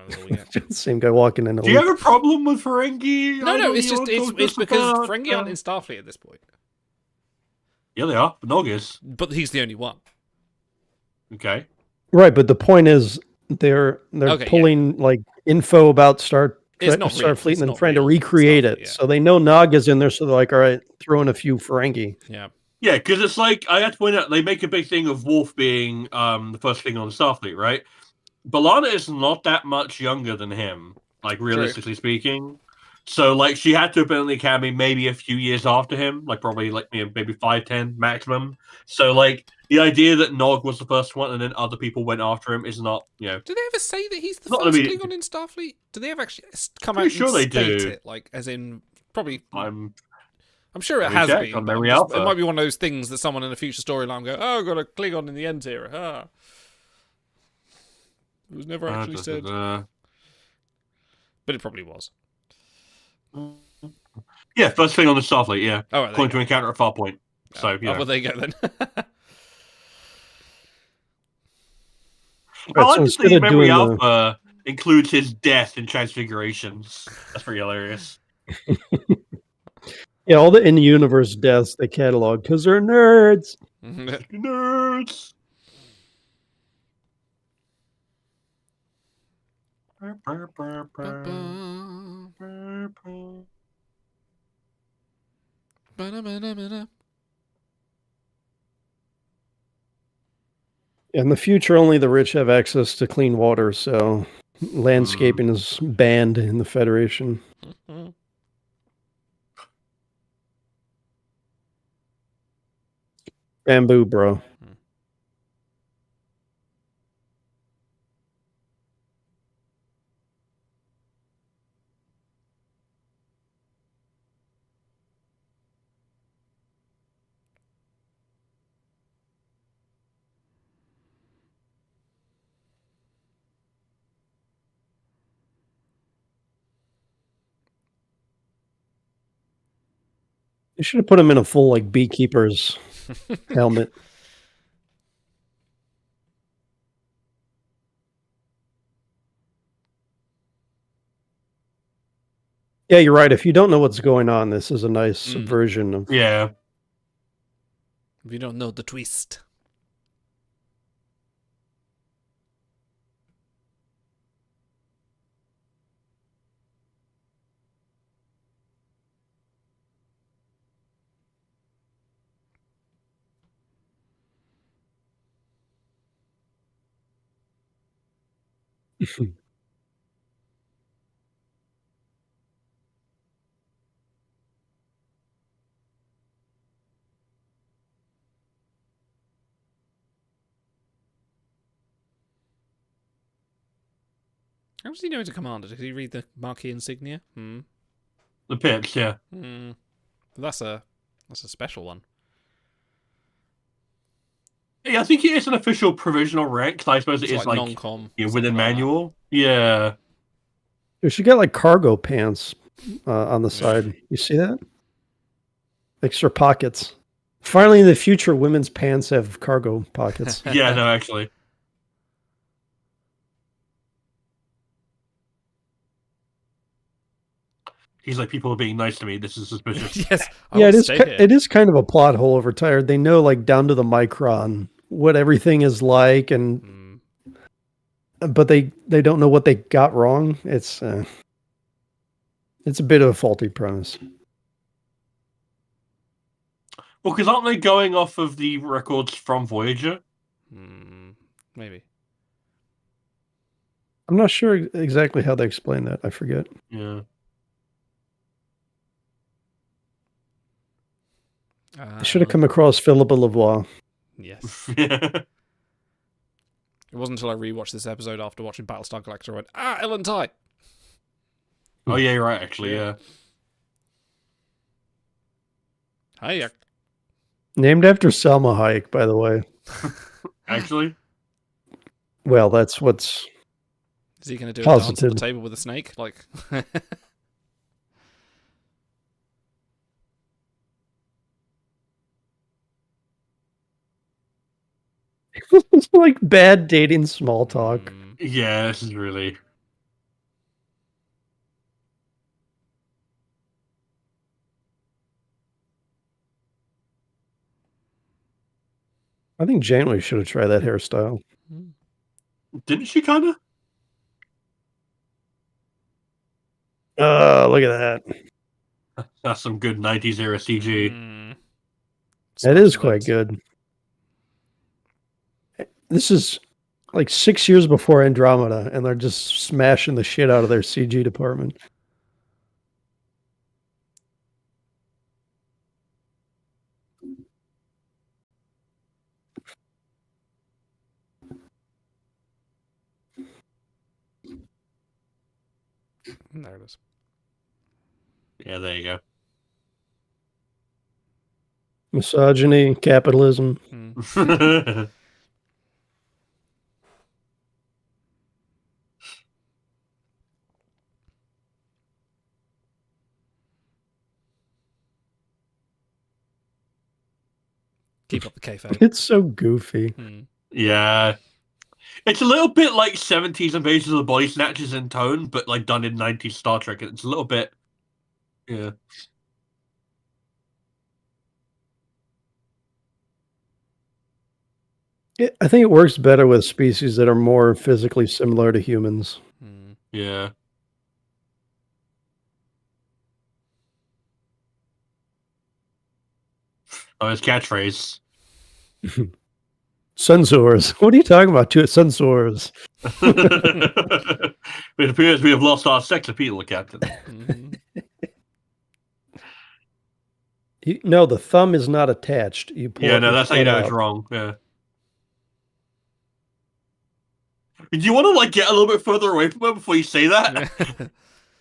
was all we get. Same guy walking in. Do you have a problem with Ferengi? No, it's just it's because Ferengi aren't in Starfleet at this point. Yeah, they are. Nog is. But he's the only one. Okay. Right, but the point is they're pulling like info about Starfleet and then trying to recreate it. So they know Nog is in there, so they're like, all right, throw in a few Ferengi. Yeah. Yeah, because it's like, I have to point out, they make a big thing of Worf being the first thing on Starfleet, right? B'Elanna is not that much younger than him, like, realistically speaking. So, like, she had to have been in the Academy maybe a few years after him, like, probably, like, maybe 5, 10 maximum. So, like, the idea that Nog was the first one and then other people went after him is not, you know... Do they ever say that he's the first Klingon in Starfleet? Do they ever actually come out and state it? Like, as in, probably... I'm sure it has been. It might be one of those things that someone in a future storyline go, oh, got a Klingon in the End era. Ah. It was never actually said. But it probably was. Yeah, first thing on the Starfleet, yeah. Oh, right, according to Encounter at Farpoint. Oh, so, yeah. well, there you go then. I like to see Memory Alpha includes his death in Transfigurations. That's pretty hilarious. Yeah, all the in-universe deaths they catalog because they're nerds. Nerds. In the future, only the rich have access to clean water, so landscaping is banned in the Federation. Bamboo, bro. You should have put him in a full like beekeeper's helmet. Yeah, you're right. If you don't know what's going on, this is a nice version of. Yeah. If you don't know the twist. How does he know he's a commander? Did he read the Maquis insignia? The pips, yeah. That's a special one. Yeah, I think it is an official provisional rank. I suppose it is like non-com, within manual. Yeah. You should get like cargo pants on the side. You see that? Extra pockets. Finally, in the future, women's pants have cargo pockets. Yeah, no, actually. He's like, people are being nice to me. This is suspicious. Yes. Yeah, it is kind of a plot hole over Tired. They know, like, down to the micron what everything is like, and but they don't know what they got wrong. It's a bit of a faulty premise. Well, because aren't they going off of the records from Voyager? Maybe. I'm not sure exactly how they explain that. I forget. Yeah. I should have come across Philippa Lavoie. Yes. It wasn't until I rewatched this episode after watching Battlestar Galactica I went, Ellen Tigh. Oh, yeah, you're right, actually, yeah. Hayek. Named after Salma Hayek, by the way. Actually? Well, that's what's... Is he going to do a dance at the table with a snake? Like... It's like bad dating small talk. Yeah, this is really... I think Janeway should have tried that hairstyle. Didn't she kind of? Look at that. That's some good 90s era CG. That is quite good. This is like 6 years before Andromeda, and they're just smashing the shit out of their CG department. There it is. Yeah, there you go. Misogyny, capitalism. Keep up the kayfabe. It's so goofy. Yeah. It's a little bit like 70s Invasion of the Body Snatchers in tone, but like done in 90s Star Trek. It's a little bit... Yeah. I think it works better with species that are more physically similar to humans. Yeah. Oh, his catchphrase. Sensors. What are you talking about? Sensors. It appears we have lost our sex appeal, Captain. No, the thumb is not attached. You pull that's how you know it's wrong. Yeah. Do you want to like get a little bit further away from him before you say that?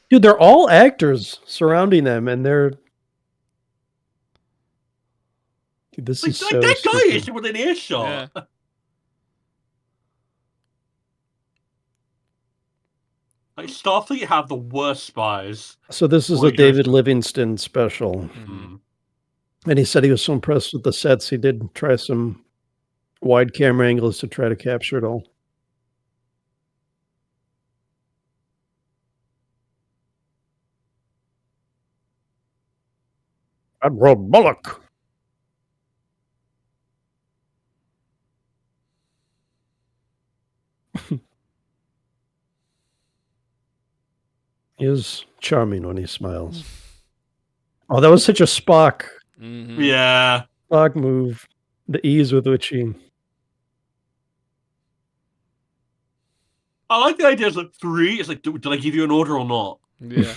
Dude, they're all actors surrounding them, and they're... Dude, this is so that guy stupid. is within earshot. Yeah. Like Starfleet have the worst spies. So this is a David Livingston special. And he said he was so impressed with the sets, he did try some wide camera angles to try to capture it all. Admiral Bullock. He is charming when he smiles. Oh, that was such a Spock. Yeah. Spock move. The ease with which he... I like the idea. It's like 3. It's like, did I give you an order or not? Yeah.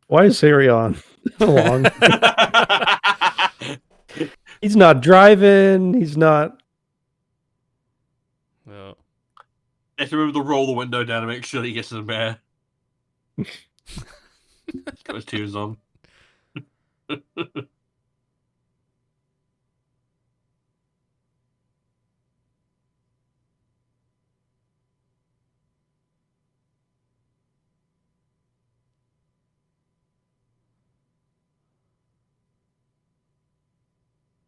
Why is Harry on? Along. He's not driving. He's not... No. You have to remember to roll the window down to make sure that he gets to the bear. He's got his tears on.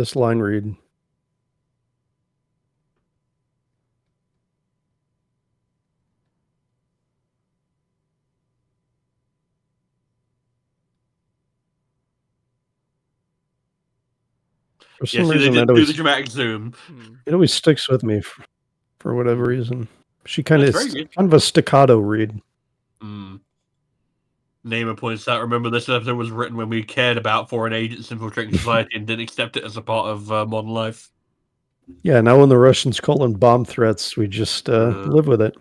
this line read. For some reason, do the dramatic zoom. It always sticks with me for whatever reason. She kind of That's very good. kind of a staccato read. Namer points out, remember this episode was written when we cared about foreign agents infiltrating society and didn't accept it as a part of modern life. Yeah, now when the Russians call in bomb threats, we just live with it.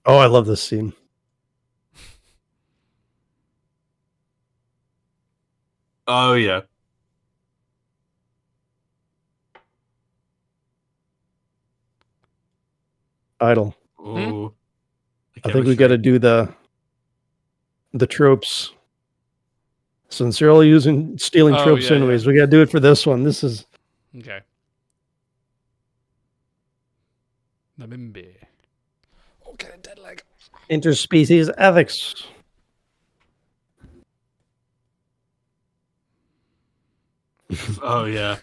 Oh, I love this scene. Oh, yeah. Idle. Ooh. I think we got to do the tropes. Since you're all stealing tropes anyways, we got to do it for this one. This is... Okay. Namimbi. Oh, get a dead leg. Interspecies ethics. Oh, yeah.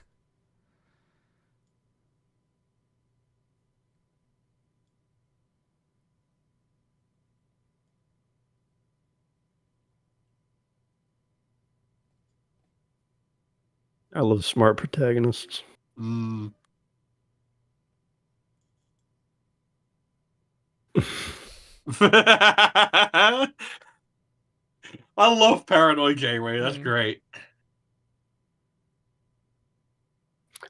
I love smart protagonists. I love Paranoid Janeway. That's great.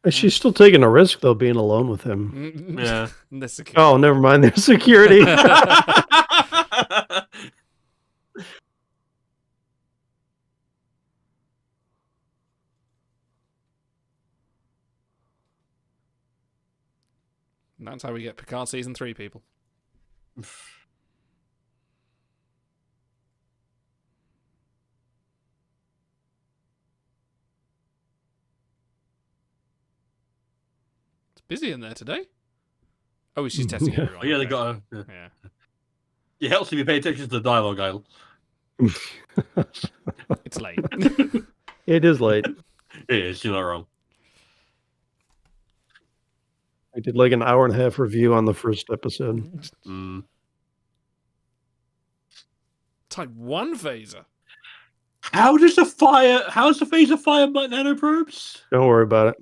She's still taking a risk, though, being alone with him. Yeah. Oh, never mind. There's security. And that's how we get Picard Season 3, people. It's busy in there today. Oh, she's testing everyone. Oh, yeah, okay. they got a... Yeah. It helps if you pay attention to the dialogue, Idle. It's late. It is late. It is, you're not wrong. I did like an 1.5-hour review on the first episode. Type 1 phaser. How does the phaser fire nanoprobes? Don't worry about it.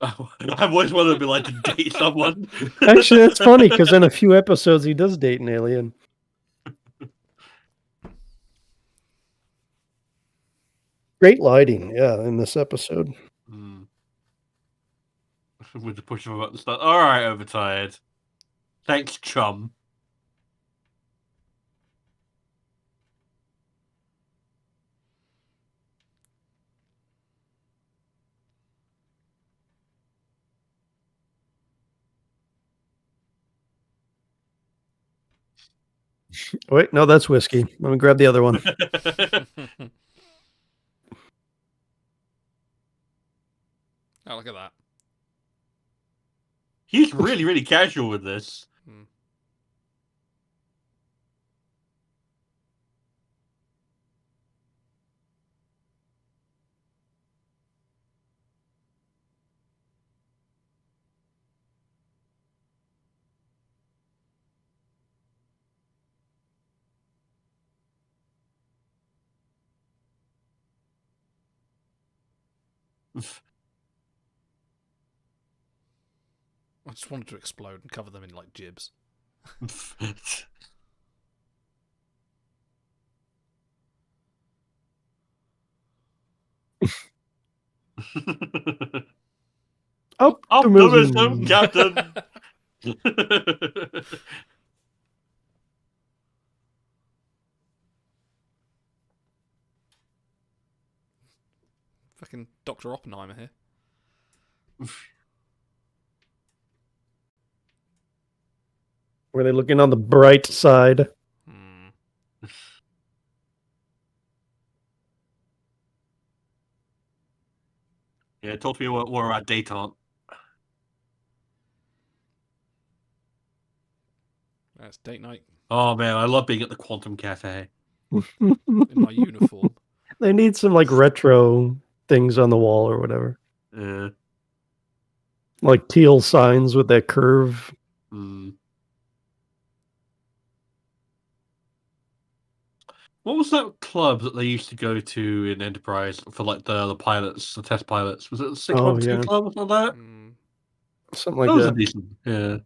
Oh, I've always wanted to be like to date someone. Actually, that's funny because in a few episodes he does date an alien. Great lighting, yeah, in this episode. With the push of a button start. All right, overtired. Thanks, chum. Wait, no, that's whiskey. Let me grab the other one. Oh, look at that. He's really, really casual with this. I just wanted to explode and cover them in like jibs. Optimism, Captain. Fucking Dr. Oppenheimer here. Were they looking on the bright side? Yeah, talk to me more about detente. That's date night. Oh man, I love being at the Quantum Cafe. In my uniform. They need some like retro things on the wall or whatever. Yeah. Like teal signs with that curve. Mm. What was that club that they used to go to in Enterprise for like the pilots, the test pilots? Was it the 612 club or something like that? Something like That was that. a decent, yeah.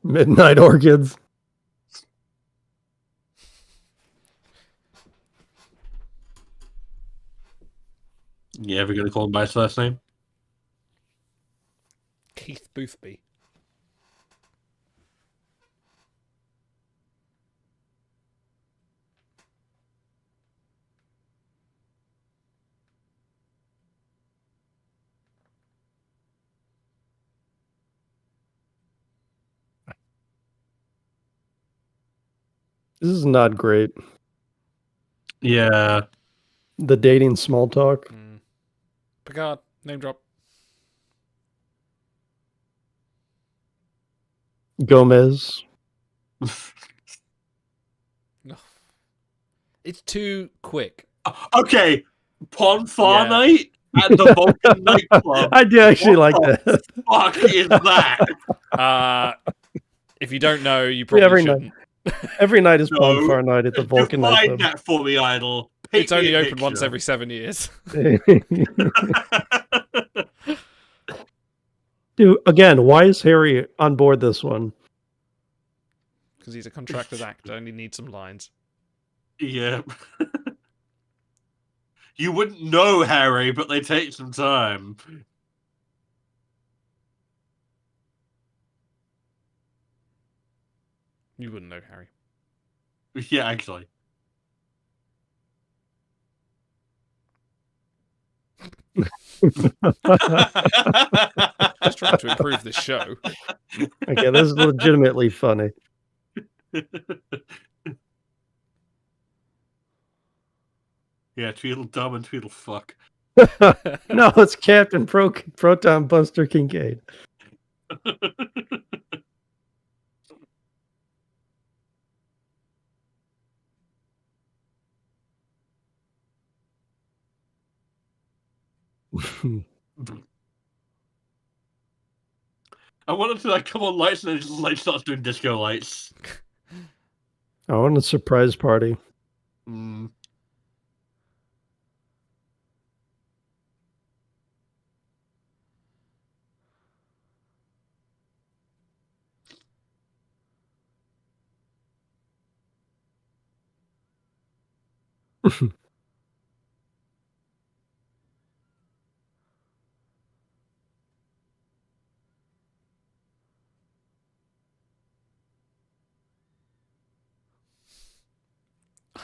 Midnight Orchids. You ever gonna call him by his first name? Keith Boothby. This is not great. Yeah. The dating small talk. Picard, name drop. Gomez. No. It's too quick. Okay, Ponfar night at the Vulcan nightclub. I do actually like that. Fuck is that? If you don't know, you probably shouldn't. Every night is No. Bonfire night at the Vulcan Define nightclub. that for me, Idol. Paint It's only me a open once picture. every 7 years. Dude, again, why is Harry on board this one? Because he's a contracted actor and he needs some lines. Yeah. You wouldn't know, Harry, but they take some time. You wouldn't know, Harry. Yeah, actually. Just trying to improve this show. Okay, this is legitimately funny. Yeah, Tweedledum and Tweedlefuck. No, it's Captain Proton Buster Kincaid. I wanted to like come on lights and then just like starts doing disco lights. I want a surprise party. Mm.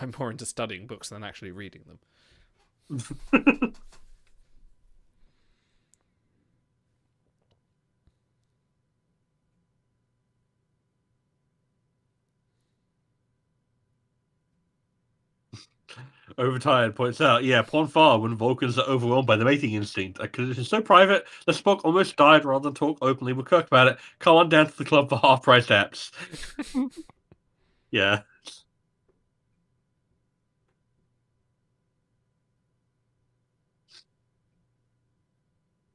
I'm more into studying books than actually reading them. Overtired points out, yeah, Ponfar when Vulcans are overwhelmed by the mating instinct. Because it's so private that Spock almost died rather than talk openly with Kirk about it. Come on down to the club for half-price apps. Yeah.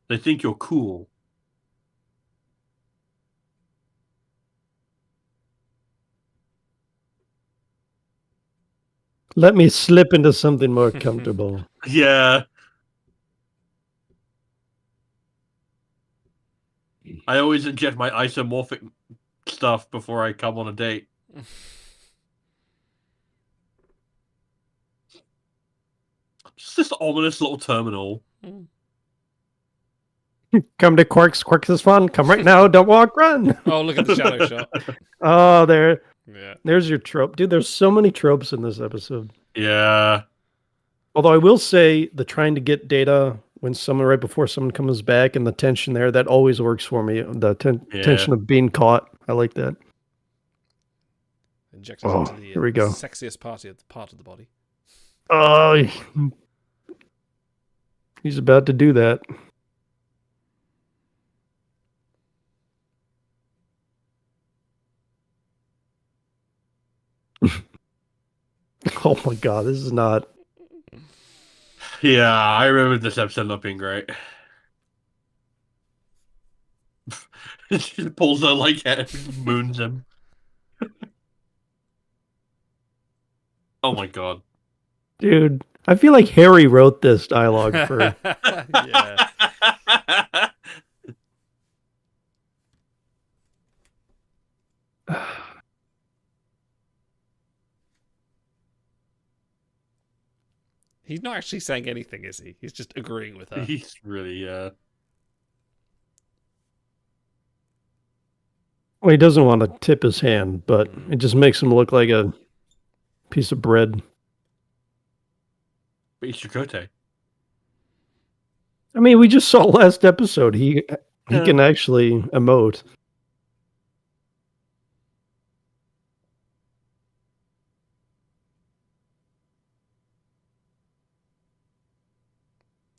They think you're cool. Let me slip into something more comfortable. Yeah. I always inject my isomorphic stuff before I come on a date. Just this ominous little terminal. Come to Quarks. Quarks is fun. Come right now. Don't walk, run. Oh, look at the shadow shot. Oh, there. Yeah. There's your trope. Dude, there's so many tropes in this episode. Yeah. Although I will say the trying to get data when someone right before someone comes back and the tension there, that always works for me. The tension of being caught. I like that. Injected into the here we go. sexiest part of the body. Oh, He's about to do that. Oh my god, this is not... Yeah, I remember this episode not being great. She pulls her like head and moons him. Oh my god. Dude, I feel like Harry wrote this dialogue for... Yeah. He's not actually saying anything, is he? He's just agreeing with her. He's really, Well, he doesn't want to tip his hand, but it just makes him look like a piece of bread. But he's Chakotay. I mean, we just saw last episode. He can actually emote.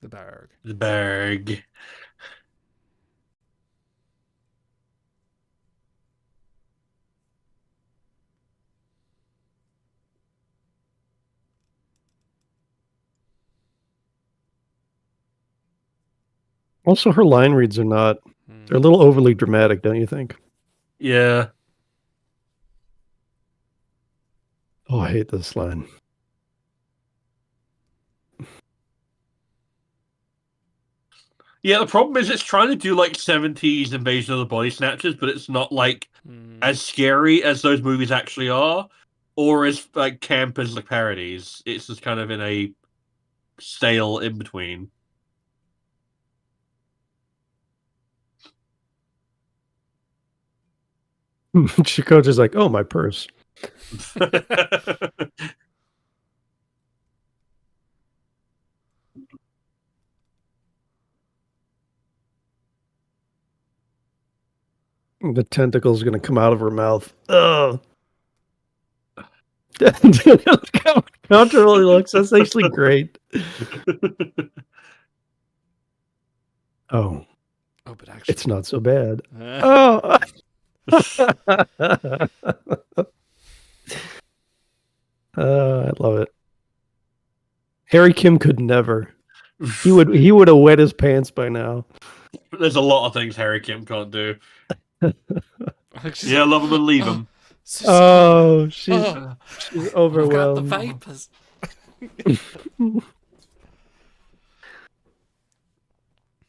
The Berg. The Berg. Also, her line reads are not... They're a little overly dramatic, don't you think? Yeah. Oh, I hate this line. Yeah, the problem is it's trying to do like 70s Invasion of the Body Snatchers, but it's not like as scary as those movies actually are, or as like camp as the parodies. It's just kind of in a stale in between. Chakotay's like, oh, my purse. The tentacle's going to come out of her mouth. Ugh. Counter really looks. That's actually great. Oh. Oh, but actually... It's not so bad. Oh. I love it. Harry Kim could never. He would have wet his pants by now. There's a lot of things Harry Kim can't do. Yeah, love him and leave him. Oh, she's overwhelmed. Got the vapors.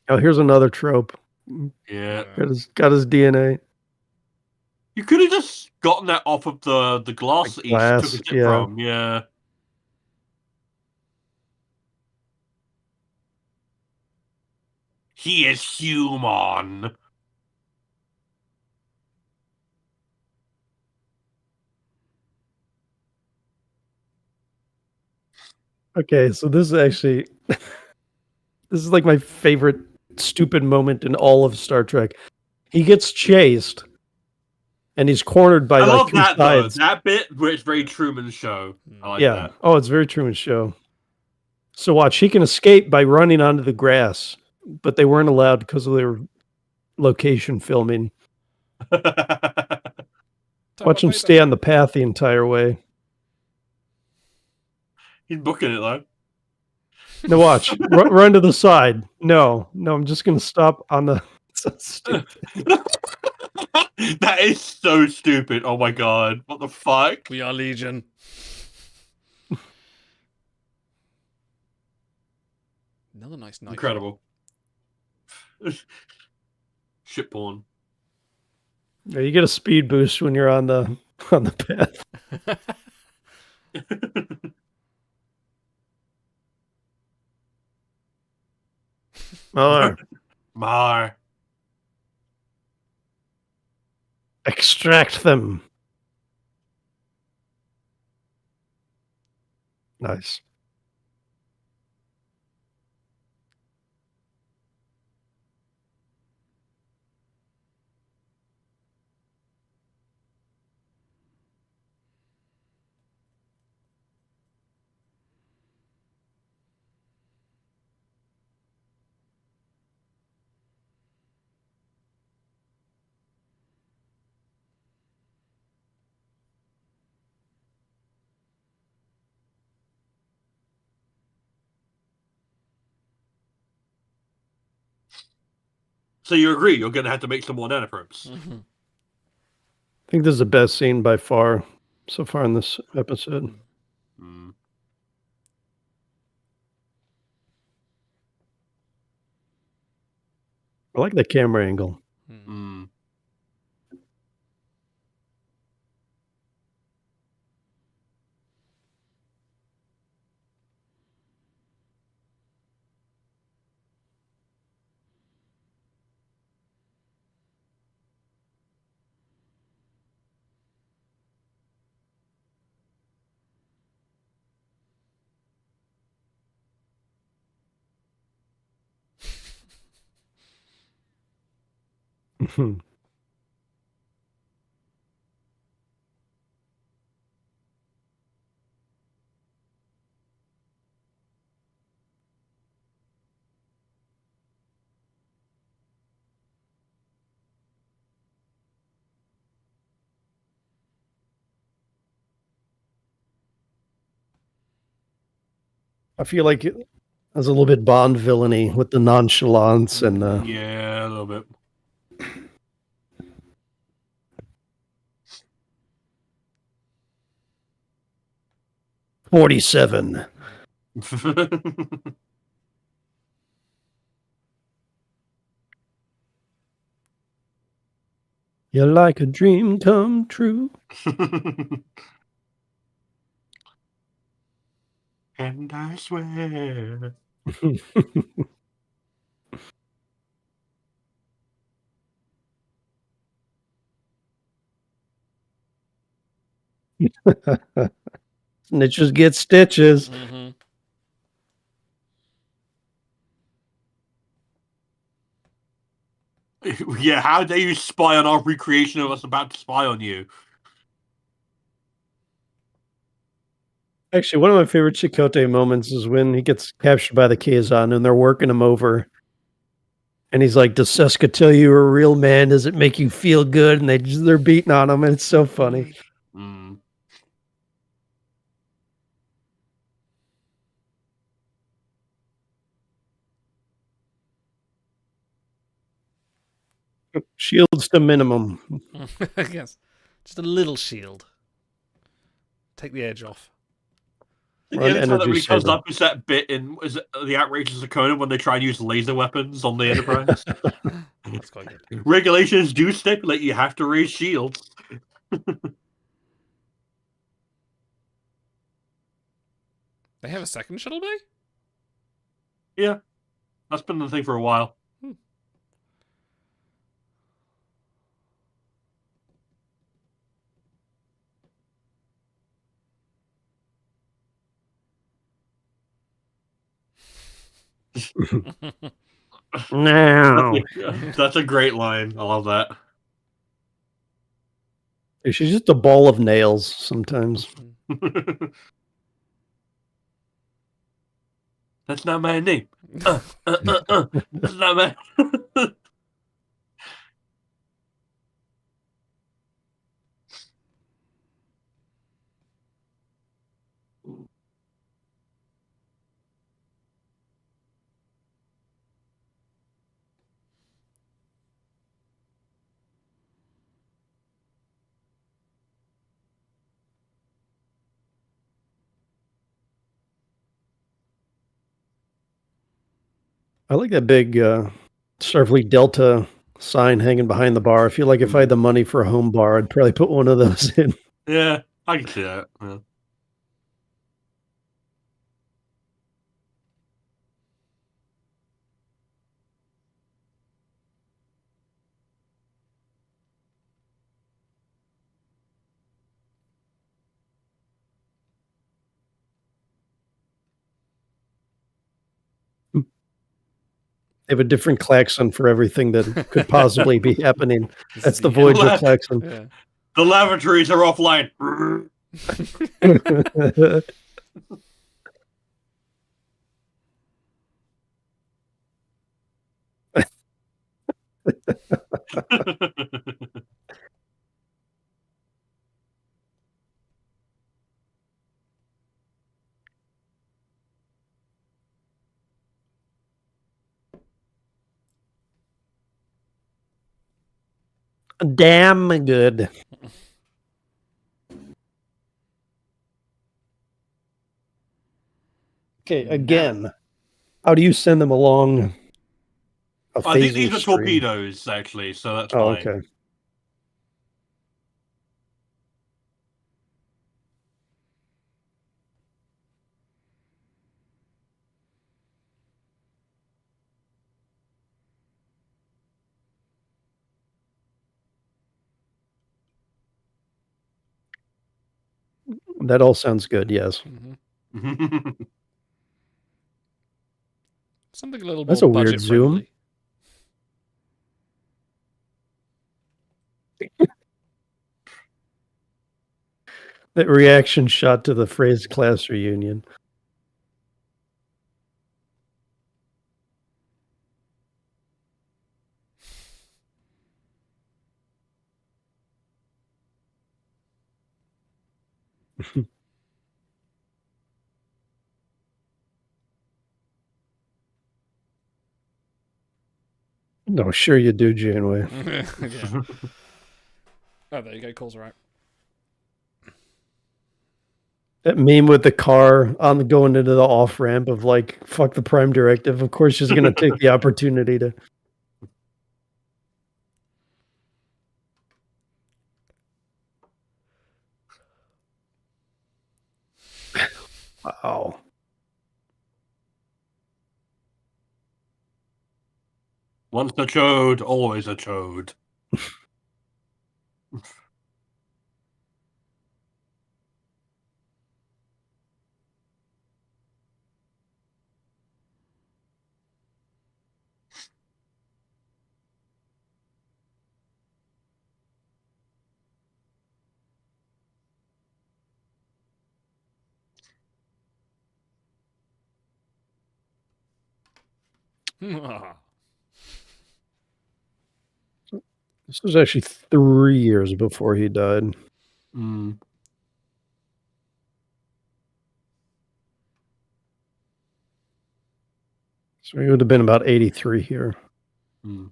Oh, here's another trope. Yeah. Got his DNA. You could have just gotten that off of the glass that he took a sip from. Yeah. He is human. Okay, so this is actually this is like my favorite stupid moment in all of Star Trek. He gets chased and he's cornered by I like love three that sides. though. That bit where it's very Truman Show. I like Yeah. that. Oh, it's very Truman Show. So watch, he can escape by running onto the grass, but they weren't allowed because of their location filming. Watch him stay on the path the entire way. He's booking it though. No, watch. Run to the side. No, I'm just going to stop on the... So stupid. That is so stupid. Oh my god. What the fuck? We are Legion. Another nice night. Incredible. Shit porn. Yeah, you get a speed boost when you're on the path. Mar. Extract them. Nice. So you agree you're going to have to make some more nanoprobes? Mm-hmm. I think this is the best scene by far so far in this episode. Mm. I like the camera angle. Mm. I feel like it was a little bit Bond villainy with the nonchalance and yeah, a little bit. $47. You're like a dream come true. And I swear. Snitches get stitches. Mm-hmm. Yeah, how dare you spy on our recreation of us about to spy on you? Actually, one of my favorite Chakotay moments is when he gets captured by the Kazan and they're working him over. And he's like, "Does Seska tell you you're a real man? Does it make you feel good?" And they're beating on him, and it's so funny. Mm. Shields to minimum. I guess. Just a little shield. Take the edge off. The only time that really comes up is that bit in the Outrageous of Conan when they try and use laser weapons on the Enterprise. That's quite good. Regulations do stipulate you have to raise shields. They have a second shuttle bay? Yeah. That's been the thing for a while. No. That's a great line. I love that. She's just a ball of nails sometimes. That's not my name. That's not my. I like that big Starfleet Delta sign hanging behind the bar. I feel like if I had the money for a home bar, I'd probably put one of those in. Yeah, I can see that. Yeah. They have a different klaxon for everything that could possibly be happening. That's the Voyager klaxon. Yeah. The lavatories are offline. Damn good. Okay, again, how do you send them along a I think phasing these are stream? torpedoes, actually, so that's Oh, fine. okay. That all sounds good, yes. Something a little That's more a weird budget friendly. That reaction shot to the phrase class reunion. No, sure you do, Janeway. Yeah. Oh, there you go. Calls are out. That meme with the car on going into the off ramp of like, fuck the prime directive. Of course, she's going to take the opportunity to. Wow. Once a chode, always a chode. This was actually 3 years before he died. Mm. So he would have been about 83 here. Mm.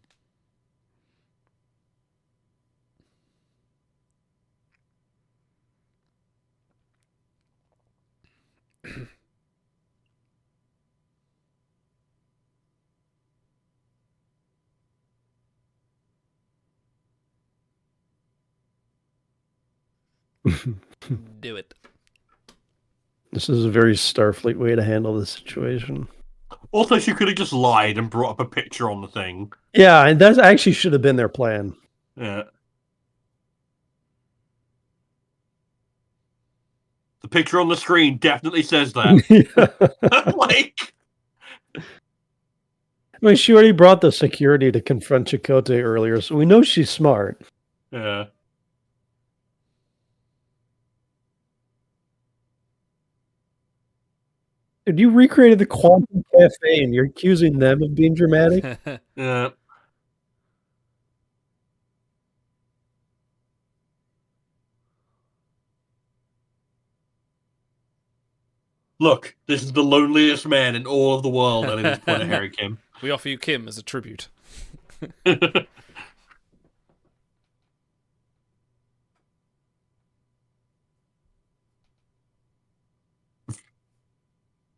Do it. This is a very Starfleet way to handle the situation. Also, she could have just lied and brought up a picture on the thing. Yeah, and that actually should have been their plan. Yeah. The picture on the screen definitely says that. Like, I mean, she already brought the security to confront Chakotay earlier, so we know she's smart. yeah. Dude, you recreated the Quantum Cafe and you're accusing them of being dramatic? Yeah. Look, this is the loneliest man in all of the world, and I just point at Harry Kim. We offer you Kim as a tribute.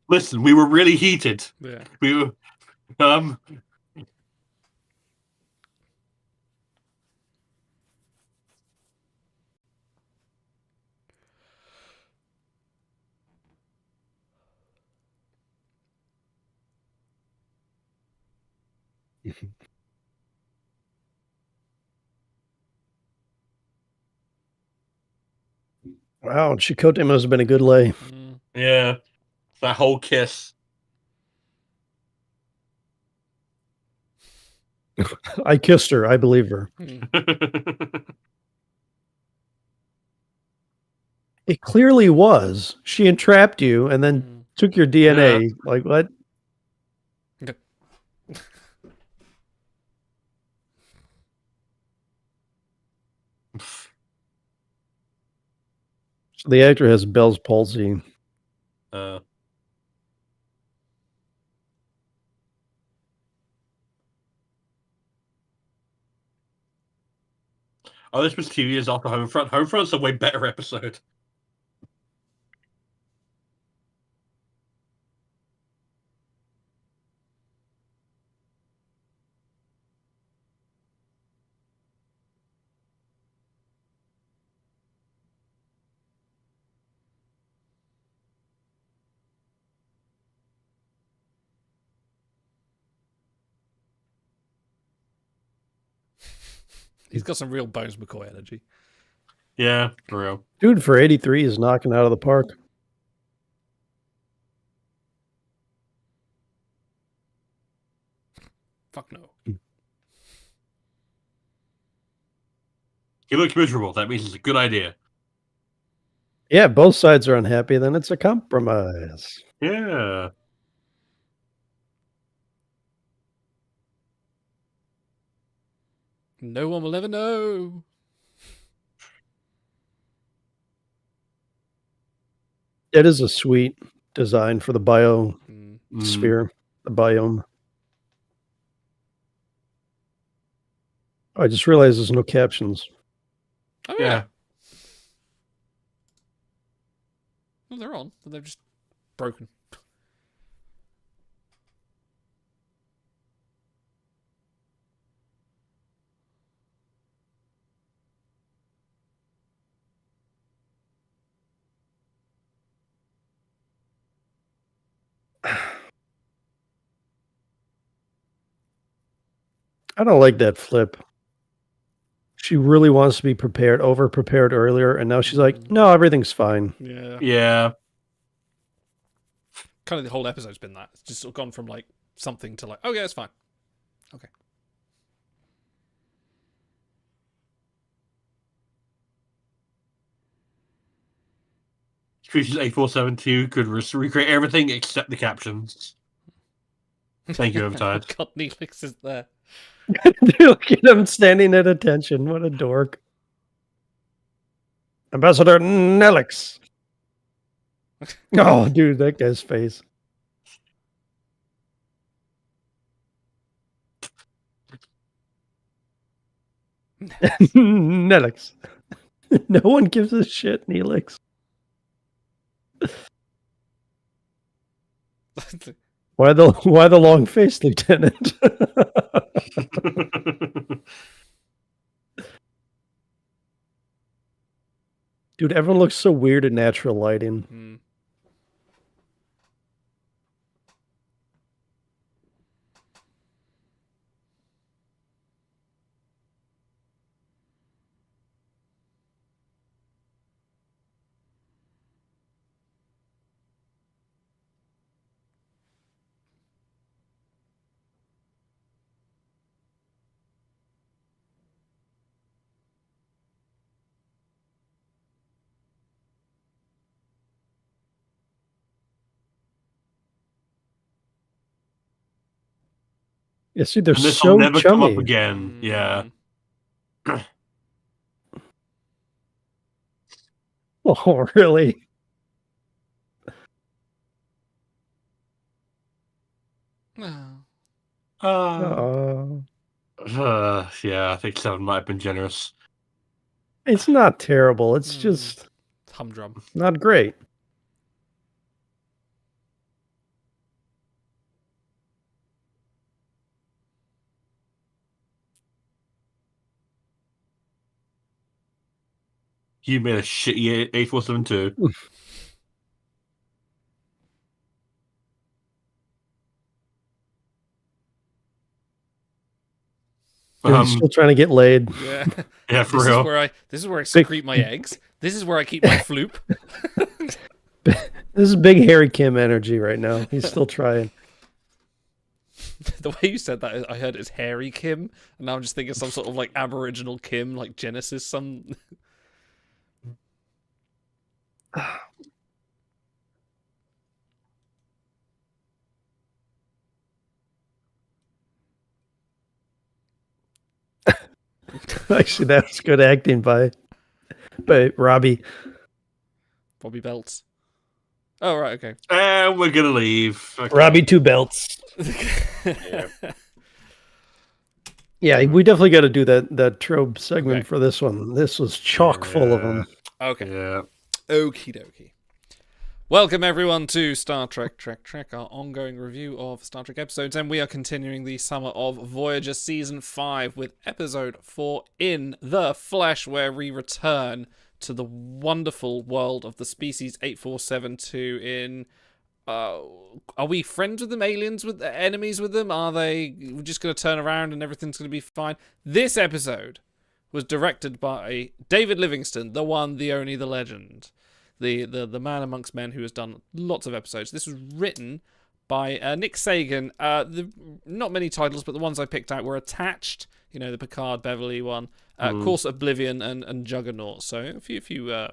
Listen, we were really heated. Yeah. We were, Wow, Chakotay must have been a good lay. yeah. That whole kiss. I kissed her. I believe her. It clearly was. She entrapped you and then took your DNA. Yeah. Like, what? So the actor has Bell's palsy. Oh, this was 2 years after Homefront. Homefront's a way better episode. He's got some real Bones McCoy energy. Yeah, for real. Dude, for 83, is knocking out of the park. Fuck no. He looks miserable. That means it's a good idea. Yeah, both sides are unhappy. Then it's a compromise. Yeah. No one will ever know. It is a sweet design for the biosphere, the biome. I just realized there's no captions. Oh, yeah. Well, they're on, but they're just broken. I don't like that flip. She really wants to be prepared, over-prepared earlier, and now she's like, no, everything's fine. Yeah. Yeah. Kind of the whole episode's been that. It's just sort of gone from like something to like, oh yeah, it's fine. Okay. Species 8472 could recreate everything except the captions. Thank you, Overtide. God, Neelix is there. Look at him standing at attention. What a dork. Ambassador Nelix. Oh, dude, that guy's face. Nelix. No one gives a shit, Neelix. Why the long face, Lieutenant? Dude, everyone looks so weird in natural lighting. Yeah, see, they're And this so will never come chummy. up again. Yeah. Oh, really? Yeah, I think 7 might have been generous. It's not terrible. It's just humdrum. Not great. You made a shitty 8472. Dude, he's still trying to get laid. Yeah. Yeah, for this real. This is where I secrete my eggs. This is where I keep my floop. This is big hairy Kim energy right now. He's still trying. The way you said that, I heard it's hairy Kim, and now I'm just thinking some sort of like Aboriginal Kim, like Genesis. Some. Actually, that's good acting by Robbie. Bobby Belts. Oh, right, okay. And we're going to leave. Okay. Robbie Two Belts. Yeah. Yeah, we definitely got to do that trope segment for this one. This was chock full of them. Okay. Yeah. Okie dokie. Welcome everyone to Star Trek, our ongoing review of Star Trek episodes, and we are continuing the Summer of Voyager Season 5 with Episode 4, In the Flesh, where we return to the wonderful world of the species 8472 in... are we friends with them, aliens with enemies with them? Are they just going to turn around and everything's going to be fine? This episode was directed by David Livingston, the one, the only, the legend. The man amongst men who has done lots of episodes. This was written by Nick Sagan. Not many titles, but the ones I picked out were Attached, you know, the Picard Beverly one, Course Oblivion, and Juggernaut. So a few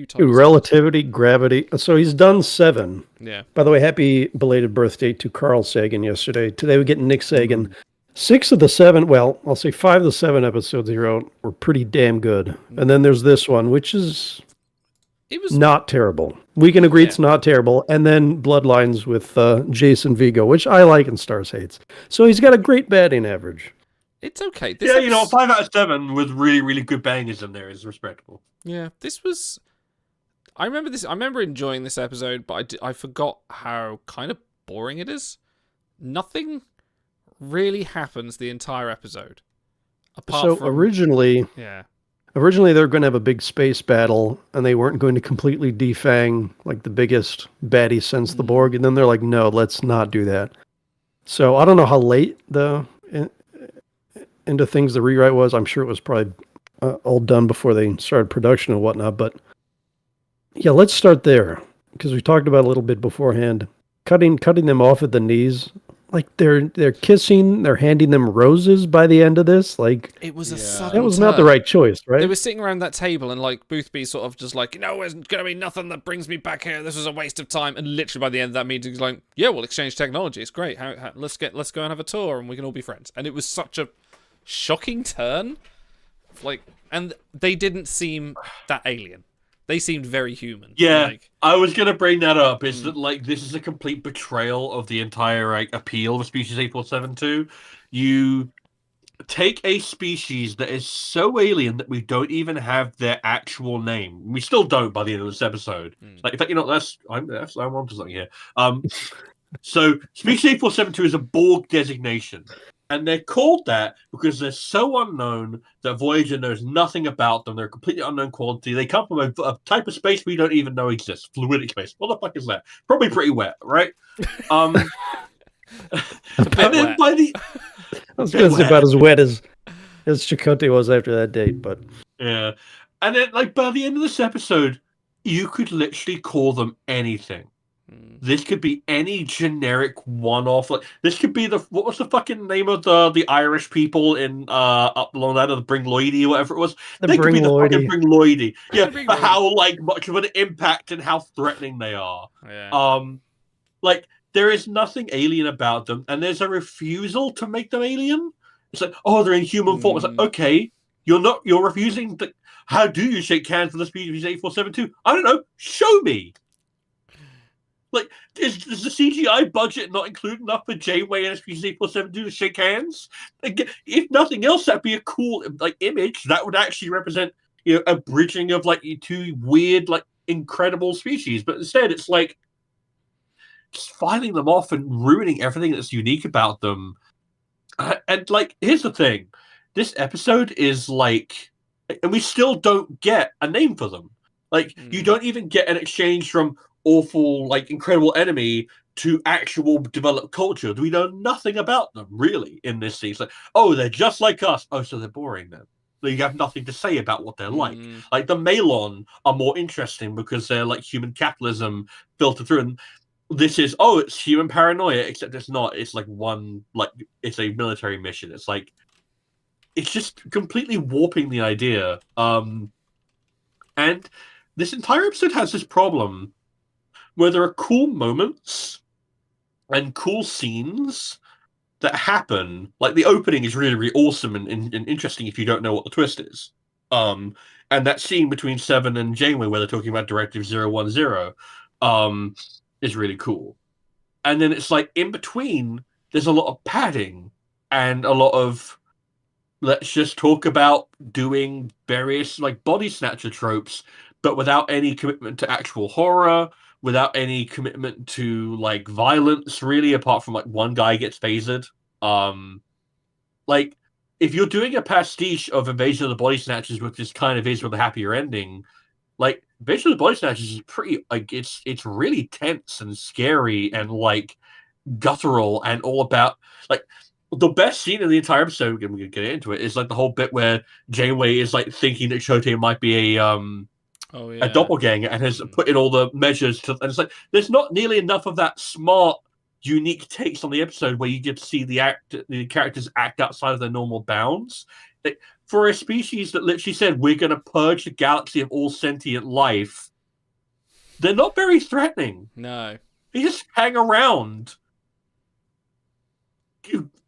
titles. Relativity, Gravity. So he's done 7. Yeah. By the way, happy belated birthday to Carl Sagan yesterday. Today we get Nick Sagan. 6 of the 7, well, I'll say 5 of the 7 episodes he wrote were pretty damn good. And then there's this one, which is... It was not terrible. We can agree it's not terrible. And then Bloodlines with Jason Vigo, which I like and Stars hates. So he's got a great batting average. It's okay. 5 out of 7 with really, really good bangers in there is respectable. Yeah, this was... I remember enjoying this episode, but I forgot how kind of boring it is. Nothing really happens the entire episode. Apart from... originally... Yeah. Originally, they were going to have a big space battle, and they weren't going to completely defang like the biggest baddie since the Borg. And then they're like, "No, let's not do that." So I don't know how late into things the rewrite was. I'm sure it was probably all done before they started production and whatnot. But yeah, let's start there because we talked about it a little bit beforehand. Cutting them off at the knees. Like they're kissing, they're handing them roses by the end of this. Like it was a sudden that was not the right choice, right? They were sitting around that table and like Boothby sort of just like, there's gonna be nothing that brings me back here. This was a waste of time. And literally by the end of that meeting, he's like, yeah, we'll exchange technology. It's great. Let's go and have a tour and we can all be friends. And it was such a shocking turn. Like, and they didn't seem that alien. They seemed very human. Yeah, I was going to bring that up. Is that like this is a complete betrayal of the entire appeal of Species 8472. You take a species that is so alien that we don't even have their actual name. We still don't by the end of this episode. Like, in fact, I'm onto something here. So Species 8472 is a Borg designation. And they're called that because they're so unknown that Voyager knows nothing about them. They're a completely unknown quantity. They come from a type of space we don't even know exists. Fluidic space. What the fuck is that? Probably pretty wet, right? And then by the... I was going to say about as wet as Chakotay was after that date, but... Yeah. And then, like, by the end of this episode, you could literally call them anything. This could be any generic one-off. Like this could be what was the fucking name of the Irish people in up along that, or the Bringloidy or whatever it was. They could be the fucking Bringloidy. Yeah, for how like much of an impact and how threatening they are. Yeah. Like there is nothing alien about them, and there's a refusal to make them alien. It's like, oh, they're in human form. It's like, okay, you're refusing to. How do you shake hands with the species 8472? I don't know. Show me. Like, is the CGI budget not include enough for Janeway and Species 8472 to shake hands? Like, if nothing else, that'd be a cool image that would actually represent a bridging of like two weird incredible species. But instead, it's like just filing them off and ruining everything that's unique about them. And like, here's the thing: this episode is like, and we still don't get a name for them. Like, you don't even get an exchange from awful, incredible enemy to actual developed culture. We know nothing about them, really, in this scene. It's like, oh, they're just like us. Oh, so they're boring then. You have nothing to say about what they're like. Like, the Malon are more interesting because they're like human capitalism filtered through. And this is, it's human paranoia, except it's not. It's it's a military mission. It's like, it's just completely warping the idea. And this entire episode has this problem where there are cool moments and cool scenes that happen. Like the opening is really, really awesome and interesting if you don't know what the twist is. And that scene between Seven and Janeway where they're talking about Directive 010 is really cool. And then it's like in between, there's a lot of padding and a lot of let's just talk about doing various like body snatcher tropes, but without any commitment to actual horror, without any commitment to like violence, really, apart from like one guy gets phasered. Like if you're doing a pastiche of Invasion of the Body Snatchers, which just kind of is with a happier ending, like Invasion of the Body Snatchers is pretty like it's really tense and scary and like guttural and all about like the best scene in the entire episode. We're gonna get into it. Is like the whole bit where Janeway is like thinking that Chakotay might be a doppelganger and has put in all the measures to, and it's like there's not nearly enough of that smart, unique takes on the episode where you get to see the characters act outside of their normal bounds. Like, for a species that literally said we're going to purge the galaxy of all sentient life, they're not very threatening. No, they just hang around.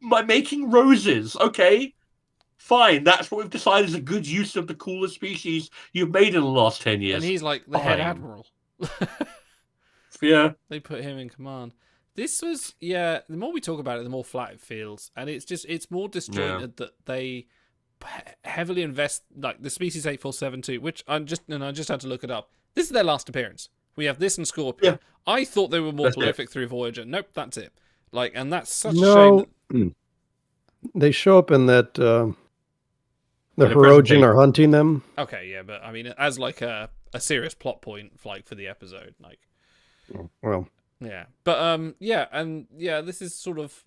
By making roses, okay, fine. That's what we've decided is a good use of the coolest species you've made in the last 10 years. And he's like the head admiral. Yeah, they put him in command. This was, the more we talk about it, the more flat it feels. And it's more disjointed that they heavily invest, like the Species 8472, which I just had to look it up. This is their last appearance. We have this and Scorpion. Yeah. I thought they were more prolific through Voyager. Nope, that's it. Like, and that's such a shame. That... They show up in that, the Hirogen are hunting them. Okay, yeah, but I mean, as like a serious plot point, like for the episode, like. Well. Yeah, but this is sort of,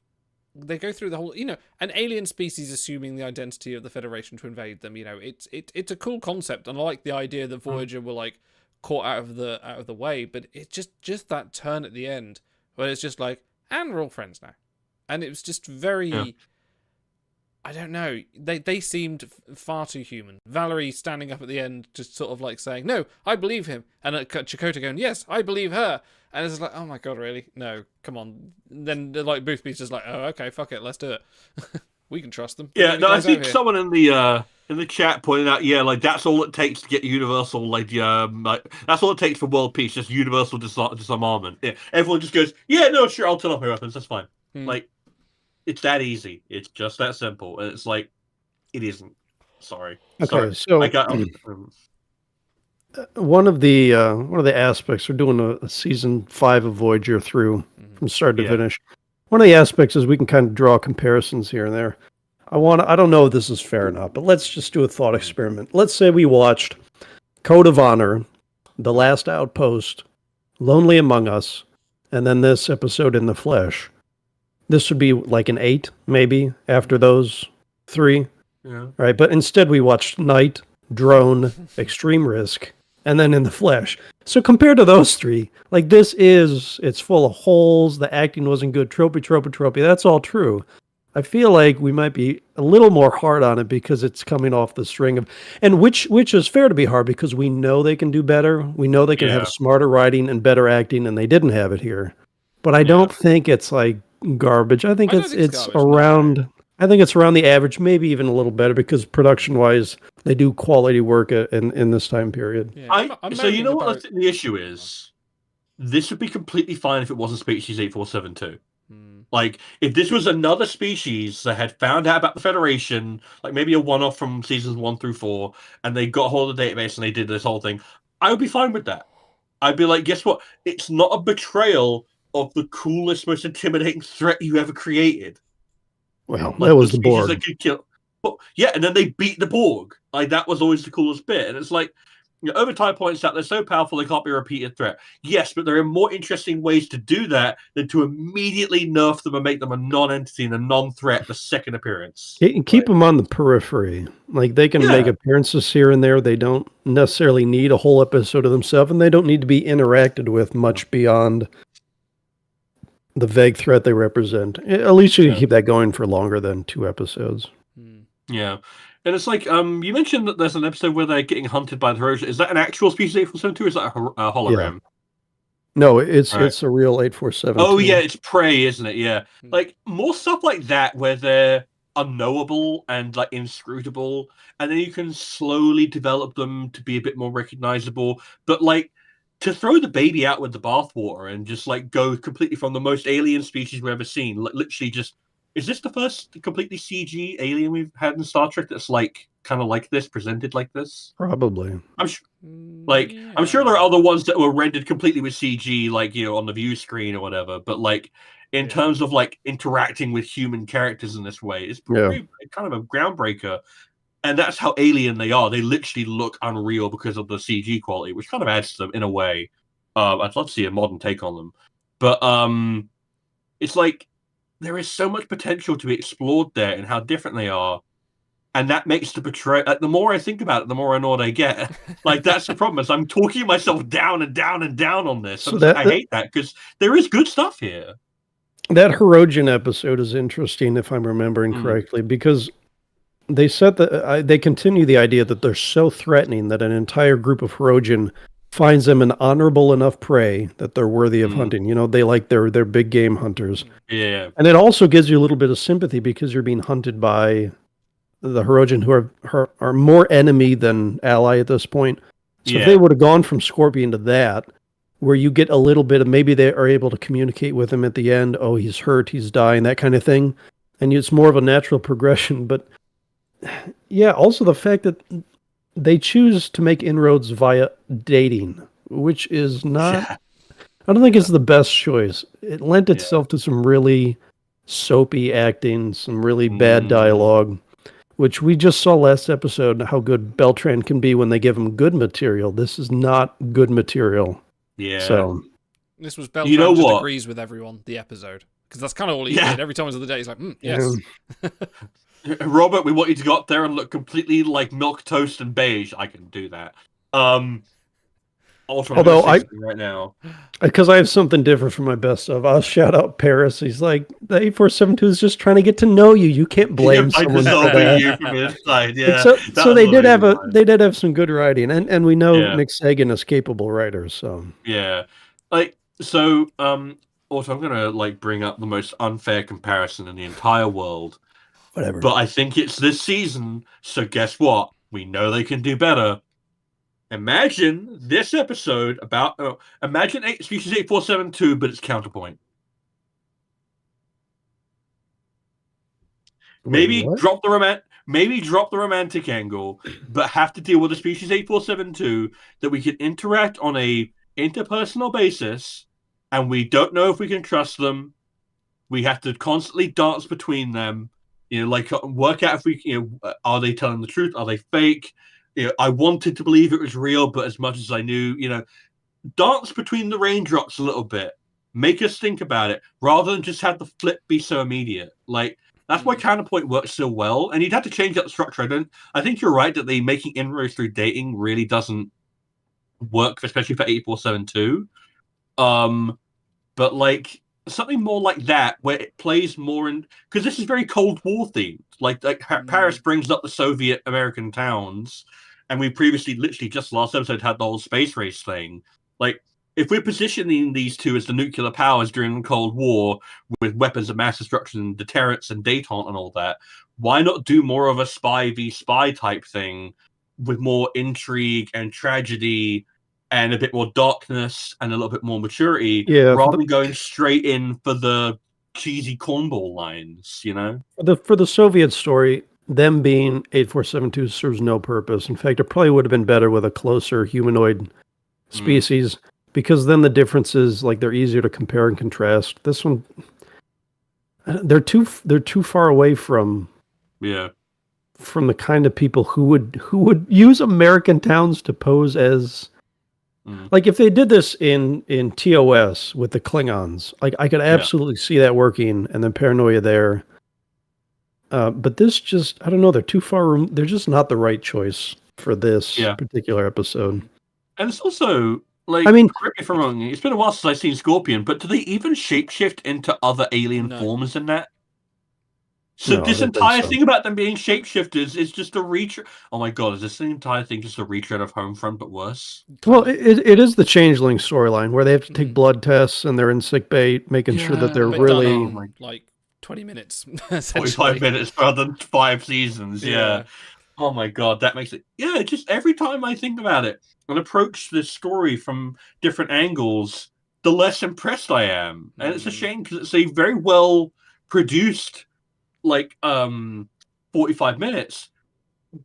they go through the whole, an alien species assuming the identity of the Federation to invade them. It's a cool concept, and I like the idea that Voyager were like caught out of the way. But it's just that turn at the end where it's just like, and we're all friends now, and it was just very. Yeah. I don't know. They seemed far too human. Valerie standing up at the end, just sort of like saying, "No, I believe him," and Chakotay going, "Yes, I believe her." And it's like, "Oh my god, really? No, come on." Then like Boothby's just like, "Oh, okay, fuck it, let's do it. We can trust them." Yeah, no, I think someone in the chat pointed out, like that's all it takes to get universal, like that's all it takes for world peace, just universal disarmament. Yeah, everyone just goes, "Yeah, no, sure, I'll turn off my weapons. That's fine." Like. It's that easy. It's just that simple. And it's like, it isn't. Sorry. Okay, so I got one of the aspects, we're doing a season 5 of Voyager through from start to finish. One of the aspects is we can kind of draw comparisons here and there. I don't know if this is fair or not, but let's just do a thought experiment. Let's say we watched Code of Honor, The Last Outpost, Lonely Among Us, and then this episode In the Flesh. This would be like an 8, maybe, after those 3. Yeah. Right? But instead we watched Night, Drone, Extreme Risk, and then In the Flesh. So compared to those 3, like it's full of holes, the acting wasn't good, tropey, that's all true. I feel like we might be a little more hard on it because it's coming off the string of, and which is fair to be hard because we know they can do better. We know they can have smarter writing and better acting, and they didn't have it here. But I don't think it's like garbage. I think it's around. No. I think it's around the average, maybe even a little better because production-wise, they do quality work in this time period. Yeah. So you know what the issue is? This would be completely fine if it wasn't Species 8472. Like if this was another species that had found out about the Federation, like maybe a one-off from seasons 1 through 4, and they got a hold of the database and they did this whole thing, I would be fine with that. I'd be like, guess what? It's not a betrayal of the coolest, most intimidating threat you ever created. Well, like, that was the Borg. That could kill. Well, yeah, and then they beat the Borg. Like that was always the coolest bit. And it's like, Overtime points out they're so powerful they can't be a repeated threat. Yes, but there are more interesting ways to do that than to immediately nerf them and make them a non-entity and a non-threat the second appearance. Keep them on the periphery. Like they can make appearances here and there. They don't necessarily need a whole episode of themselves, and they don't need to be interacted with much beyond the vague threat they represent. At least you can keep that going for longer than 2 episodes. Yeah. And it's like, you mentioned that there's an episode where they're getting hunted by the Hirogen. Is that an actual Species 8472 or is that a hologram? Yeah. No, it's a real 8472. Oh, yeah, it's Prey, isn't it? Yeah. Like, more stuff like that where they're unknowable and, like, inscrutable, and then you can slowly develop them to be a bit more recognizable. But, like, to throw the baby out with the bathwater and just, like, go completely from the most alien species we've ever seen, like, literally just Is this the first completely CG alien we've had in Star Trek that's like kind of like this, presented like this? Probably. I'm sure there are other ones that were rendered completely with CG, like on the view screen or whatever. But like in terms of like interacting with human characters in this way, it's pretty, kind of a groundbreaker. And that's how alien they are. They literally look unreal because of the CG quality, which kind of adds to them in a way. I'd love to see a modern take on them. But it's like there is so much potential to be explored there and how different they are. And that makes the portrayal... the more I think about it, the more annoyed I get. Like, that's the problem, is I'm talking myself down and down and down on this. So I hate that, because there is good stuff here. That Hirogen episode is interesting, if I'm remembering correctly, because they said that they continue the idea that they're so threatening that an entire group of Hirogen finds them an honorable enough prey that they're worthy of hunting. They like they're big game hunters. Yeah. And it also gives you a little bit of sympathy because you're being hunted by the Hirogen, who are more enemy than ally at this point. So if they would have gone from Scorpion to that, where you get a little bit of, maybe they are able to communicate with him at the end, oh, he's hurt, he's dying, that kind of thing. And it's more of a natural progression. But yeah, also the fact that they choose to make inroads via dating, which is not, I don't think it's the best choice. It lent itself to some really soapy acting, some really bad dialogue, which we just saw last episode, how good Beltran can be when they give him good material. This is not good material. Yeah. So this was Beltran just agrees with everyone, the episode. Because that's kind of all he did. Every time he was on the day, he's like, yes. Robert, we want you to go up there and look completely like milk toast and beige. I can do that. Although right now, because I have something different from my best of, I'll shout out Paris. He's like, the 8472 is just trying to get to know you. You can't blame someone for that. You from his side. Yeah. So they did have some good writing, and we know Nick Sagan is capable writer. So also I'm gonna like bring up the most unfair comparison in the entire world. Whatever. But I think it's this season. So guess what? We know they can do better. Imagine this episode about imagine Species 8472, but it's Counterpoint. Maybe drop the romantic angle, but have to deal with a Species 8472 that we can interact on a interpersonal basis, and we don't know if we can trust them. We have to constantly dance between them, like work out if we, are they telling the truth? Are they fake? I wanted to believe it was real, but as much as I knew, dance between the raindrops a little bit. Make us think about it, rather than just have the flip be so immediate. Like, that's why Counterpoint works so well, and you'd have to change up the structure. I think you're right that making inroads through dating really doesn't work, especially for 8472. But like something more like that, where it plays more in, because this is very Cold War themed. Like Paris brings up the Soviet American towns, and we previously, literally just last episode, had the whole space race thing. Like, if we're positioning these two as the nuclear powers during the Cold War with weapons of mass destruction and deterrence and détente and all that, why not do more of a spy v spy type thing with more intrigue and tragedy and a bit more darkness and a little bit more maturity, rather than going straight in for the cheesy cornball lines, For the Soviet story, them being 8472 serves no purpose. In fact, it probably would have been better with a closer humanoid species, because then the differences, like, they're easier to compare and contrast. This one, they're too far away from the kind of people who would use American towns to pose as. Like, if they did this in TOS with the Klingons, like, I could absolutely see that working, and then Paranoia there. But this just, I don't know, they're too far. They're just not the right choice for this particular episode. And it's also, like, I mean, correct me if I'm wrong, it's been a while since I've seen Scorpion, but do they even shapeshift into other alien forms in that? So this entire thing about them being shapeshifters is just a retread. Oh my god, is this entire thing just a retread of Homefront but worse? Well, it is the Changeling storyline where they have to take blood tests and they're in sickbay, making sure that they're really like 20 minutes, 45 minutes rather than 5 seasons. Yeah. Oh my god, that makes it. Yeah, just every time I think about it and approach this story from different angles, the less impressed I am, and it's a shame because it's a very well produced like 45 minutes,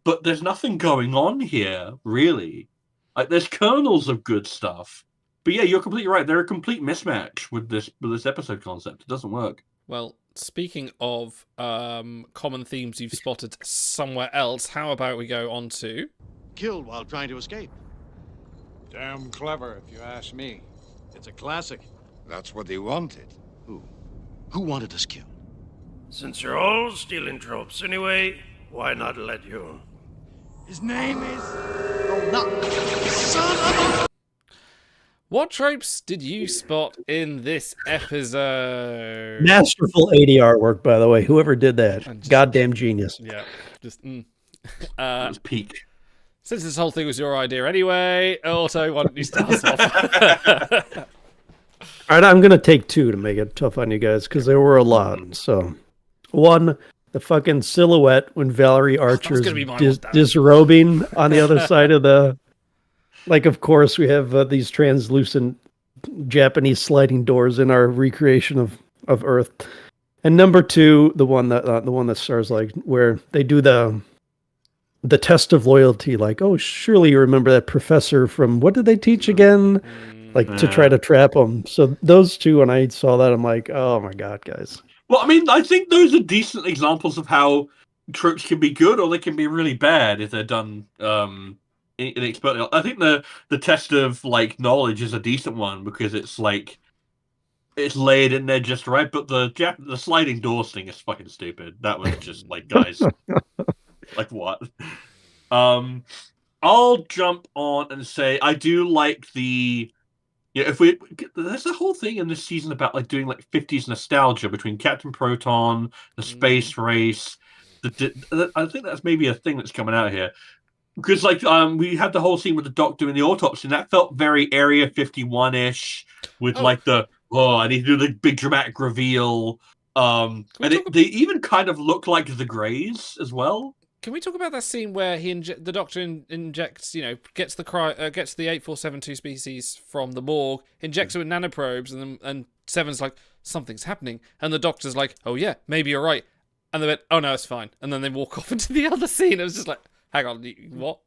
but there's nothing going on here, really. Like, there's kernels of good stuff. But yeah, you're completely right. They're a complete mismatch with this episode concept. It doesn't work. Well, speaking of common themes you've spotted somewhere else, how about we go on to... Killed while trying to escape. Damn clever, if you ask me. It's a classic. That's what they wanted. Who wanted us killed? Since you're all stealing tropes anyway, why not let you? His name is... Oh, no. Son of a... What tropes did you spot in this episode? Masterful ADR work, by the way. Whoever did that, goddamn genius. Yeah, just it was peak. Since this whole thing was your idea anyway, Otto, why don't you start us off? All right, I'm gonna take two to make it tough on you guys because there were a lot. So, one, the fucking silhouette when Valerie Archer's disrobing on the other side of the. Like, of course, we have these translucent Japanese sliding doors in our recreation of Earth. And number two, the one that stars like where they do the test of loyalty. Like, oh, surely you remember that professor from what did they teach again? Like to try to trap them. So those two, when I saw that, I'm like, oh my god, guys. Well, I mean, I think those are decent examples of how tropes can be good or they can be really bad if they're done. Inexpertly. I think the test of like knowledge is a decent one because it's like it's laid in there just right. But the sliding doors thing is fucking stupid. That was just like, guys, like what? I'll jump on and say I do like the. Yeah, there's a whole thing in this season about like doing like 50s nostalgia between Captain Proton, the space race. I think that's maybe a thing that's coming out here. Because like we had the whole scene with the doc doing the autopsy, and that felt very Area 51-ish with like I need to do the big dramatic reveal. And they even kind of look like the Greys as well. Can we talk about that scene where the Doctor injects, gets the 8472 species from the morgue, injects it with nanoprobes, and Seven's like, something's happening, and the Doctor's like, oh yeah, maybe you're right, and they went, oh no, it's fine, and then they walk off into the other scene. It was just like, hang on, what?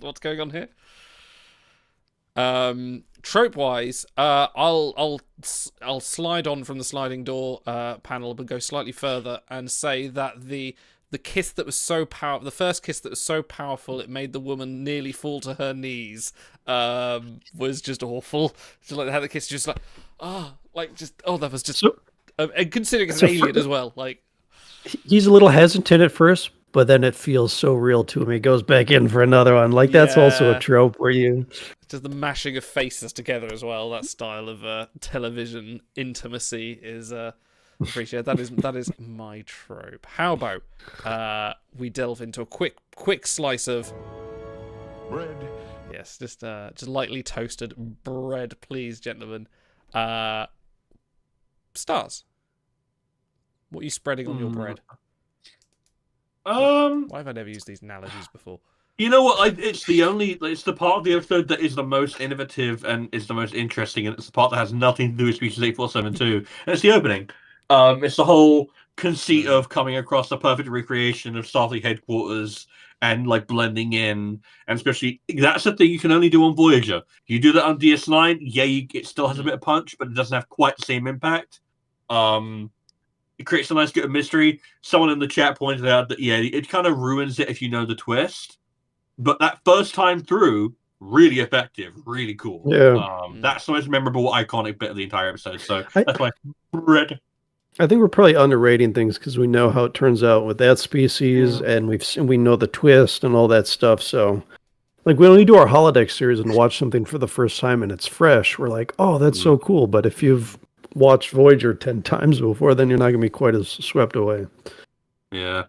What's going on here? Trope-wise, I'll slide on from the sliding door panel, but go slightly further and say that the kiss that was so powerful, the first kiss that was so powerful it made the woman nearly fall to her knees, was just awful. Just like how the kiss, just like, that was just, and considering it's an alien as well, like. He's a little hesitant at first, but then it feels so real to him. He goes back in for another one. Like, that's also a trope where you... Just the mashing of faces together as well. That style of television intimacy is appreciated. That is my trope. How about we delve into a quick slice of... bread. Yes, just lightly toasted bread, please, gentlemen. Stars. What are you spreading on your bread? Why have I never used these analogies before? You know what? It's the part of the episode that is the most innovative and is the most interesting, and it's the part that has nothing to do with Species 8472. And it's the opening. It's the whole conceit of coming across a perfect recreation of Starfleet headquarters and like blending in, and especially that's the thing you can only do on Voyager. You do that on DS9, it still has a bit of punch, but it doesn't have quite the same impact. It creates a nice bit of mystery. Someone in the chat pointed out that it kind of ruins it if you know the twist. But that first time through, really effective, really cool. Yeah. That's the most memorable, iconic bit of the entire episode. So that's my bread. I think we're probably underrating things because we know how it turns out with that species, and we know the twist and all that stuff. So, like when we do our holodeck series and watch something for the first time and it's fresh, we're like, oh, that's so cool. But if you've watched Voyager 10 times before, then you're not going to be quite as swept away. Yeah.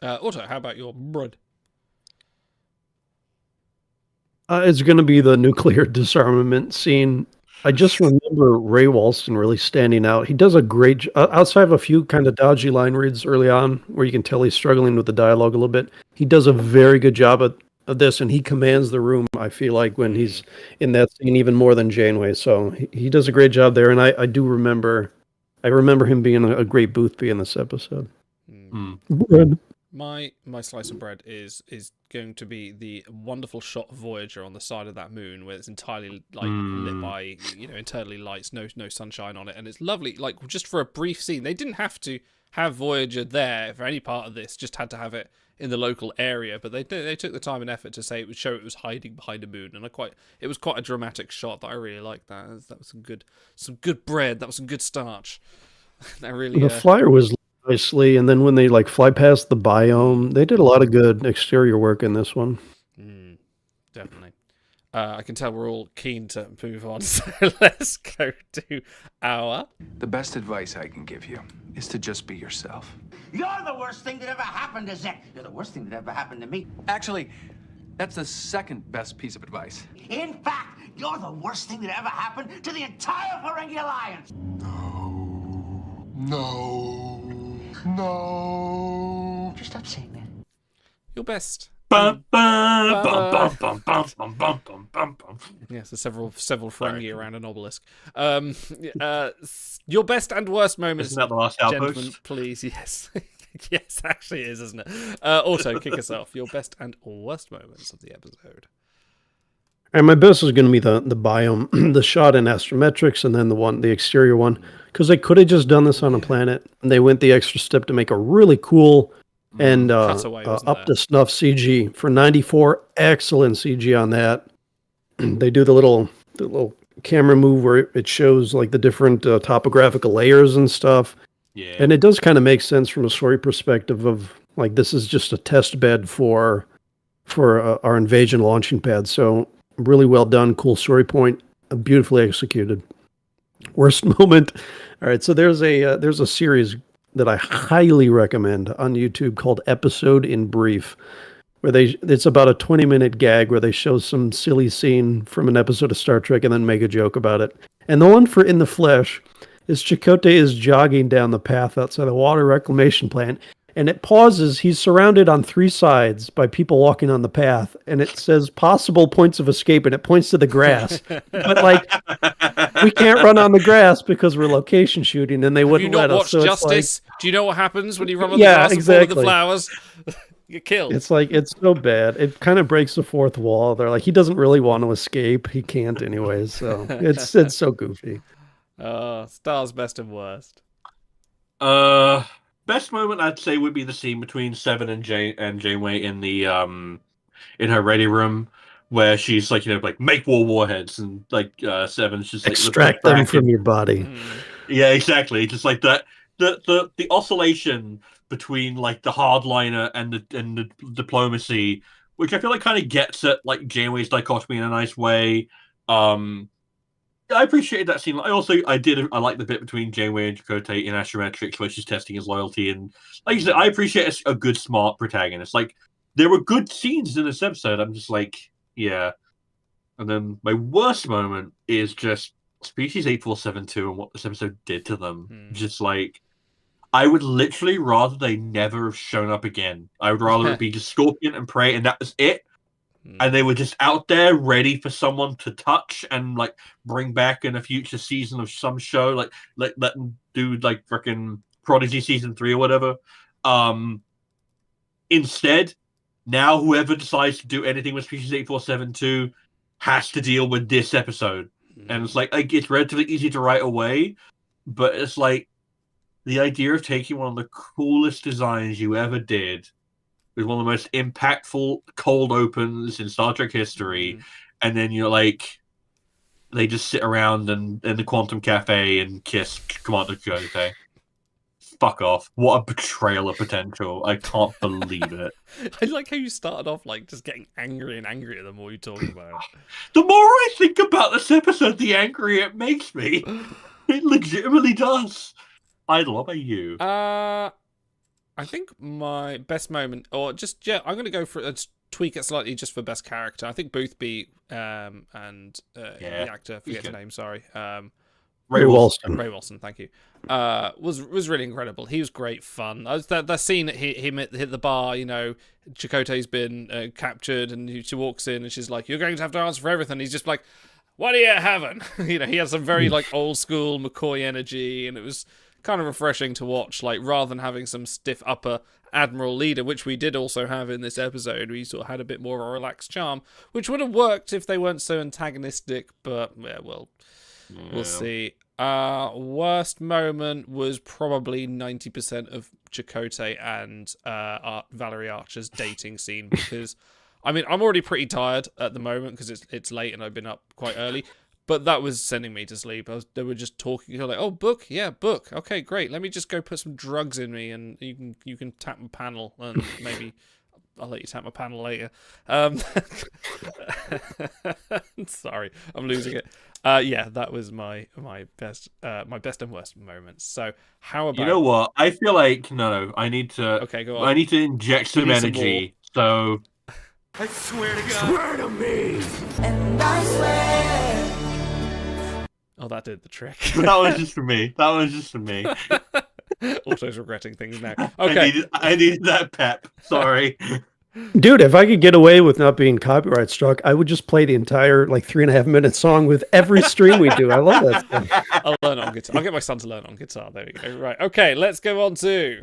Otto, how about your bread? It's going to be the nuclear disarmament scene. I just remember Ray Walston really standing out. He does a great outside of a few kind of dodgy line reads early on where you can tell he's struggling with the dialogue a little bit. He does a very good job of this, and he commands the room, I feel like, when he's in that scene even more than Janeway. So he does a great job there, and I do remember I remember him being a great Boothby in this episode. My slice of bread is going to be the wonderful shot of Voyager on the side of that moon, where it's entirely lit by internally lights, no sunshine on it, and it's lovely. Like just for a brief scene, they didn't have to have Voyager there for any part of this; just had to have it in the local area. But they took the time and effort to say it would show it was hiding behind a moon, and it was quite a dramatic shot that I really liked. That was some good bread. That was some good starch. That really the flyer was nicely, and then when they fly past the biome, they did a lot of good exterior work in this one. Definitely. I can tell we're all keen to move on, so let's go to our... The best advice I can give you is to just be yourself. You're the worst thing that ever happened to Zek. You're the worst thing that ever happened to me. Actually, that's the second best piece of advice. In fact, you're the worst thing that ever happened to the entire Ferengi Alliance. No. Just stop saying that. Your best. Bum, bum, bum, bum, bum, bum, bum, bum, bum, bum. Yes, there's several Ferengi around an obelisk. Your best and worst moments, Isn't that the last gentlemen, outpost? please. Yes. Yes, actually it is, isn't it? Also, kick us off. Your best and worst moments of the episode. And my best is going to be the biome, the shot in astrometrics, and then the exterior one, because they could have just done this on a planet, and they went the extra step to make a really cool and up to snuff CG for 94. Excellent CG on that. They do the little camera move where it shows the different topographical layers and stuff. Yeah, and it does kind of make sense from a story perspective of this is just a test bed for our invasion launching pad. So really well done, cool story point, beautifully executed. Worst moment. All right, so there's a series that I highly recommend on YouTube called Episode in Brief, where it's about a 20-minute gag where they show some silly scene from an episode of Star Trek and then make a joke about it. And the one for In the Flesh is Chakotay is jogging down the path outside the water reclamation plant, and it pauses. He's surrounded on 3 sides by people walking on the path, and it says possible points of escape, and it points to the grass. But we can't run on the grass because we're location shooting, and they wouldn't let us. Have you not watched Justice? Do you know what happens when you run on the grass and fall with the flowers? You're killed. It's it's so bad. It kind of breaks the fourth wall. They're he doesn't really want to escape. He can't anyways. So it's so goofy. Star's best and worst. Best moment I'd say would be the scene between Seven and Janeway in the in her ready room, where she's make warheads, and Seven's just extract them from your body. Yeah, exactly. Just like that. The oscillation between the hardliner and the diplomacy, which I feel kind of gets at Janeway's dichotomy in a nice way. I appreciated that scene. I like the bit between Janeway and Chakotay in Astrometrics where she's testing his loyalty, and like you said, I appreciate a good, smart protagonist. There were good scenes in this episode. I'm just yeah. And then my worst moment is just Species 8472 and what this episode did to them. Just I would literally rather they never have shown up again. I would rather it be just Scorpion and Prey, and that was it. And they were just out there ready for someone to touch and bring back in a future season of some show, let them do freaking Prodigy season 3 or whatever. Instead, now whoever decides to do anything with Species 8472 has to deal with this episode. And it's it's relatively easy to write away, but it's the idea of taking one of the coolest designs you ever did with one of the most impactful cold opens in Star Trek history, and then you're they just sit around in the Quantum Cafe and kiss Commander Chakotay. Fuck off. What a betrayal of potential. I can't believe it. I like how you started off just getting angry and angrier the more you talk about it. The more I think about this episode, the angrier it makes me. It legitimately does. Idol, what about you? I think my best moment, or I'm going to go for tweak it slightly just for best character. I think Boothby and the actor, forget his name, sorry. Ray Walston. Ray Walston, thank you. Was really incredible. He was great fun. That scene that him hit the bar, Chakotay's been captured, and she walks in and she's like, "You're going to have to answer for everything." He's just like, "What are you having?" He had some very old school McCoy energy, and it was kind of refreshing to watch, like, rather than having some stiff upper Admiral leader, which we did also have in this episode. We sort of had a bit more of a relaxed charm, which would have worked if they weren't so antagonistic, but, yeah, well, we'll see. Worst moment was probably 90% of Chakotay and Valerie Archer's dating scene, because, I mean, I'm already pretty tired at the moment because it's late and I've been up quite early. But that was sending me to sleep. They were just talking. Like, oh, book, yeah, book. Okay, great. Let me just go put some drugs in me, and you can tap my panel, and maybe I'll let you tap my panel later. Sorry, I'm losing it. Yeah, that was my best and worst moments. So how about, you know what? I feel like no. I need to. Okay, go on. I need to inject some energy. So I swear to God. Swear to me. And I swear. Oh, that did the trick. That was just for me. Auto's regretting things now. Okay. I needed that pep. Sorry. Dude, if I could get away with not being copyright struck, I would just play the entire 3.5-minute song with every stream we do. I love that stuff. I'll learn it on guitar. I'll get my son to learn it on guitar. There we go. Right. Okay, let's go on to...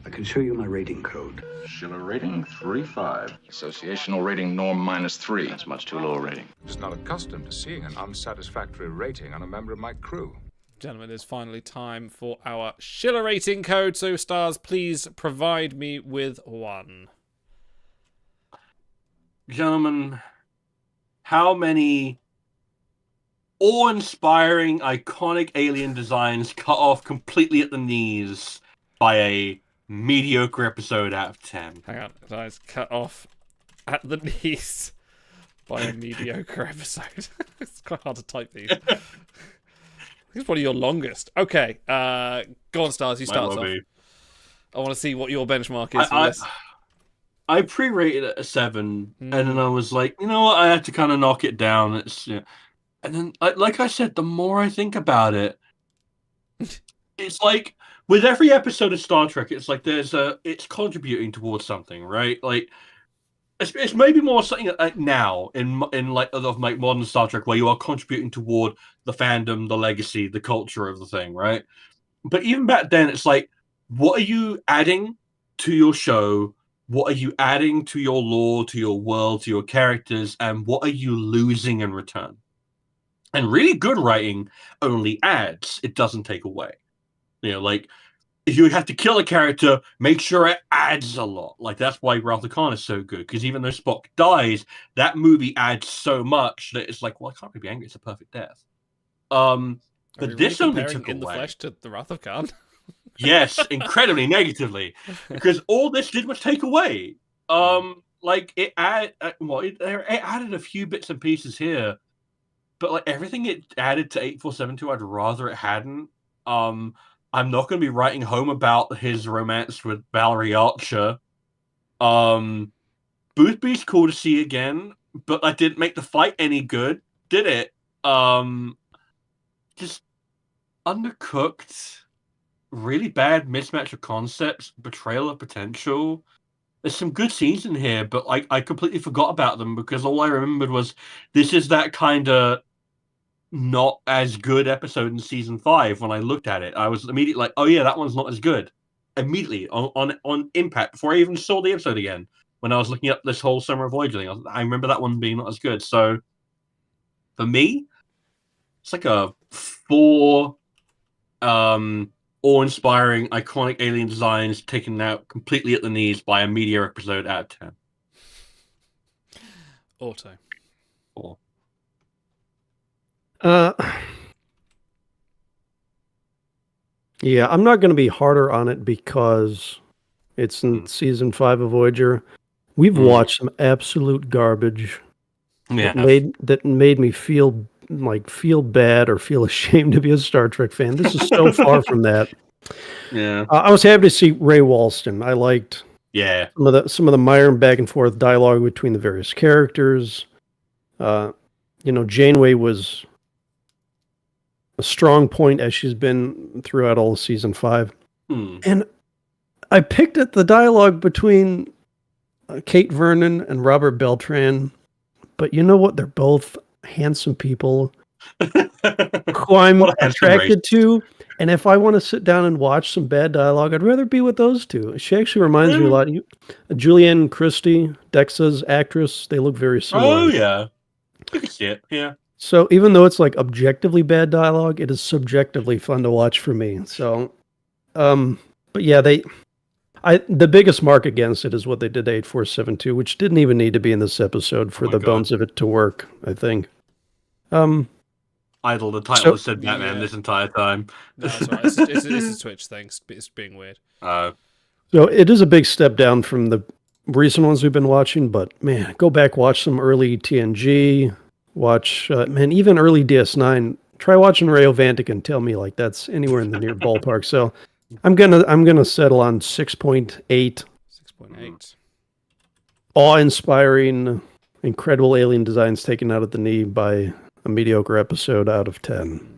I can show you my rating code. Schiller rating 3.5. Associational rating norm -3. That's much too low a rating. I'm just not accustomed to seeing an unsatisfactory rating on a member of my crew. Gentlemen, it's finally time for our Schiller rating code. So, Stars, please provide me with one. Gentlemen, how many awe-inspiring, iconic alien designs cut off completely at the knees by a mediocre episode out of 10? Hang on, guys, cut off at the knees by a mediocre episode. It's quite hard to type these. It's probably your longest. Okay, go on, Stars, you start off. I want to see what your benchmark is for this. I pre-rated it a 7, and then I was like, you know what, I had to kind of knock it down. It's, and then, like I said, the more I think about it, it's like, with every episode of Star Trek, it's like it's contributing towards something, right? Like, it's maybe more something like now in like modern Star Trek, where you are contributing toward the fandom, the legacy, the culture of the thing, right? But even back then, it's like, what are you adding to your show? What are you adding to your lore, to your world, to your characters, and what are you losing in return? And really good writing only adds; it doesn't take away. You know, like, if you have to kill a character, make sure it adds a lot. Like, that's why Wrath of Khan is so good, because even though Spock dies, that movie adds so much that it's like, well, I can't really be angry. It's a perfect death. But this only took In away. the Flesh to the Wrath of Khan. Yes, incredibly negatively, because all this did was take away. Like, it added a few bits and pieces here, but like everything it added to 8472, I'd rather it hadn't. I'm not going to be writing home about his romance with Valerie Archer. Boothby's cool to see again, but that didn't make the fight any good, did it? Just undercooked, really bad mismatch of concepts, betrayal of potential. There's some good scenes in here, but I completely forgot about them because all I remembered was this is that kind of not as good episode in season 5. When I looked at it, I was immediately like, oh yeah, that one's not as good. Immediately on impact, before I even saw the episode again, when I was looking up this whole Summer of Voyager thing, I remember that one being not as good. So for me, it's like a 4 awe-inspiring, iconic alien designs taken out completely at the knees by a mediocre episode out of 10. Auto. 4. Yeah, I'm not going to be harder on it because it's in season 5 of Voyager. We've watched some absolute garbage that made me feel bad or feel ashamed to be a Star Trek fan. This is so far from that. Yeah, I was happy to see Ray Walston. I liked some of the Myron back and forth dialogue between the various characters. Janeway was a strong point as she's been throughout all of season 5. And I picked at the dialogue between Kate Vernon and Robert Beltran, but you know what? They're both handsome people who I'm attracted to. And if I want to sit down and watch some bad dialogue, I'd rather be with those two. She actually reminds me a lot of you. Julianne Christie, Dexa's actress, they look very similar. Oh, yeah. I can see it, yeah. So even though it's like objectively bad dialogue, it is subjectively fun to watch for me. So, but yeah, the biggest mark against it is what they did to 8472, which didn't even need to be in this episode for the bones of it to work, I think. Idle, the title has said Batman this entire time. No, that's right. It's a Twitch thing. It's being weird. So it is a big step down from the recent ones we've been watching, but man, go back, watch some early TNG, watch, even early DS9. Try watching Ray Ovantic and tell me like that's anywhere in the near ballpark. So I'm gonna settle on 6.8. 6.8. Awe-inspiring, incredible alien designs taken out at the knee by a mediocre episode out of 10.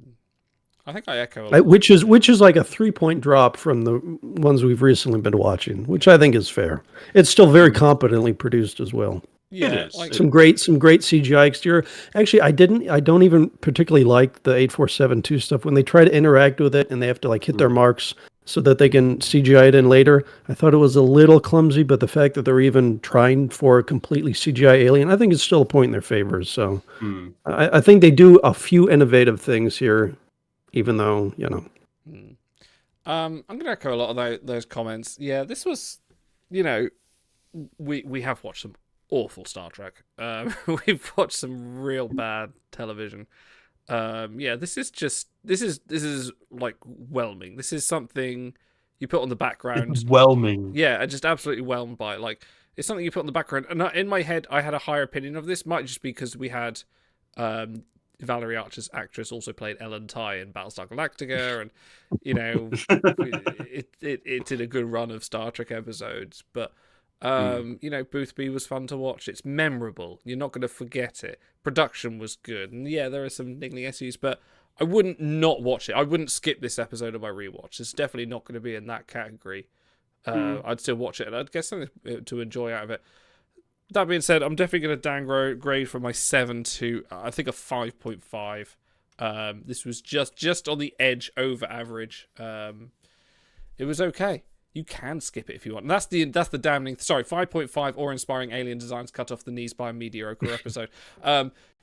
I think I echo. Which is like a 3-point drop from the ones we've recently been watching, which I think is fair. It's still very competently produced as well. Yeah, some great CGI exterior. Actually, I don't even particularly like the 8472 stuff when they try to interact with it and they have to like hit their marks so that they can CGI it in later. I thought it was a little clumsy, but the fact that they're even trying for a completely CGI alien, I think it's still a point in their favor. So I think they do a few innovative things here, even though, I'm going to echo a lot of those comments. Yeah, this was, we have watched some awful Star Trek. We've watched some real bad television. This is like whelming. This is something you put on the background. It's whelming. Yeah, just absolutely whelmed by it. Like, it's something you put on the background. And in my head, I had a higher opinion of this. Might just because we had Valerie Archer's actress also played Ellen Tigh in Battlestar Galactica, and it did a good run of Star Trek episodes. But Boothby was fun to watch. It's memorable. You're not going to forget it. Production was good. And yeah, there are some niggling issues, but I wouldn't not watch it. I wouldn't skip this episode of my rewatch. It's definitely not going to be in that category. I'd still watch it, and I'd get something to enjoy out of it. That being said, I'm definitely going to downgrade from my 7 to, I think, a 5.5. This was just on the edge over average. It was okay. You can skip it if you want. And that's the damning. Sorry, 5.5 or inspiring alien designs cut off the knees by a mediocre episode.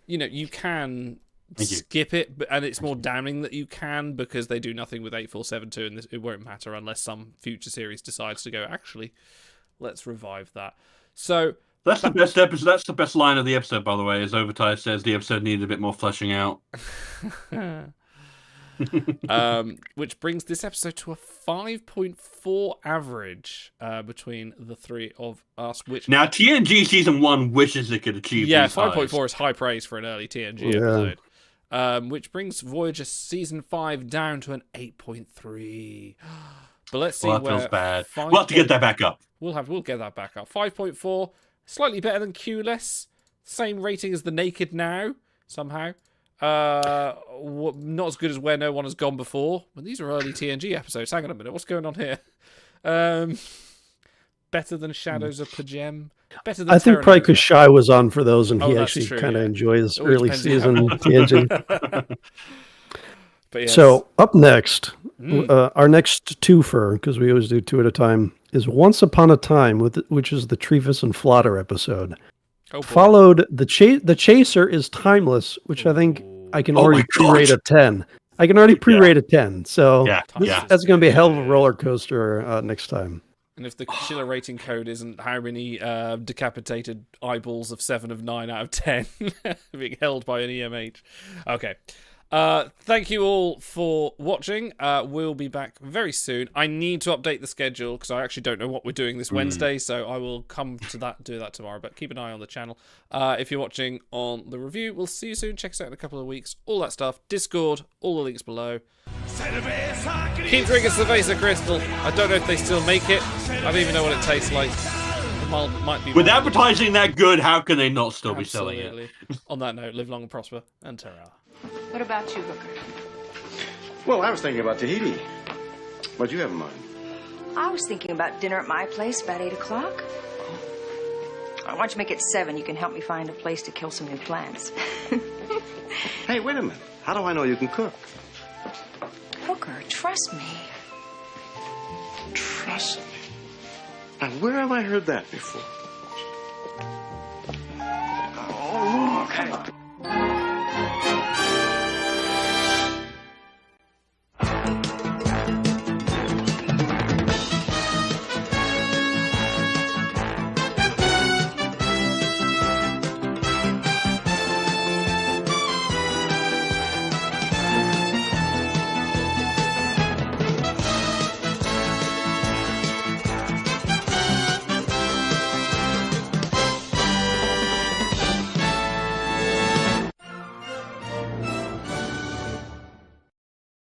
You can skip it, and it's more damning that you can because they do nothing with 8472, and it won't matter unless some future series decides to go, actually, let's revive that. So that's the best episode. That's the best line of the episode, by the way. As Overtime says, the episode needed a bit more fleshing out. Which brings this episode to a 5.4 average between the three of us. Which now TNG season 1 wishes it could achieve. Yeah, 5.4 is high praise for an early TNG episode. Which brings Voyager season 5 down to an 8.3. But let's see that where feels bad. We'll have to get that back up. We'll get that back up. 5.4, slightly better than Q-less. Same rating as The Naked Now somehow. Not as good as Where No One Has Gone Before. Well, these are early TNG episodes. Hang on a minute, what's going on here? Better than Shadows of Pajem. Better than I think probably because Shai was on for those, and he actually kind of enjoys early season TNG. But yes. So up next, our next twofer, because we always do 2 at a time, is Once Upon a Time, which is the Trevis and Flotter episode. Followed the Chaser is Timeless, which I think I can already pre-rate a 10. I can already pre-rate a 10. So that's going to be a hell of a roller coaster next time. And if the Schiller rating code isn't how many decapitated eyeballs of 7 of 9 out of 10 being held by an EMH. Okay. Thank you all for watching. We'll be back very soon. I need to update the schedule because I actually don't know what we're doing this Wednesday, so I will come to do that tomorrow, but keep an eye on the channel. If you're watching on the review, we'll see you soon. Check us out in a couple of weeks. All that stuff. Discord, all the links below. Keep drinking Cerveza Crystal. I don't know if they still make it. I don't even know what it tastes like. Might be with advertising that good, how can they not still be selling it? On that note, live long and prosper, and ta-ra. What about you, Hooker? Well, I was thinking about Tahiti. What'd you have in mind? I was thinking about dinner at my place about 8 o'clock. Why don't you make it 7? You can help me find a place to kill some new plants. Hey, wait a minute. How do I know you can cook? Hooker. Walker. Trust me. Trust me. Now, where have I heard that before? Oh, come on.